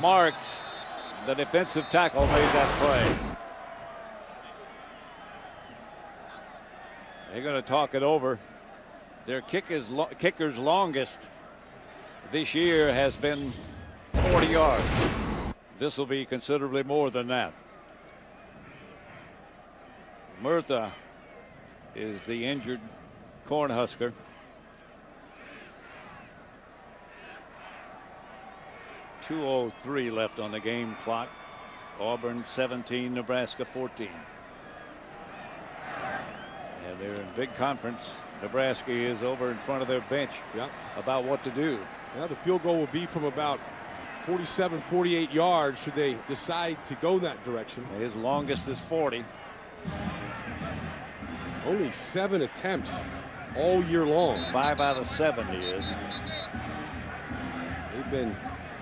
Marks, the defensive tackle, made that play. They're going to talk it over. Their kicker's longest this year has been 40 yards. This will be considerably more than that. Murtha is the injured Cornhusker. .203 left on the game clock. Auburn 17, Nebraska 14. And they're in big conference. Nebraska is over in front of their bench about what to do. Yeah, the field goal will be from about 47, 48 yards should they decide to go that direction. His longest is 40. Only 7 attempts all year long. 5 out of 7 he is. They've been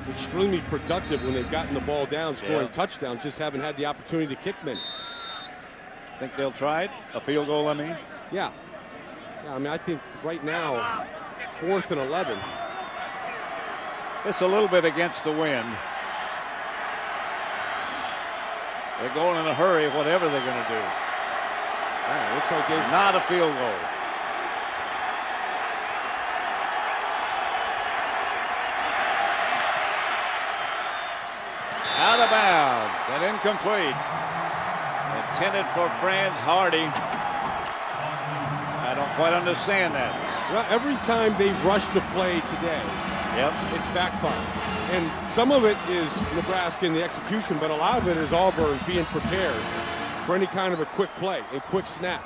extremely productive when they've gotten the ball down, scoring touchdowns, just haven't had the opportunity to kick many. Think they'll try it? A field goal, I mean? Yeah. I mean, I think right now, 4th and 11. It's a little bit against the wind. They're going in a hurry, whatever they're going to do. Yeah, looks like they've... Not a field goal. Out of bounds and incomplete. Intended for Franz Hardy. I don't quite understand that. Well, every time they rush to play today, it's backfired. And some of it is Nebraska in the execution, but a lot of it is Auburn being prepared for any kind of a quick play, a quick snap.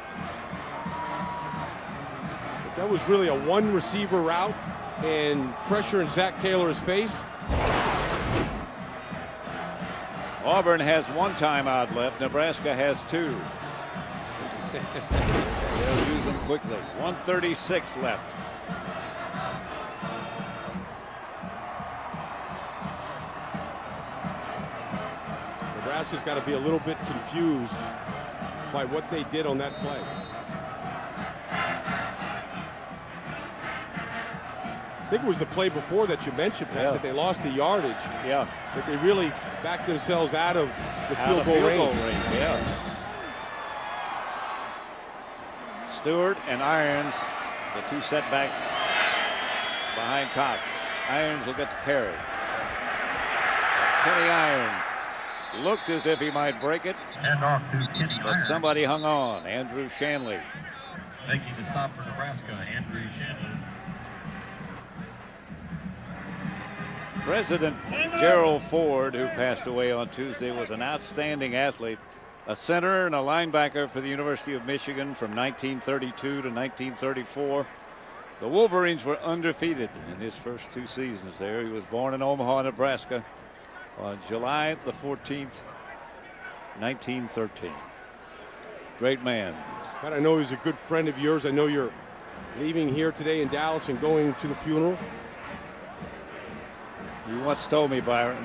But that was really a 1 receiver route and pressure in Zach Taylor's face. Auburn has 1 timeout left. Nebraska has 2. They'll use them quickly. 1:36 left. Nebraska's got to be a little bit confused by what they did on that play. I think it was the play before that you mentioned, Pat, that they lost the yardage. Yeah. That they really backed themselves out of the field goal range. Stewart and Irons, the 2 setbacks behind Cox. Irons will get the carry. Kenny Irons looked as if he might break it, And off to Kenny but Irons. somebody hung on. Andrew Shanley. Making the stop for Nebraska, Andrew Shanley. President Gerald Ford, who passed away on Tuesday, was an outstanding athlete, a center and a linebacker for the University of Michigan from 1932 to 1934. The Wolverines were undefeated in his first 2 seasons there. He was born in Omaha, Nebraska on July the 14th, 1913. Great man. Pat, I know he's a good friend of yours. I know you're leaving here today in Dallas and going to the funeral. He once told me, Brian,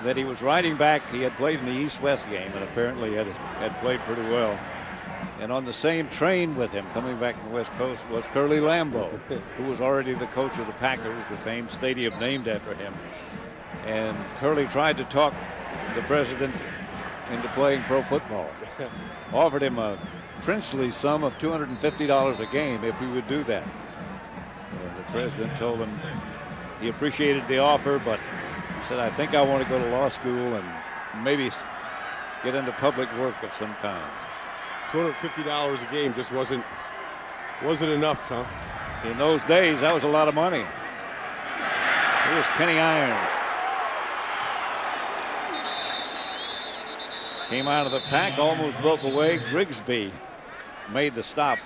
that he was riding back. He had played in the East-West game and apparently had played pretty well. And on the same train with him coming back from the West Coast was Curly Lambeau, who was already the coach of the Packers, the famed stadium named after him. And Curly tried to talk the president into playing pro football. Offered him a princely sum of $250 a game if he would do that. And the president told him he appreciated the offer, but he said, I think I want to go to law school and maybe get into public work of some kind. $250 a game just wasn't enough, huh? In those days, that was a lot of money. Here's Kenny Irons. Came out of the pack, almost broke away. Grigsby made the stop.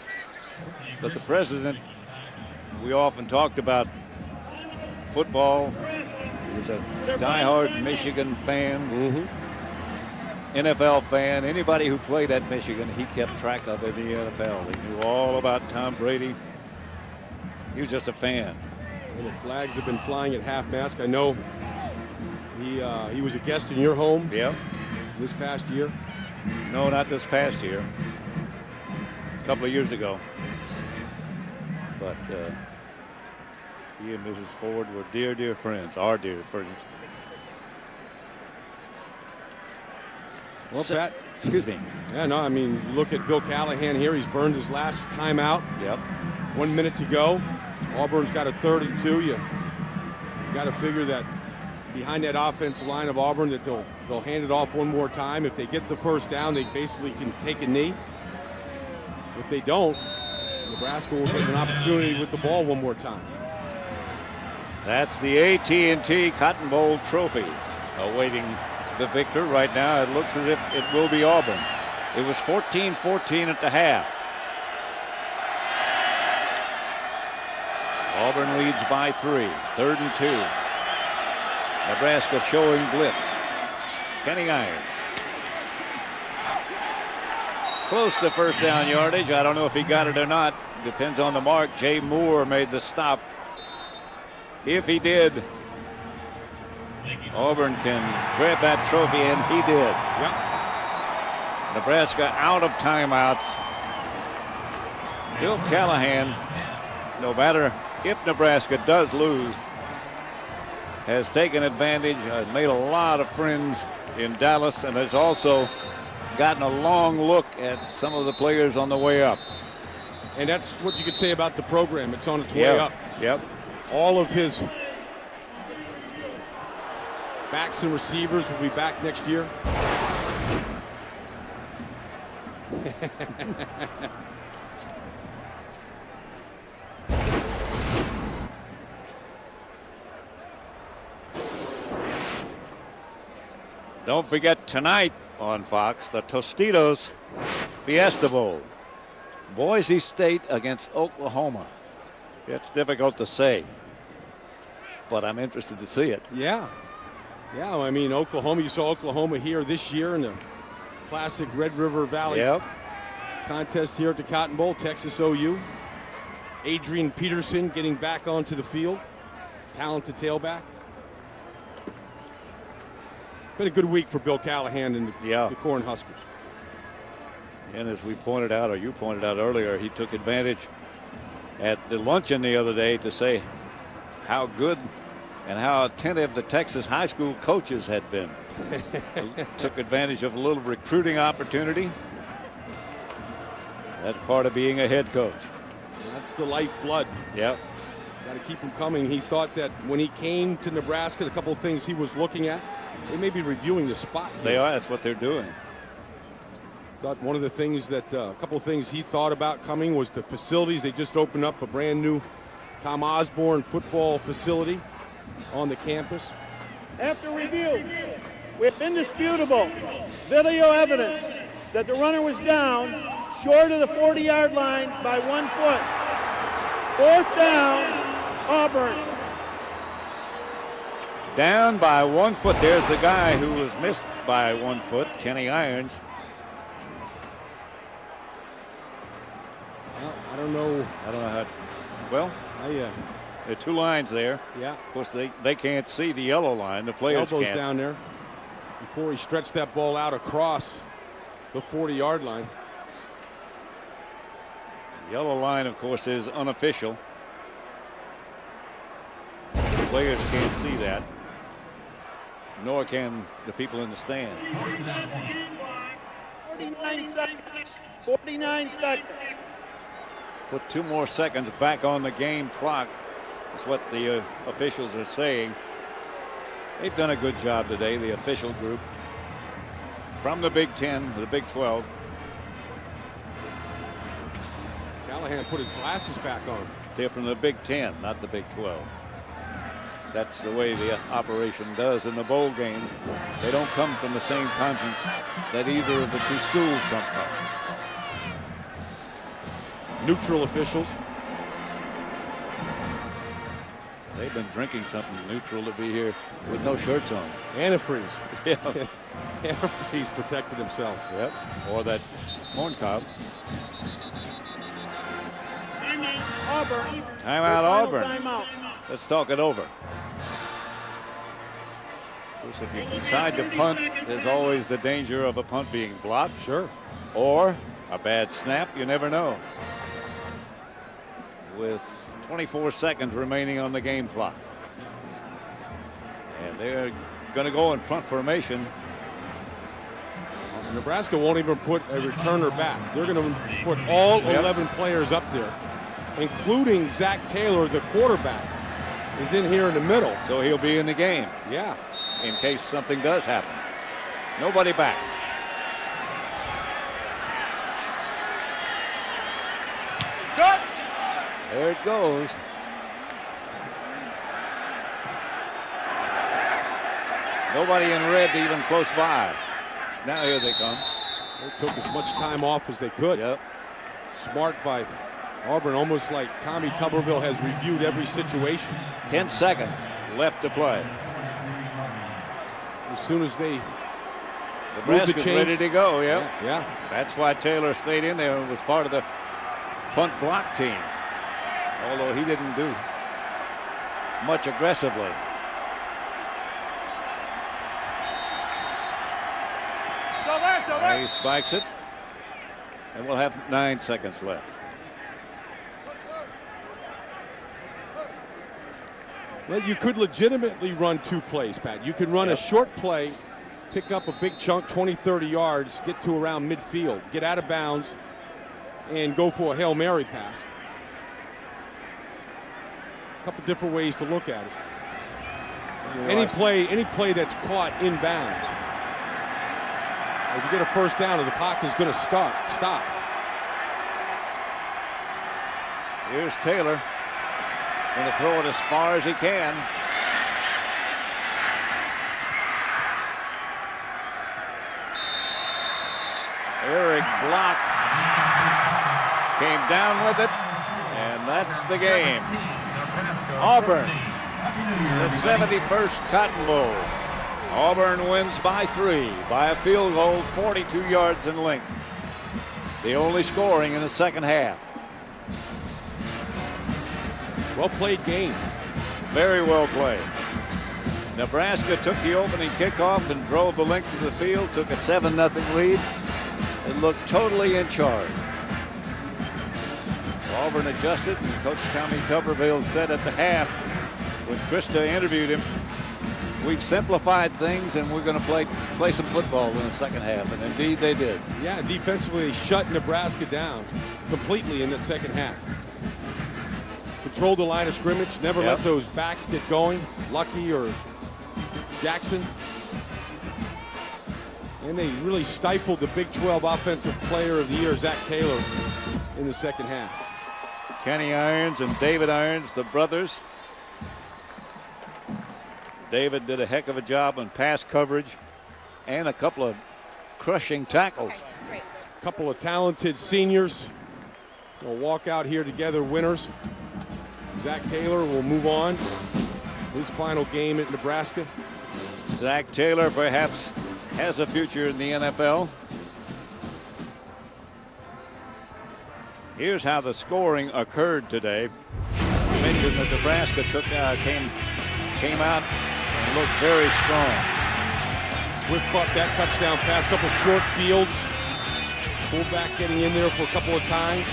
But the president, we often talked about football. He was a diehard Michigan fan, NFL fan. Anybody who played at Michigan, he kept track of in the NFL. He knew all about Tom Brady. He was just a fan. And the flags have been flying at half-mast. I know he was a guest in your home. Yeah. This past year? No, not this past year. A couple of years ago. But he and Mrs. Ford were dear, dear friends. Our dear friends. Well, Pat. Excuse me. Yeah, no, I mean, look at Bill Callahan here. He's burned his last timeout. Yep. 1 minute to go. Auburn's got a 3rd and 2. You got to figure that behind that offensive line of Auburn that they'll hand it off one more time. If they get the first down, they basically can take a knee. If they don't, Nebraska will get an opportunity with the ball one more time. That's the AT&T Cotton Bowl trophy awaiting the victor. Right now, it looks as if it will be Auburn. It was 14-14 at the half. Auburn leads by 3. 3rd and 2. Nebraska showing blitz. Kenny Irons. Close to first down yardage. I don't know if he got it or not. Depends on the mark. Jay Moore made the stop. If he did, Auburn can grab that trophy, and he did. Yep. Nebraska out of timeouts. Bill Callahan, no matter if Nebraska does lose, has taken advantage, made a lot of friends in Dallas, and has also gotten a long look at some of the players on the way up. And that's what you could say about the program. It's on its way up. Yep. All of his backs and receivers will be back next year. Don't forget tonight on Fox, the Tostitos Fiesta Bowl. Boise State against Oklahoma. It's difficult to say, but I'm interested to see it. Yeah. Yeah, I mean, Oklahoma, you saw Oklahoma here this year in the classic Red River Valley contest here at the Cotton Bowl, Texas OU. Adrian Peterson getting back onto the field. Talented tailback. Been a good week for Bill Callahan and the Cornhuskers. And as we pointed out, or you pointed out earlier, he took advantage at the luncheon the other day to say how good and how attentive the Texas high school coaches had been. Took advantage of a little recruiting opportunity. That's part of being a head coach. That's the lifeblood. Yep. Got to keep him coming. He thought that when he came to Nebraska, the couple of things he was looking at, they may be reviewing the spot here. They are. That's what they're doing. Thought one of the things that a couple of things he thought about coming was the facilities. They just opened up a brand new Tom Osborne football facility on the campus. After review, we have indisputable video evidence that the runner was down short of the 40-yard line by 1 foot. 4th down, Auburn. Down by 1 foot. There's the guy who was missed by 1 foot, Kenny Irons. Well, I don't know how. Well, there are 2 lines there. Yeah. Of course, they can't see the yellow line. The players elbows can't. Down there before he stretched that ball out across the 40-yard line. The yellow line, of course, is unofficial. The players can't see that, nor can the people in the stand. 49 seconds. 49 seconds. Put 2 more seconds back on the game clock. That's what the officials are saying. They've done a good job today, the official group from the Big 10, the Big 12. Callahan put his glasses back on. They're from the Big 10, not the Big 12. That's the way the operation does in the bowl games. They don't come from the same conference that either of the 2 schools come from. Neutral officials. They've been drinking something neutral to be here with no shirts on. Antifreeze. Yeah. Antifreeze protected themselves. Yep. Or that corn cob. Auburn. Timeout, Auburn. Timeout. Let's talk it over. Of course, if you decide to punt, there's always the danger of a punt being blocked. Sure. Or a bad snap. You never know. With 24 seconds remaining on the game clock. And they're going to go in punt formation. Nebraska won't even put a returner back. They're going to put all 11 players up there, including Zach Taylor, the quarterback, is in here in the middle. So he'll be in the game. Yeah. In case something does happen. Nobody back. Good. There it goes. Nobody in red even close by. Now here they come. They took as much time off as they could. Yep. Smart by Auburn, almost like Tommy Tuberville has reviewed every situation. 10 seconds left to play. As soon as they Nebraska's ready to go. Yep. Yeah. That's why Taylor stayed in there and was part of the punt block team. Although he didn't do much aggressively. He spikes it, and we'll have 9 seconds left. Well, you could legitimately run 2 plays, Pat. You can run a short play, pick up a big chunk, 20, 30 yards, get to around midfield, get out of bounds, and go for a Hail Mary pass. A couple different ways to look at it. Any play that's caught in bounds. If you get a first down, and the clock is going to stop. Here's Taylor. Going to throw it as far as he can. Eric Block came down with it, and that's the game. Auburn, the 71st Cotton Bowl. Auburn wins by 3 by a field goal 42 yards in length. The only scoring in the second half. Well played game. Very well played. Nebraska took the opening kickoff and drove the length of the field, took a 7-0 lead, and looked totally in charge. Auburn adjusted, and Coach Tommy Tuberville said at the half, when Krista interviewed him, we've simplified things and we're going to play some football in the second half, and indeed they did. Yeah, defensively they shut Nebraska down completely in the second half. controlled the line of scrimmage, never let those backs get going, Lucky or Jackson. And they really stifled the Big 12 Offensive Player of the Year, Zach Taylor, in the second half. Kenny Irons and David Irons, the brothers. David did a heck of a job on pass coverage and a couple of crushing tackles. A couple of talented seniors will walk out here together winners. Zach Taylor will move on. His final game at Nebraska. Zach Taylor perhaps has a future in the NFL. Here's how the scoring occurred today. I mentioned that Nebraska came out and looked very strong. Swift caught that touchdown pass, couple short fields. Fullback getting in there for a couple of times.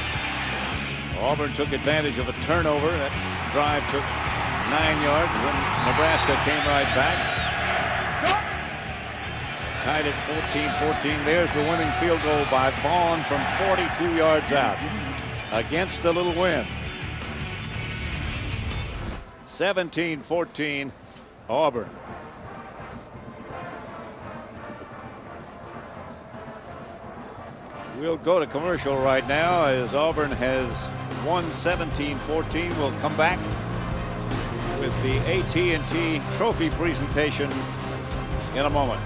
Auburn took advantage of a turnover. That drive took 9 yards. Then Nebraska came right back. Tied at 14-14. There's the winning field goal by Vaughn from 42 yards out against a little wind. 17-14 Auburn. We'll go to commercial right now as Auburn has won 17-14. We'll come back with the AT&T Trophy presentation in a moment.